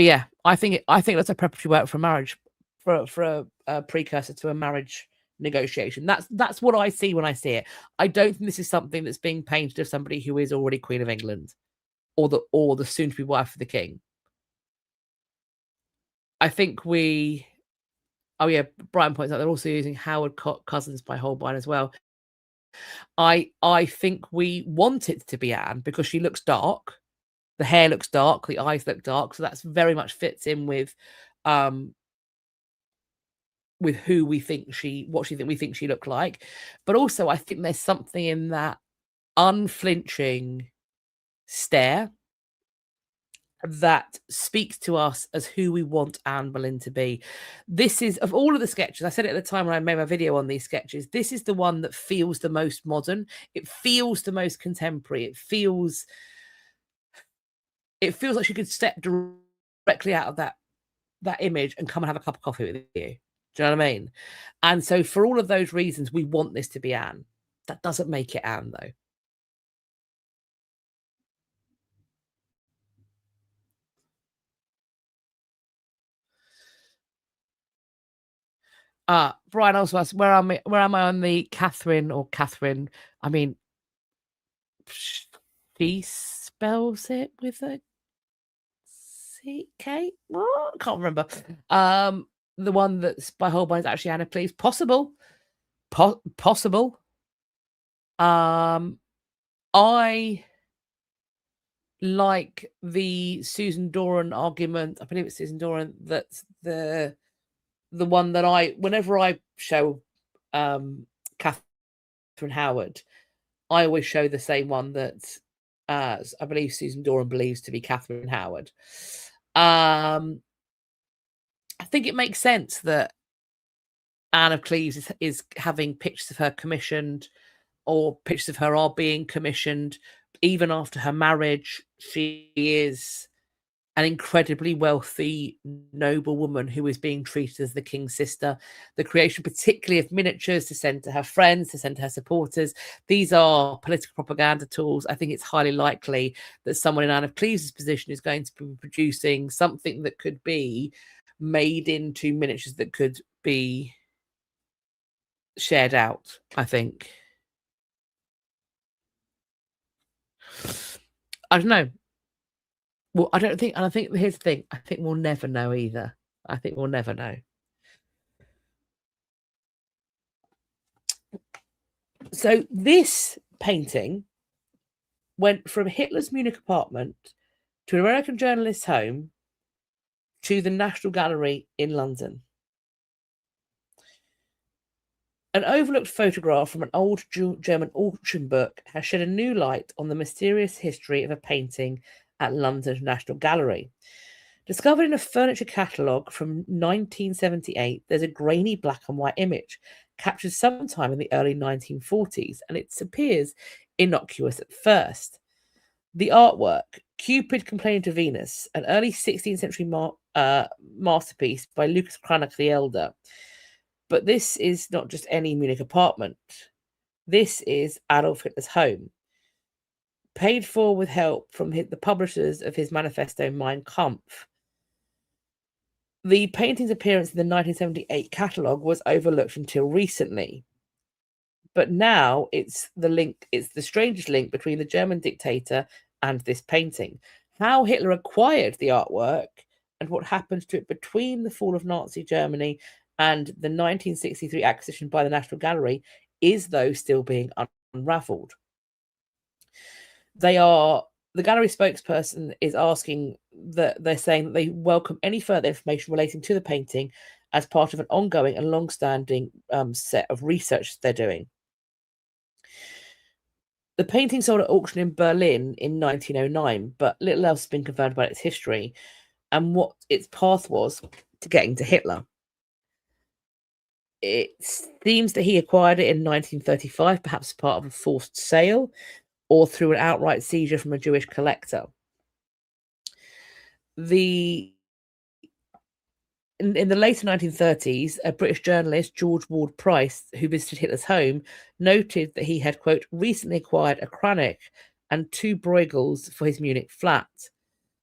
yeah, I think that's a preparatory work for marriage, for a precursor to a marriage negotiation. That's what I see when I see it. I don't think this is something that's being painted of somebody who is already Queen of England or the soon to be wife of the king. I think Brian points out they're also using Howard Cousins by Holbein as well. I think we want it to be Anne because she looks dark. The hair looks dark, the eyes look dark, so that's very much fits in with with who we think we think she looked like. But also I think there's something in that unflinching stare that speaks to us as who we want Anne Boleyn to be. This is, of all of the sketches, I said it at the time when I made my video on these sketches, this is the one that feels the most modern. It feels the most contemporary. It feels like she could step directly out of that image and come and have a cup of coffee with you. Do you know what I mean? And so for all of those reasons, we want this to be Anne. That doesn't make it Anne, though. Brian also asks, where am I on the Kathryn? I mean, she spells it with a CK? What? I can't remember. The one that's by Holbein is actually Anna Cleves. Possible. Possible. I like the Susan Doran argument. I believe it's Susan Doran that's the one that whenever I show Kathryn Howard, I always show the same one that I believe Susan Doran believes to be Kathryn Howard. I think it makes sense that Anne of Cleves is having pictures of her commissioned, or pictures of her are being commissioned. Even after her marriage, she is an incredibly wealthy, noble woman who is being treated as the king's sister. The creation, particularly of miniatures to send to her friends, to send to her supporters, these are political propaganda tools. I think it's highly likely that someone in Anne of Cleves' position is going to be producing something that could be made into miniatures that could be shared out, I think. I don't know. Well, I don't think, and I think here's the thing, I think we'll never know either. I think we'll never know. So this painting went from Hitler's Munich apartment to an American journalist's home to the National Gallery in London. An overlooked photograph from an old German auction book has shed a new light on the mysterious history of a painting at London's National Gallery. Discovered in a furniture catalogue from 1978, there's a grainy black and white image captured sometime in the early 1940s, and it appears innocuous at first. The artwork, Cupid Complaining to Venus, an early 16th century masterpiece by Lucas Cranach the Elder. But this is not just any Munich apartment. This is Adolf Hitler's home, paid for with help from the publishers of his manifesto Mein Kampf. The painting's appearance in the 1978 catalogue was overlooked until recently. But now it's the strangest link between the German dictator and this painting. How Hitler acquired the artwork and what happened to it between the fall of Nazi Germany and the 1963 acquisition by the National Gallery is, though, still being unravelled. The gallery spokesperson is asking that they're saying that they welcome any further information relating to the painting as part of an ongoing and long-standing set of research they're doing. The painting sold at auction in Berlin in 1909, but little else has been confirmed about its history and what its path was to getting to Hitler. It seems that he acquired it in 1935, perhaps part of a forced sale or through an outright seizure from a Jewish collector. In the later 1930s, a British journalist, George Ward Price, who visited Hitler's home, noted that he had, quote, recently acquired a Cranach and 2 Bruegels for his Munich flat.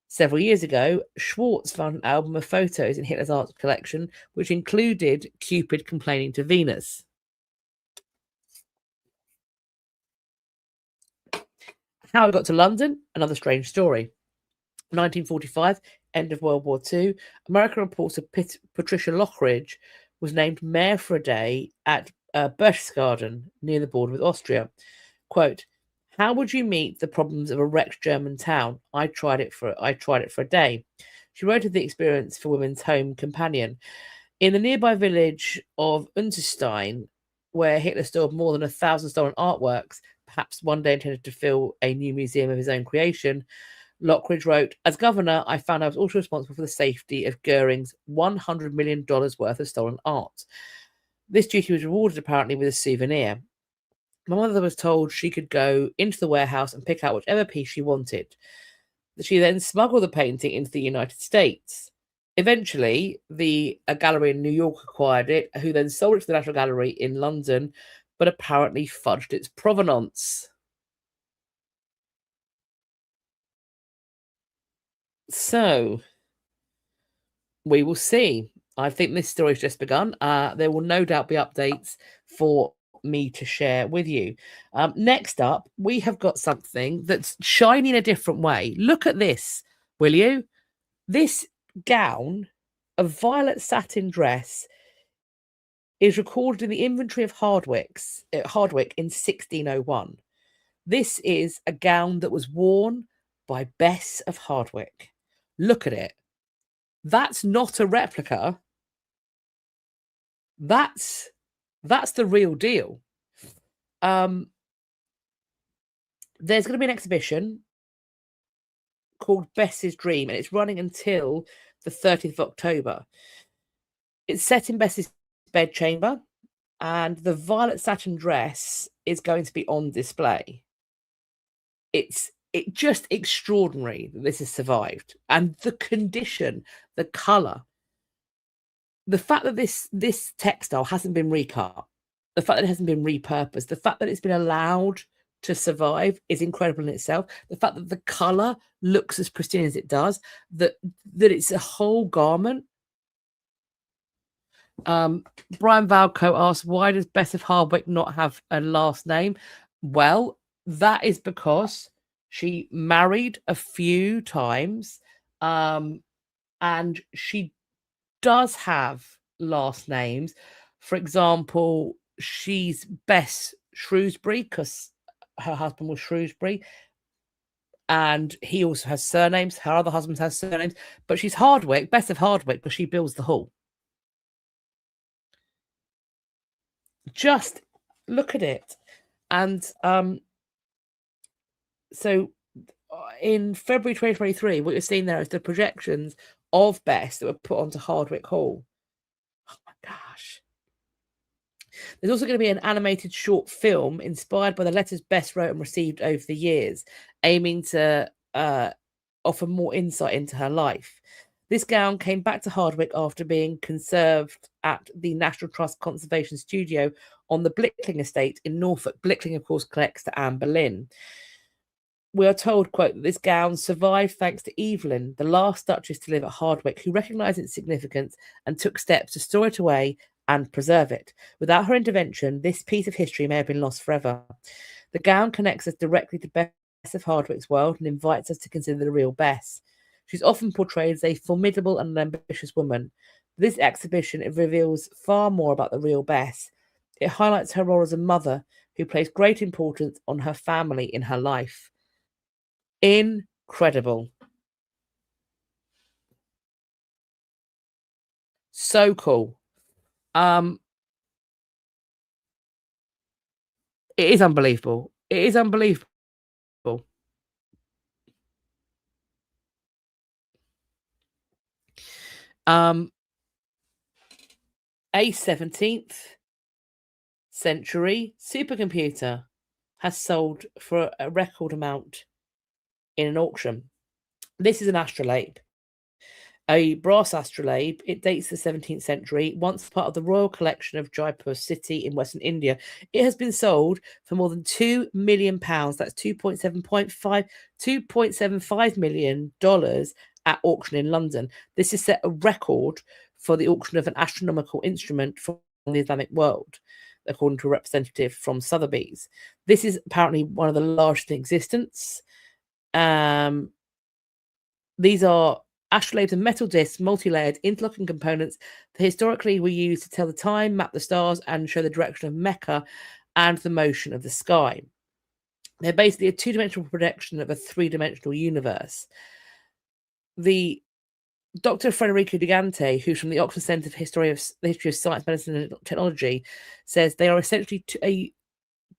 Several years ago, Schwartz found an album of photos in Hitler's art collection, which included Cupid Complaining to Venus. How it got to London, another strange story. 1945, end of World War II, American reporter Patricia Lockridge was named mayor for a day at Berchtesgaden, near the border with Austria. Quote, how would you meet the problems of a wrecked German town? I tried it for a day. She wrote of the experience for Women's Home Companion. In the nearby village of Unterstein, where Hitler stored more than 1,000 stolen artworks, perhaps one day intended to fill a new museum of his own creation, Lockridge wrote, "As governor, I found I was also responsible for the safety of Goering's $100 million worth of stolen art. This duty was rewarded apparently with a souvenir. My mother was told she could go into the warehouse and pick out whichever piece she wanted. She then smuggled the painting into the United States. Eventually, a gallery in New York acquired it, who then sold it to the National Gallery in London, but apparently fudged its provenance." So, we will see. I think this story's just begun. There will no doubt be updates for me to share with you. Next up, we have got something that's shiny in a different way. Look at this, will you? This gown, a violet satin dress, is recorded in the inventory of Hardwick in 1601. This is a gown that was worn by Bess of Hardwick. Look at it. That's not a replica. That's the real deal. There's going to be an exhibition called Bess's Dream, and it's running until the 30th of October. It's set in Bess's bedchamber, and the violet satin dress is going to be on display. It's just extraordinary that this has survived, and the condition, the color, the fact that this textile hasn't been recut, the fact that it hasn't been repurposed, the fact that it's been allowed to survive is incredible in itself. The fact that the color looks as pristine as it does, that it's a whole garment. Brian Valco asks, why does Bess of Hardwick not have a last name? Well, that is because she married a few times, and she does have last names. For example, she's Bess Shrewsbury because her husband was Shrewsbury, and he also has surnames. Her other husband has surnames, but she's Hardwick, Bess of Hardwick, because she builds the hall. Just look at it. And so in February 2023, what you're seeing there is the projections of Bess that were put onto Hardwick Hall. Oh my gosh. There's also going to be an animated short film inspired by the letters Bess wrote and received over the years, aiming to offer more insight into her life. This gown came back to Hardwick after being conserved at the National Trust Conservation Studio on the Blickling estate in Norfolk. Blickling, of course, collects to Anne Boleyn. We are told, quote, that this gown survived thanks to Evelyn, the last Duchess to live at Hardwick, who recognised its significance and took steps to store it away and preserve it. Without her intervention, this piece of history may have been lost forever. The gown connects us directly to Bess of Hardwick's world and invites us to consider the real Bess. She's often portrayed as a formidable and ambitious woman. This exhibition, it reveals far more about the real Bess. It highlights her role as a mother who placed great importance on her family in her life. Incredible. So cool. It is unbelievable. It is unbelievable. A 17th century supercomputer has sold for a record amount in an auction. This is an astrolabe, a brass astrolabe. It dates the 17th century, once part of the royal collection of Jaipur city in Western India. It has been sold for more than £2 million. That's $2.75 million at auction in London. This has set a record for the auction of an astronomical instrument from the Islamic world, according to a representative from Sotheby's. This is apparently one of the largest in existence. These are astrolabes and metal discs, multi-layered, interlocking components that historically were used to tell the time, map the stars, and show the direction of Mecca and the motion of the sky. They're basically a two-dimensional projection of a three-dimensional universe. The Dr. Federico Digante, who's from the Oxford Centre for the History of Science, Medicine and Technology, says they are essentially a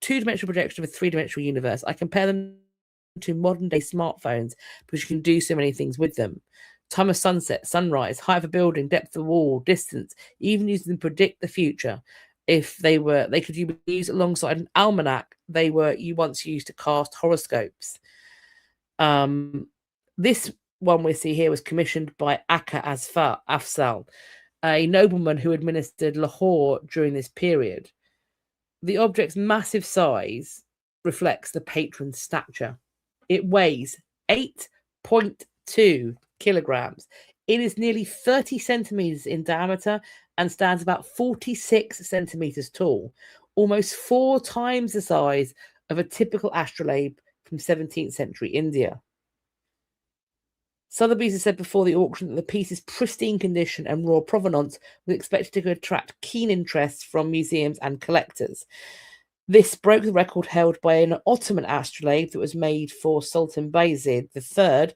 two-dimensional projection of a three-dimensional universe. I compare them to modern-day smartphones because you can do so many things with them. Time of sunset, sunrise, height of a building, depth of the wall, distance, even using them to predict the future. If they could be used alongside an almanac. You once used to cast horoscopes. This one we see here was commissioned by Akka Afzal, a nobleman who administered Lahore during this period. The object's massive size reflects the patron's stature. It weighs 8.2 kilograms. It is nearly 30 centimeters in diameter and stands about 46 centimeters tall, almost 4 times the size of a typical astrolabe from 17th century India. Sotheby's has said before the auction that the piece's pristine condition and raw provenance was expected to attract keen interest from museums and collectors. This broke the record held by an Ottoman astrolabe that was made for Sultan Bayezid III,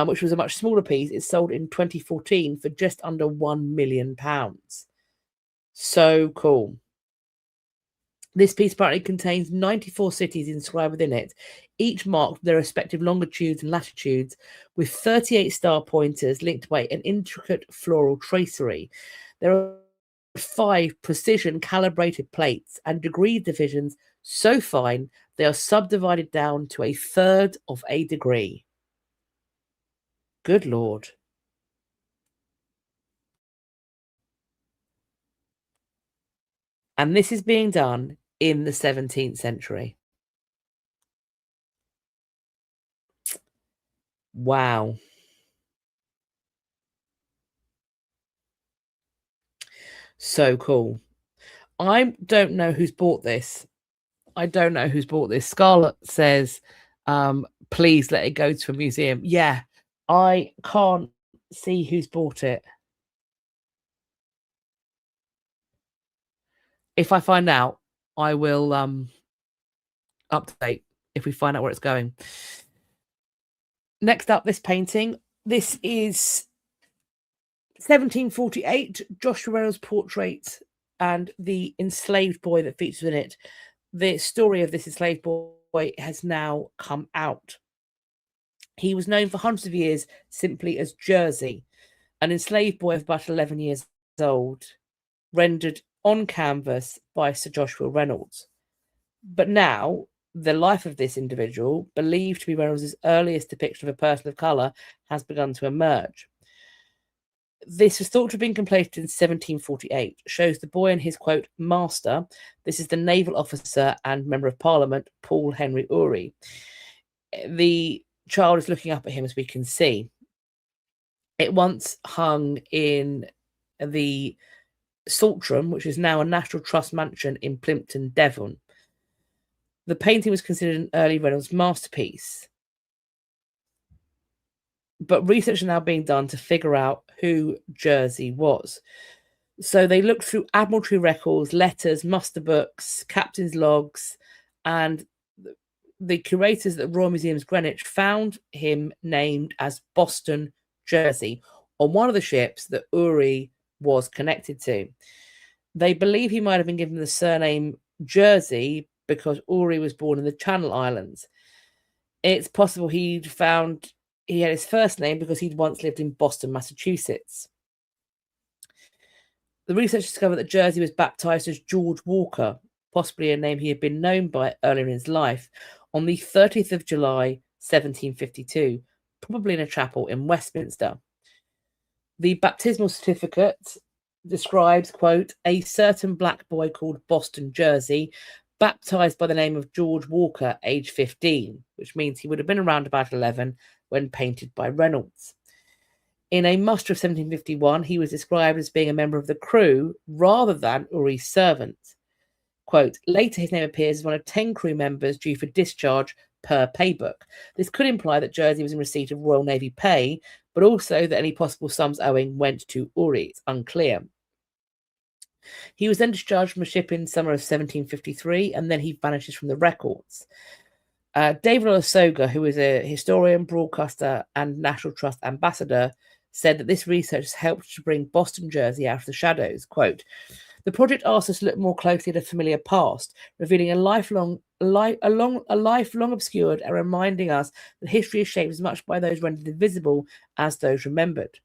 which was a much smaller piece. It sold in 2014 for just under £1 million. So cool. This piece apparently contains 94 cities inscribed within it, each marked with their respective longitudes and latitudes, with 38 star pointers linked by an intricate floral tracery. There are 5 precision calibrated plates and degree divisions so fine they are subdivided down to 1/3 of a degree. Good Lord. And this is being done in the 17th century. Wow. So cool. I don't know who's bought this. Scarlett says, please let it go to a museum. Yeah, I can't see who's bought it. If I find out, I will update if we find out where it's going. Next up, this painting. This is 1748, Joshua Reynolds' portrait and the enslaved boy that features in it. The story of this enslaved boy has now come out. He was known for hundreds of years simply as Jersey, an enslaved boy of about 11 years old, rendered on canvas by Sir Joshua Reynolds. But now, the life of this individual, believed to be Reynolds' earliest depiction of a person of colour, has begun to emerge. This was thought to have been completed in 1748, shows the boy and his, quote, master. This is the naval officer and member of parliament, Paul Henry Urey. The child is looking up at him, as we can see. It once hung in the Saltram, which is now a National Trust mansion in Plympton, Devon. The painting was considered an early Reynolds masterpiece. But research is now being done to figure out who Jersey was. So they looked through Admiralty records, letters, muster books, captain's logs, and the curators at the Royal Museums Greenwich found him named as Boston, Jersey, on one of the ships that Urey was connected to. They believe he might have been given the surname Jersey because Urey was born in the Channel Islands. It's possible he had his first name because he'd once lived in Boston, Massachusetts. The research discovered that Jersey was baptized as George Walker, possibly a name he had been known by earlier in his life, on the 30th of July, 1752, probably in a chapel in Westminster. The baptismal certificate describes, quote, a certain black boy called Boston Jersey, baptized by the name of George Walker, age 15, which means he would have been around about 11 when painted by Reynolds. In a muster of 1751, he was described as being a member of the crew rather than Urey's servant. Quote, later his name appears as one of 10 crew members due for discharge per paybook. This could imply that Jersey was in receipt of Royal Navy pay, but also that any possible sums owing went to Urey. It's unclear. He was then discharged from a ship in summer of 1753, and then he vanishes from the records. David Olasoga, who is a historian, broadcaster, and National Trust ambassador, said that this research has helped to bring Boston, Jersey out of the shadows. Quote, the project asked us to look more closely at a familiar past, revealing a lifelong obscured and reminding us that history is shaped as much by those rendered invisible as those remembered.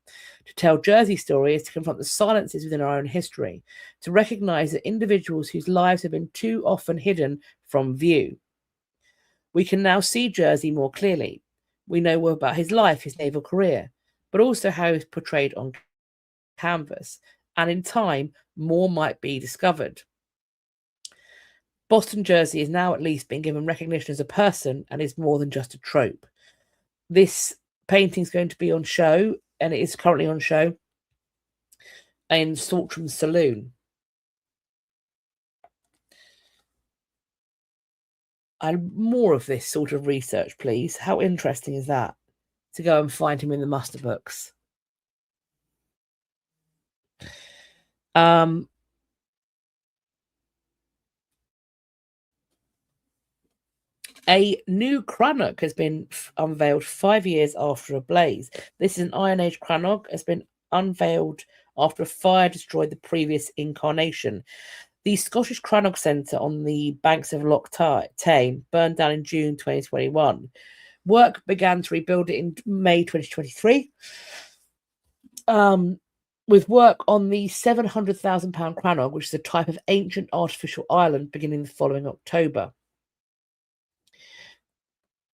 To tell Jersey's story is to confront the silences within our own history, to recognise that individuals whose lives have been too often hidden from view. We can now see Jersey more clearly. We know more about his life, his naval career, but also how he was portrayed on canvas. And in time, more might be discovered. Boston, Jersey is now at least being given recognition as a person and is more than just a trope. This painting is going to be on show, and it is currently on show in Saltram Saloon. And more of this sort of research, please. How interesting is that? To go and find him in the muster books. A new crannog has been unveiled 5 years after a blaze. This is an Iron Age crannog, has been unveiled after a fire destroyed the previous incarnation. The Scottish Crannog Centre on the banks of Loch Tame burned down in June 2021. Work began to rebuild it in May 2023. With work on the £700,000 crannog, which is a type of ancient artificial island, beginning the following October.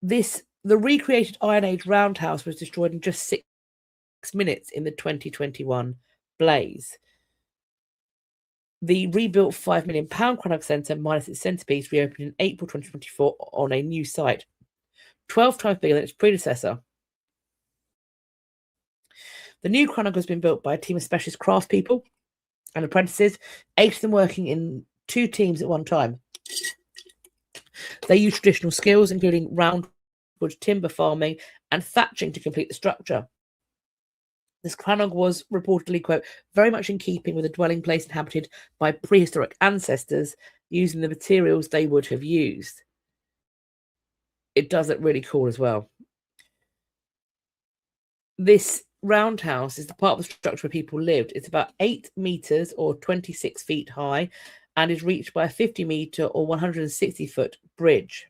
The recreated Iron Age roundhouse was destroyed in just 6 minutes in the 2021 blaze. The rebuilt £5 million Crannog Centre, minus its centrepiece, reopened in April 2024 on a new site, 12 times bigger than its predecessor. The new crannog has been built by a team of specialist craftspeople and apprentices, 8 of them working in 2 teams at one time. They use traditional skills, including roundwood timber farming and thatching, to complete the structure. This crannog was reportedly, quote, very much in keeping with a dwelling place inhabited by prehistoric ancestors, using the materials they would have used. It does look really cool as well. This roundhouse is the part of the structure where people lived. It's about 8 meters or 26 feet high and is reached by a 50-meter or 160-foot bridge.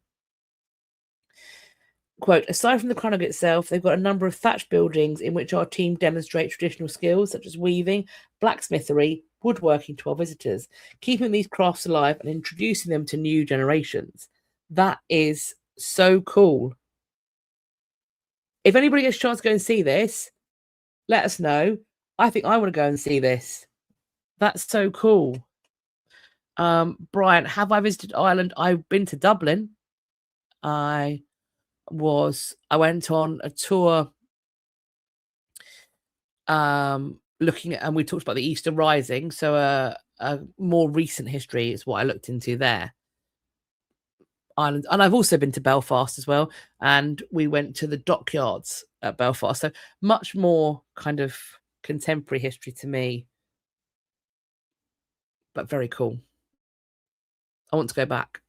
Quote, aside from the crannog itself, they've got a number of thatched buildings in which our team demonstrates traditional skills such as weaving, blacksmithery, woodworking to our visitors, keeping these crafts alive and introducing them to new generations. That is so cool. If anybody gets a chance to go and see this, let us know. I think I want to go and see this. That's so cool. Brian, have I visited Ireland? I've been to Dublin. I went on a tour looking at, and we talked about the Easter Rising, so a more recent history is what I looked into there. Ireland, and I've also been to Belfast as well, and we went to the dockyards at Belfast, so much more kind of contemporary history to me, but very cool. I want to go back.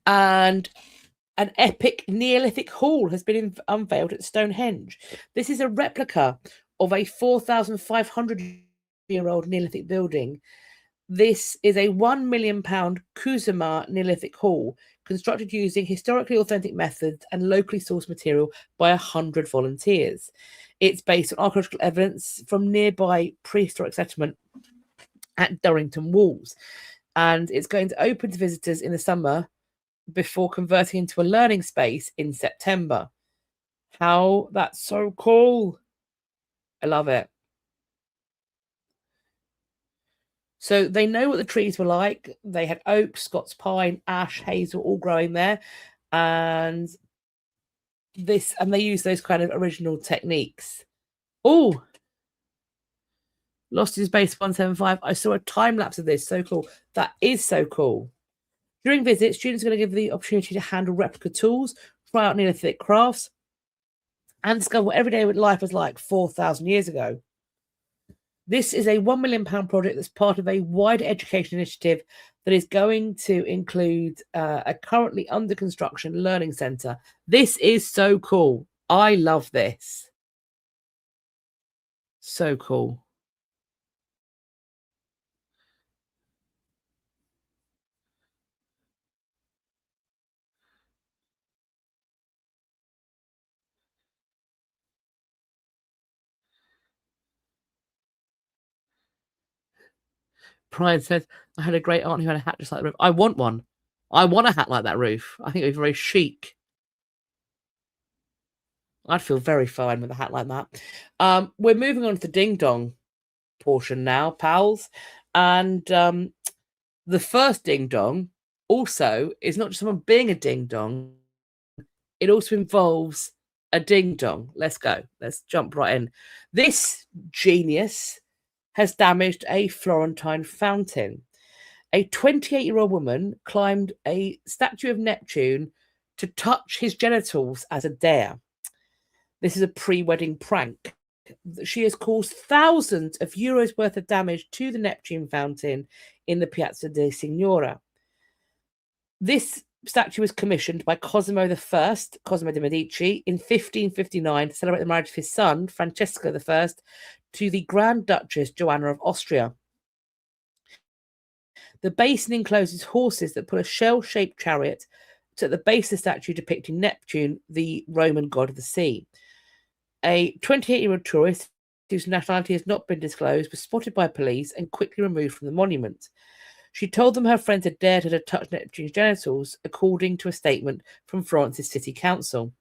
And an epic Neolithic hall has been unveiled at Stonehenge. This is a replica of a 4,500-year-old Neolithic building. This is a £1 million Kuzuma Neolithic hall, constructed using historically authentic methods and locally sourced material by 100 volunteers. It's based on archaeological evidence from nearby prehistoric settlement at Durrington Walls, and it's going to open to visitors in the summer before converting into a learning space in September. How that's so cool. I love it. So they know what the trees were like. They had oak, Scots pine, ash, hazel all growing there. And they use those kind of original techniques. Oh, Lost in Space 175. I saw a time lapse of this. So cool. That is so cool. During visits, students are going to give the opportunity to handle replica tools, try out Neolithic crafts, and discover what everyday life was like 4,000 years ago. This is a £1 million project that's part of a wider education initiative that is going to include a currently under construction learning centre. This is so cool. I love this. So cool. Brian says, I had a great aunt who had a hat just like the roof. I want one. I want a hat like that roof. I think it would be very chic. I'd feel very fine with a hat like that. We're moving on to the ding dong portion now, pals. And the first ding dong also is not just someone being a ding dong, it also involves a ding dong. Let's go. Let's jump right in. This genius has damaged a Florentine fountain. A 28-year-old woman climbed a statue of Neptune to touch his genitals as a dare. This is a pre-wedding prank. She has caused thousands of euros worth of damage to the Neptune fountain in the Piazza di Signora. This statue was commissioned by Cosimo de' Medici, in 1559 to celebrate the marriage of his son, Francesco I, to the Grand Duchess Joanna of Austria. The basin encloses horses that pull a shell-shaped chariot to the base of the statue depicting Neptune, the Roman god of the sea. A 28-year-old tourist, whose nationality has not been disclosed, was spotted by police and quickly removed from the monument. She told them her friends had dared her to touch Neptune's genitals, according to a statement from Florence's city council.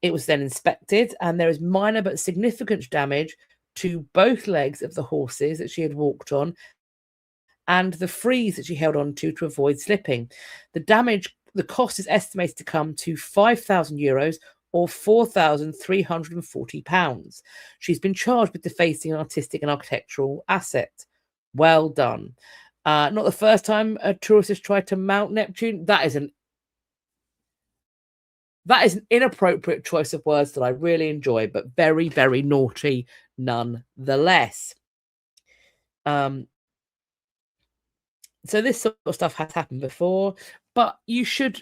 It was then inspected, and there is minor but significant damage to both legs of the horses that she had walked on and the frieze that she held on to avoid slipping. The cost is estimated to come to €5,000 or £4,340. She's been charged with defacing an artistic and architectural asset. Well done. Not the first time a tourist has tried to mount Neptune. That is an inappropriate choice of words that I really enjoy, but very, very naughty nonetheless. So this sort of stuff has happened before, but we should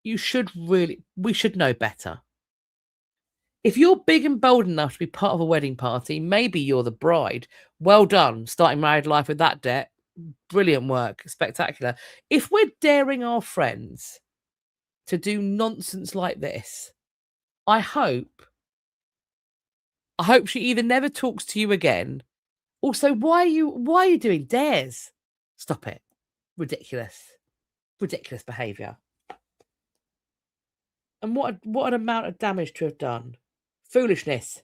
know better. If you're big and bold enough to be part of a wedding party, maybe you're the bride. Well done, starting married life with that debt. Brilliant work, spectacular. If we're daring our friends to do nonsense like this, I hope she either never talks to you again. Also, why are you doing dares? Stop it. Ridiculous behavior. And what an amount of damage to have done. Foolishness.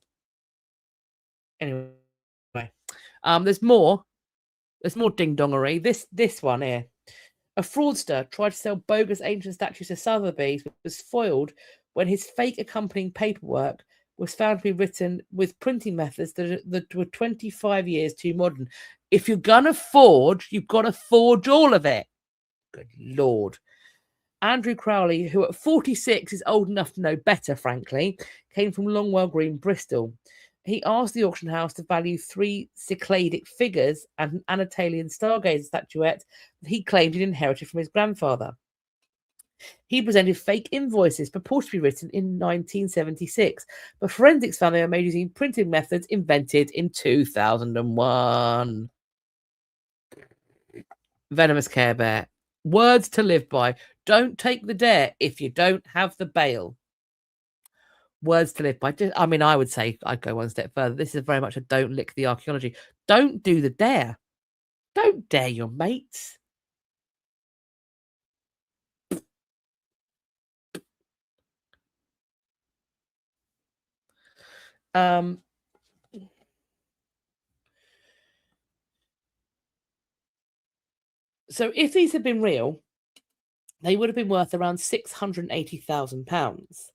Anyway, there's more ding-dongery. This one here. A fraudster tried to sell bogus ancient statues to Sotheby's, but was foiled when his fake accompanying paperwork was found to be written with printing methods that were 25 years too modern. If you're going to forge, you've got to forge all of it. Good Lord. Andrew Crowley, who at 46 is old enough to know better, frankly, came from Longwell Green, Bristol. He asked the auction house to value 3 Cycladic figures and an Anatolian stargazer statuette that he claimed he'd inherited from his grandfather. He presented fake invoices purportedly written in 1976, but forensics found they were made using printing methods invented in 2001. Venomous Care Bear. Words to live by. Don't take the dare if you don't have the bail. Words to live by. I would say I'd go one step further. This is very much a don't lick the archaeology. Don't do the dare. Don't dare your mates. So if these had been real, they would have been worth around £680,000.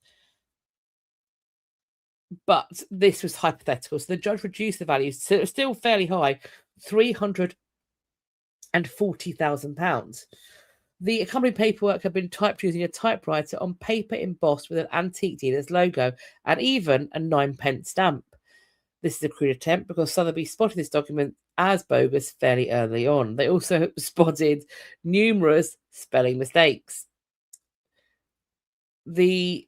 But this was hypothetical. So the judge reduced the value, so it was still fairly high, £340,000. The accompanying paperwork had been typed using a typewriter on paper embossed with an antique dealer's logo and even a 9p stamp. This is a crude attempt because Sotheby spotted this document as bogus fairly early on. They also spotted numerous spelling mistakes. The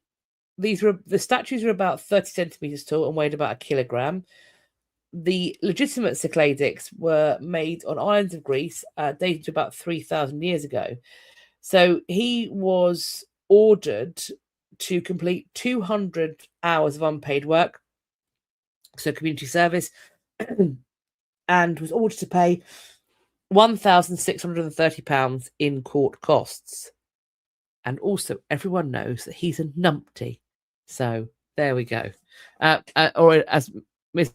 statues were about 30 centimeters tall and weighed about 1 kilogram. The legitimate Cycladics were made on islands of Greece, dated to about 3,000 years ago. So he was ordered to complete 200 hours of unpaid work, so community service, and was ordered to pay £1,630 in court costs. And also, everyone knows that he's a numpty. So there we go. Or as Miss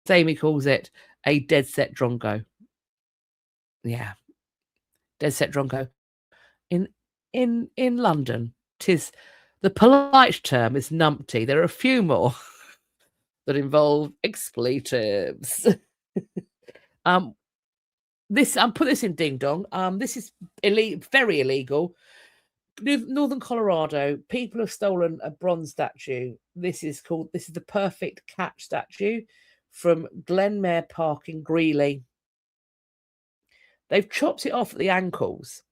Amy calls it, a dead set drongo. Yeah, dead set drongo. In London, the polite term is numpty. There are a few more that involve expletives. Put this in ding dong. This is very illegal. Northern Colorado, people have stolen a bronze statue. This is the perfect catch statue from Glenmere Park in Greeley. They've chopped it off at the ankles.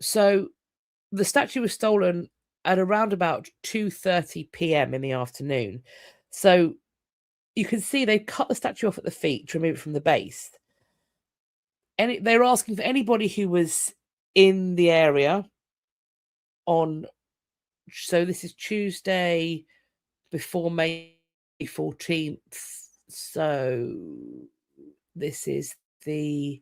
So the statue was stolen at around about 2:30 p.m. in the afternoon. So you can see they cut the statue off at the feet to remove it from the base. And they're asking for anybody who was in the area so this is Tuesday before May 14th. So this is the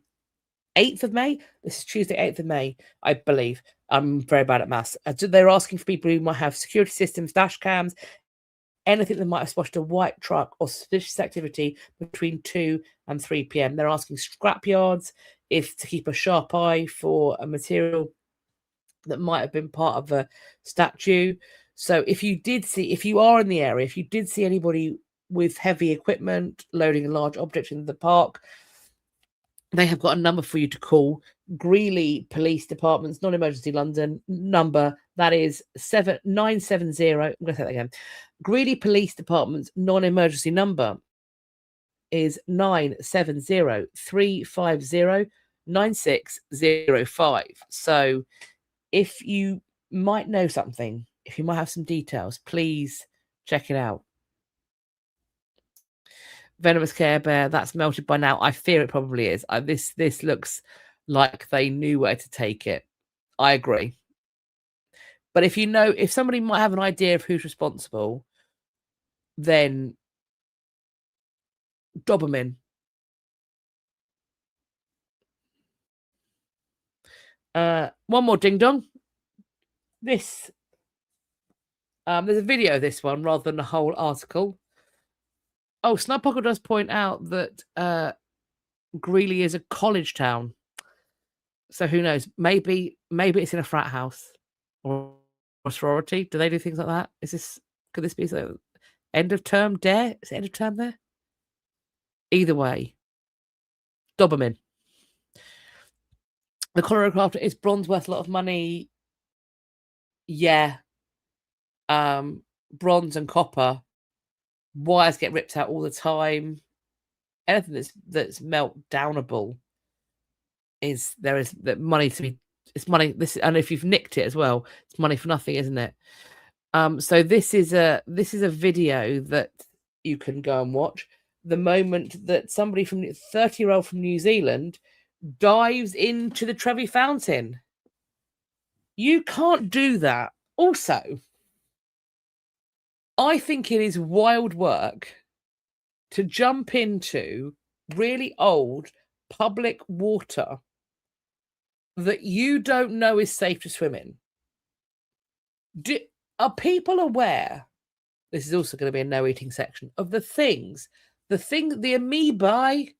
8th of May. This is Tuesday, 8th of May, I believe. I'm very bad at maths. They're asking for people who might have security systems, dash cams, anything that might have spotted a white truck or suspicious activity between 2 and 3 p.m. They're asking scrapyards to keep a sharp eye for a material that might have been part of a statue. So if you are in the area, if you did see anybody with heavy equipment loading a large object into the park, they have got a number for you to call. Greeley Police Department's non-emergency London number, that is 970. I'm going to say that again. Greeley Police Department's non-emergency number is 970-350-9605. So if you might know something, if you might have some details, please check it out. Venomous Care Bear, that's melted by now. I fear it probably is. This looks like they knew where to take it. I agree. But if somebody might have an idea of who's responsible, then dob them in. One more ding dong. There's a video of this one rather than a whole article. Oh, Snudpuckle does point out that Greeley is a college town. So who knows? Maybe it's in a frat house or a sorority. Do they do things like that? Could this be end of term dare? Is it end of term there? Either way, dob them in. The Colorado Crafter, is bronze worth a lot of money? Yeah. Bronze and copper. Wires get ripped out all the time. Anything that's meltdownable is money to be. It's money. And if you've nicked it as well, it's money for nothing, isn't it? So this is a video that you can go and watch. The moment that somebody 30-year-old from New Zealand dives into the Trevi Fountain. You can't do that. Also, I think it is wild work to jump into really old public water that you don't know is safe to swim in. Are people aware? This is also going to be a no eating section of the amoebae. Is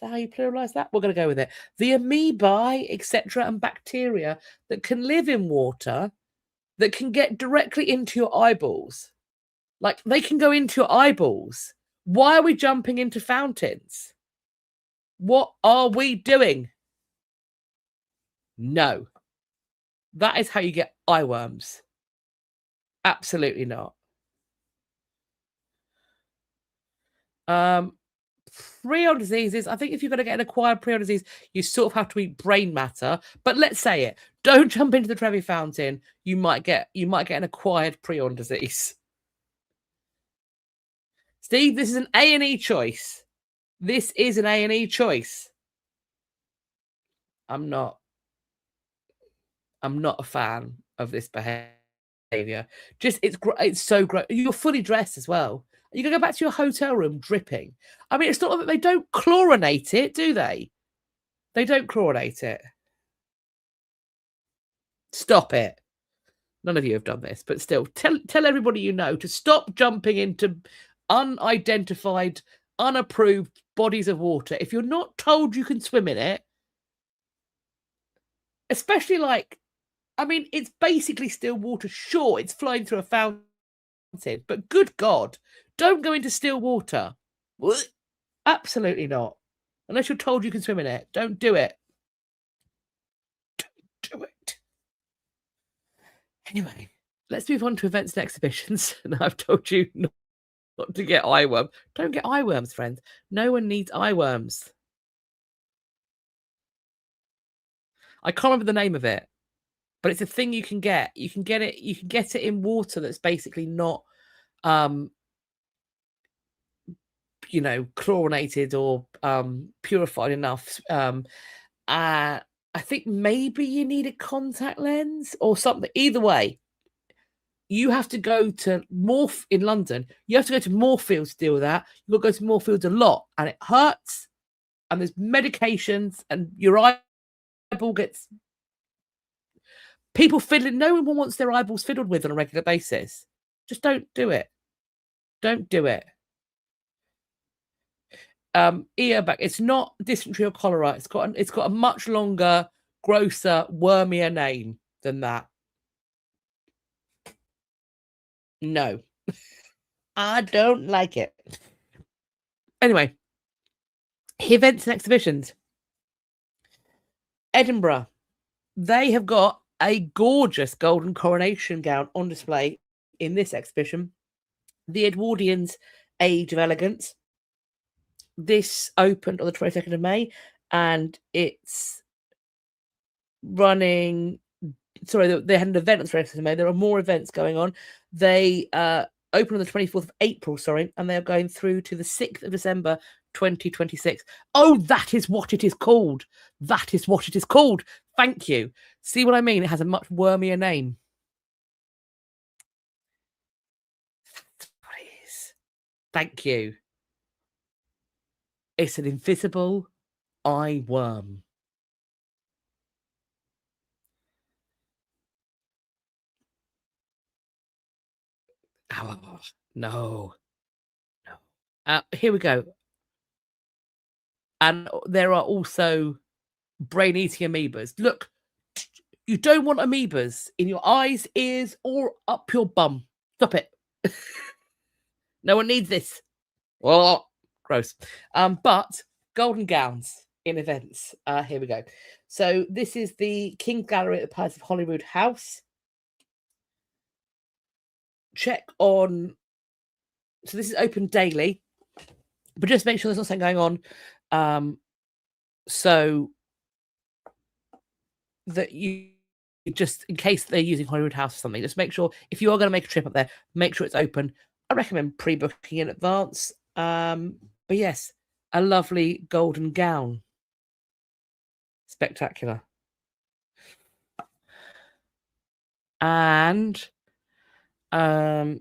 that how you pluralize that? We're going to go with it. The amoebae, etc., and bacteria that can live in water that can get directly into your eyeballs. Like, they can go into your eyeballs. Why are we jumping into fountains? What are we doing? No. That is how you get eye worms. Absolutely not. Prion diseases. I think if you're going to get an acquired prion disease, you sort of have to eat brain matter. But let's say it. Don't jump into the Trevi fountain. You might get an acquired prion disease. Steve, this is an A&E choice. This is an A&E choice. I'm not a fan of this behavior. Just it's so great. You're fully dressed as well. You can go back to your hotel room dripping. I mean, it's not that they don't chlorinate it, do they? They don't chlorinate it. Stop it. None of you have done this, but still, tell everybody you know to stop jumping into unidentified, unapproved bodies of water. If you're not told you can swim in it, especially it's basically still water. Sure, it's flowing through a fountain, but good God, don't go into still water. Absolutely not. Unless you're told you can swim in it. Don't do it. Don't do it. Anyway, let's move on to events and exhibitions. And I've told you not to get eyeworms. Don't get eyeworms, friends. No one needs eyeworms. I can't remember the name of it, but it's a thing you can get. You can get it in water that's basically not chlorinated or purified enough. I think maybe you need a contact lens or something. Either way, you have to go to in London. You have to go to Moorfields to deal with that. You've got to go to Moorfields a lot, and it hurts. And there's medications, and your eyeball gets people fiddling. No one wants their eyeballs fiddled with on a regular basis. Just don't do it. Don't do it. Earback. It's not dysentery or cholera. It's got a much longer, grosser, wormier name than that. No, I don't like it. Anyway, events and exhibitions. Edinburgh. They have got a gorgeous golden coronation gown on display in this exhibition. The Edwardians' Age of Elegance. This opened on the 22nd of May, and it's running. Sorry, they had an event on the 22nd of May. There are more events going on. They open on the 24th of April, and they're going through to the 6th of December, 2026. Oh, that is what it is called. That is what it is called. Thank you. See what I mean? It has a much wormier name. That's what it is. Thank you. It's an invisible eye worm. Oh, no. Here we go. And there are also brain-eating amoebas. Look, you don't want amoebas in your eyes, ears, or up your bum. Stop it. No one needs this. Oh, gross. But golden gowns in events. Here we go. So this is the King's Gallery at the Palace of Holyrood House. Check on. So this is open daily, but just make sure there's nothing going on. So that you just, in case they're using Holyrood House or something, just make sure if you are going to make a trip up there, make sure it's open. I recommend pre-booking in advance. But yes, a lovely golden gown. Spectacular. And all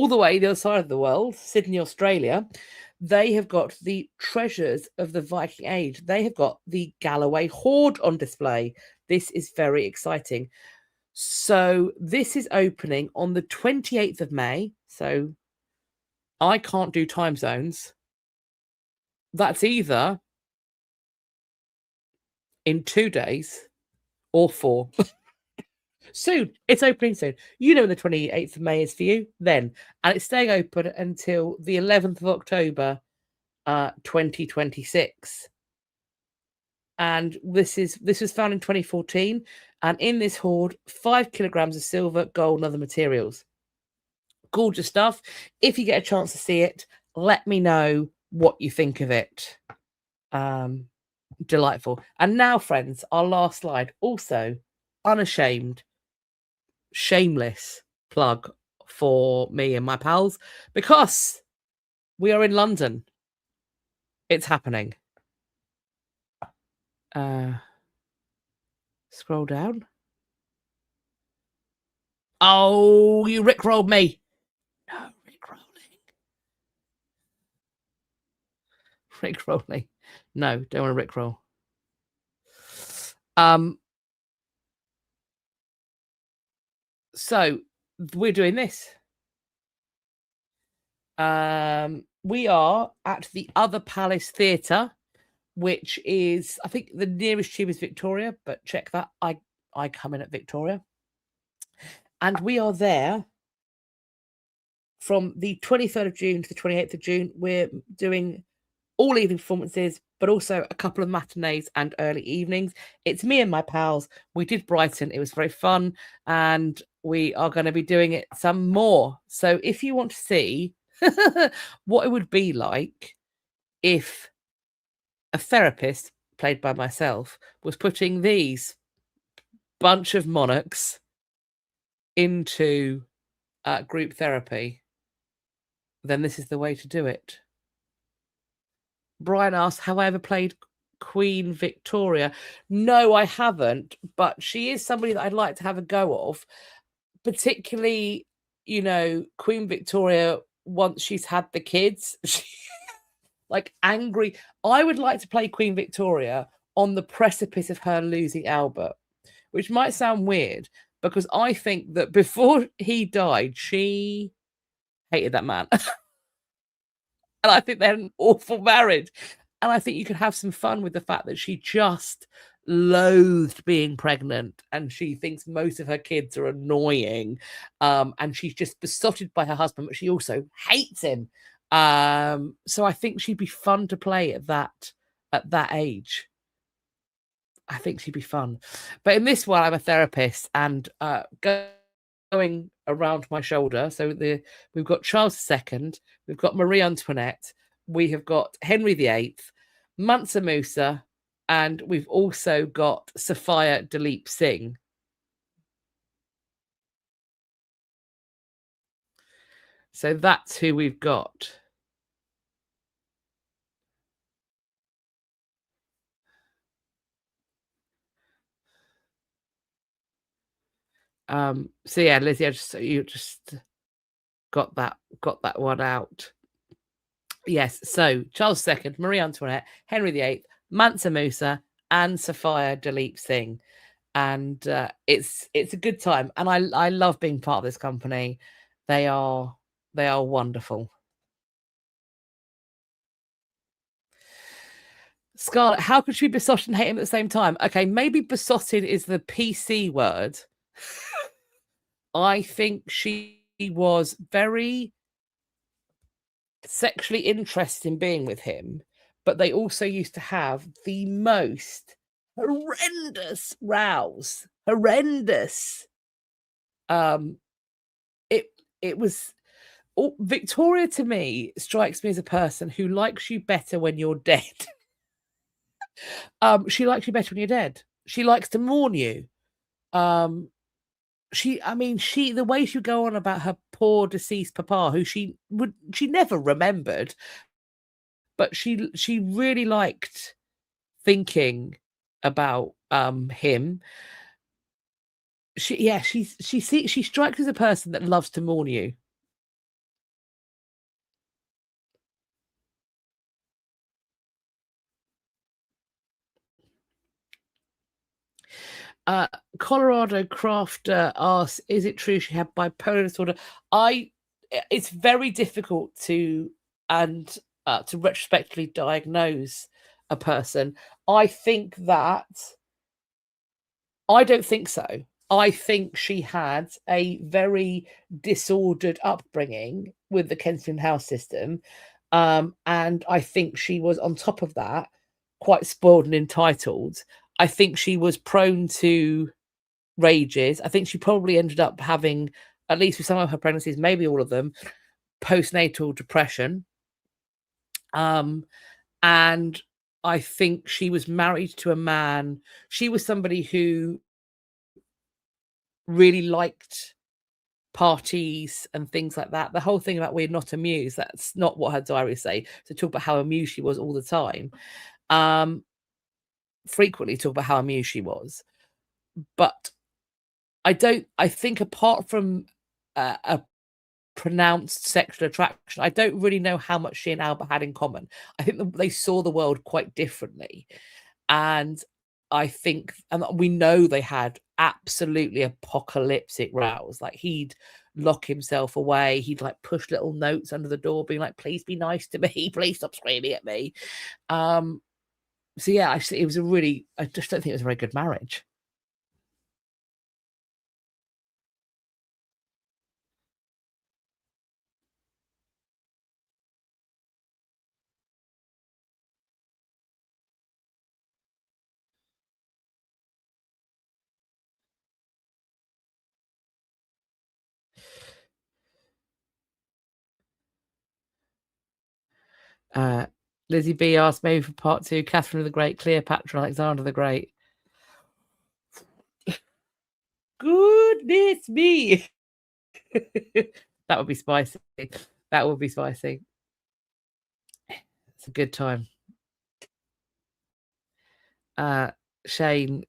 the way the other side of the world, Sydney, Australia, they have got the treasures of the Viking Age. They have got the Galloway Hoard on display. This is very exciting. So this is opening on the 28th of May. So I can't do time zones. That's either in 2 days or 4. Soon. It's opening soon. You know when the 28th of May is for you then. And it's staying open until the 11th of October, 2026. And this was found in 2014. And in this hoard, 5 kilograms of silver, gold, and other materials. Gorgeous stuff. If you get a chance to see it, Let me know what you think of it. Delightful. And now, friends, our last slide. Also, unashamed, shameless plug for me and my pals, because we are in London. It's happening. Scroll down. Oh, you rickrolled me. No, Rickrolling. No, don't want to rickroll. So we're doing this. We are at the Other Palace Theatre, which is, I think the nearest tube is Victoria, but check that. I come in at Victoria. And we are there from the 23rd of June to the 28th of June. We're doing all evening performances, but also a couple of matinees and early evenings. It's me and my pals. We did Brighton. It was very fun. And we are going to be doing it some more. So if you want to see what it would be like if a therapist, played by myself, was putting these bunch of monarchs into group therapy, then this is the way to do it. Brian asked, have I ever played Queen Victoria? No, I haven't, but she is somebody that I'd like to have a go of, particularly, you know, Queen Victoria, once she's had the kids, like angry. I would like to play Queen Victoria on the precipice of her losing Albert, which might sound weird, because I think that before he died, she hated that man. And I think they had an awful marriage. And I think you could have some fun with the fact that she just loathed being pregnant and she thinks most of her kids are annoying. And she's just besotted by her husband, but she also hates him. So I think she'd be fun to play at that age. I think she'd be fun. But in this one, I'm a therapist and going around my shoulder. So we've got Charles II, we've got Marie Antoinette, we have got Henry VIII, Mansa Musa, and we've also got Sophia Dalip Singh. So that's who we've got. So yeah, Lizzie, you just got that one out. Yes, so Charles II, Marie Antoinette, Henry VIII, Mansa Musa, and Sophia Dalip Singh. And it's a good time. And I love being part of this company. They are wonderful. Scarlett, how could she be besotted and hate him at the same time? Okay, maybe besotted is the PC word. I think she was very sexually interested in being with him, but they also used to have the most horrendous rows. Horrendous. It was Victoria, to me, strikes me as a person who likes you better when you're dead. She likes you better when you're dead. She likes to mourn you. The way she would go on about her poor deceased papa, who she never remembered, but she really liked thinking about him. She strikes as a person that loves to mourn you. Colorado Crafter asks, is it true she had bipolar disorder? It's very difficult to retrospectively diagnose a person. I don't think so. I think she had a very disordered upbringing with the Kensington House system. And I think she was, on top of that, quite spoiled and entitled. I think she was prone to rages. I think she probably ended up having, at least with some of her pregnancies, maybe all of them, postnatal depression. And I think she was married to a man. She was somebody who really liked parties and things like that. The whole thing about we're not amused, that's not what her diaries say. To talk about how amused she was all the time. Frequently talk about how amused she was. But I think apart from a pronounced sexual attraction, I don't really know how much she and Albert had in common. I think they saw the world quite differently. And I think, and we know they had absolutely apocalyptic rows. Like he'd lock himself away. He'd like push little notes under the door being like, please be nice to me. Please stop screaming at me. So yeah, I just don't think it was a very good marriage. Lizzie B asked maybe for part 2, Kathryn the Great, Cleopatra, Alexander the Great. Goodness me. That would be spicy. That would be spicy. It's a good time. Shane,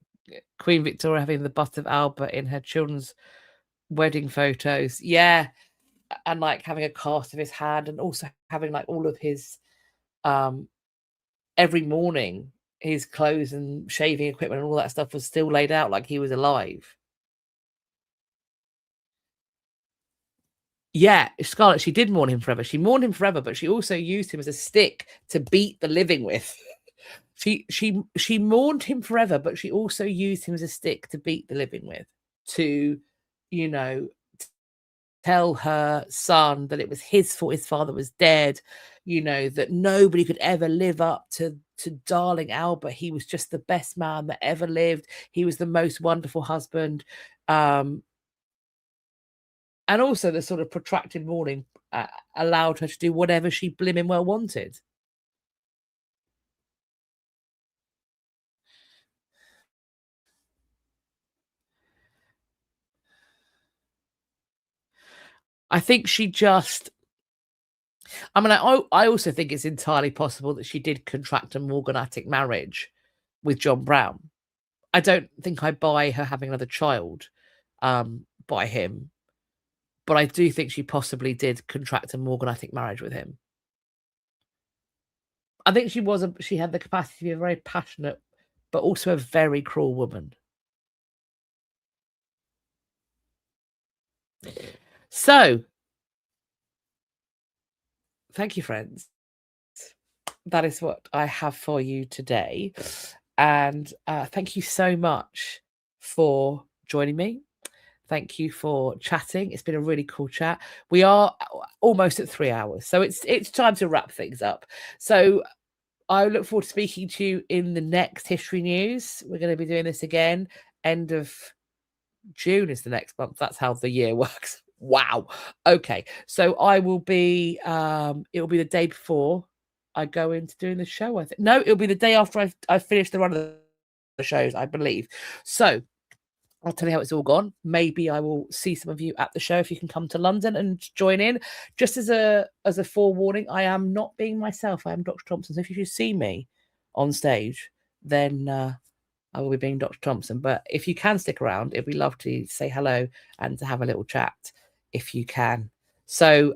Queen Victoria having the bust of Albert in her children's wedding photos. Yeah. And like having a cast of his hand and also having like all of his every morning his clothes and shaving equipment and all that stuff was still laid out like he was alive. Yeah, Scarlett, she did mourn him forever. She mourned him forever, but she also used him as a stick to beat the living with. She mourned him forever, but she also used him as a stick to beat the living with, to, you know, tell her son that it was his fault his father was dead, you know, that nobody could ever live up to darling Albert. He was just the best man that ever lived. He was the most wonderful husband. And also the sort of protracted mourning allowed her to do whatever she blimmin' well wanted. I think she just... I mean, I also think it's entirely possible that she did contract a morganatic marriage with John Brown. I don't think I buy her having another child by him. But I do think she possibly did contract a morganatic marriage with him. I think she had the capacity to be a very passionate, but also a very cruel woman. So, thank you, friends. That is what I have for you today. And thank you so much for joining me. Thank you for chatting. It's been a really cool chat. We are almost at 3 hours, so it's time to wrap things up. So I look forward to speaking to you in the next History News. We're going to be doing this again. End of June is the next month. That's how the year works. Wow. Okay. So I will be, it'll be the day before I go into doing the show, I think. No, it'll be the day after I've finished the run of the shows, I believe. So I'll tell you how it's all gone. Maybe I will see some of you at the show if you can come to London and join in. Just as a forewarning, I am not being myself. I am Dr. Thompson. So if you should see me on stage, then I will be being Dr. Thompson. But if you can stick around, it'd be lovely to say hello and to have a little chat if you can. So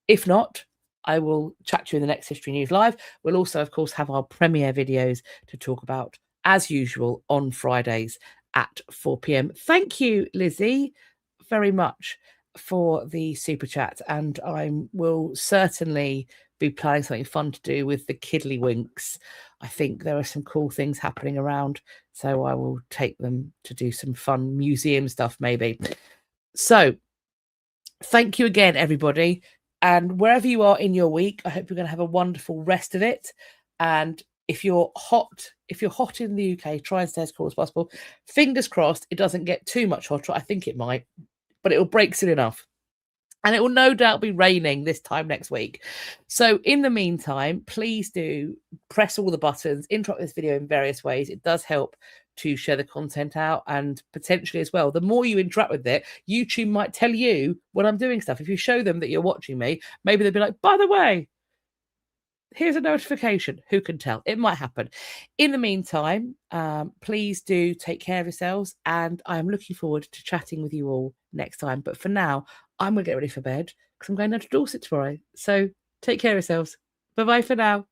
if not, I will chat to you in the next History News Live. We'll also, of course, have our premiere videos to talk about, as usual, on Fridays at 4 p.m. Thank you, Lizzie, very much for the super chat. And I will certainly be planning something fun to do with the Kiddlywinks. I think there are some cool things happening around, so I will take them to do some fun museum stuff maybe. So thank you again, everybody. And wherever you are in your week, I hope you're going to have a wonderful rest of it. And if you're hot in the UK, try and stay as cool as possible. Fingers crossed it doesn't get too much hotter. I think it might, but it'll break soon enough. And it will no doubt be raining this time next week. So in the meantime, please do press all the buttons, interact with this video in various ways. It does help to share the content out, and potentially as well, the more you interact with it, YouTube might tell you when I'm doing stuff. If you show them that you're watching me, maybe they'll be like, by the way, here's a notification. Who can tell? It might happen. In the meantime, please do take care of yourselves, and I'm looking forward to chatting with you all next time. But for now, I'm going to get ready for bed because I'm going down to Dorset tomorrow. So take care of yourselves. Bye-bye for now.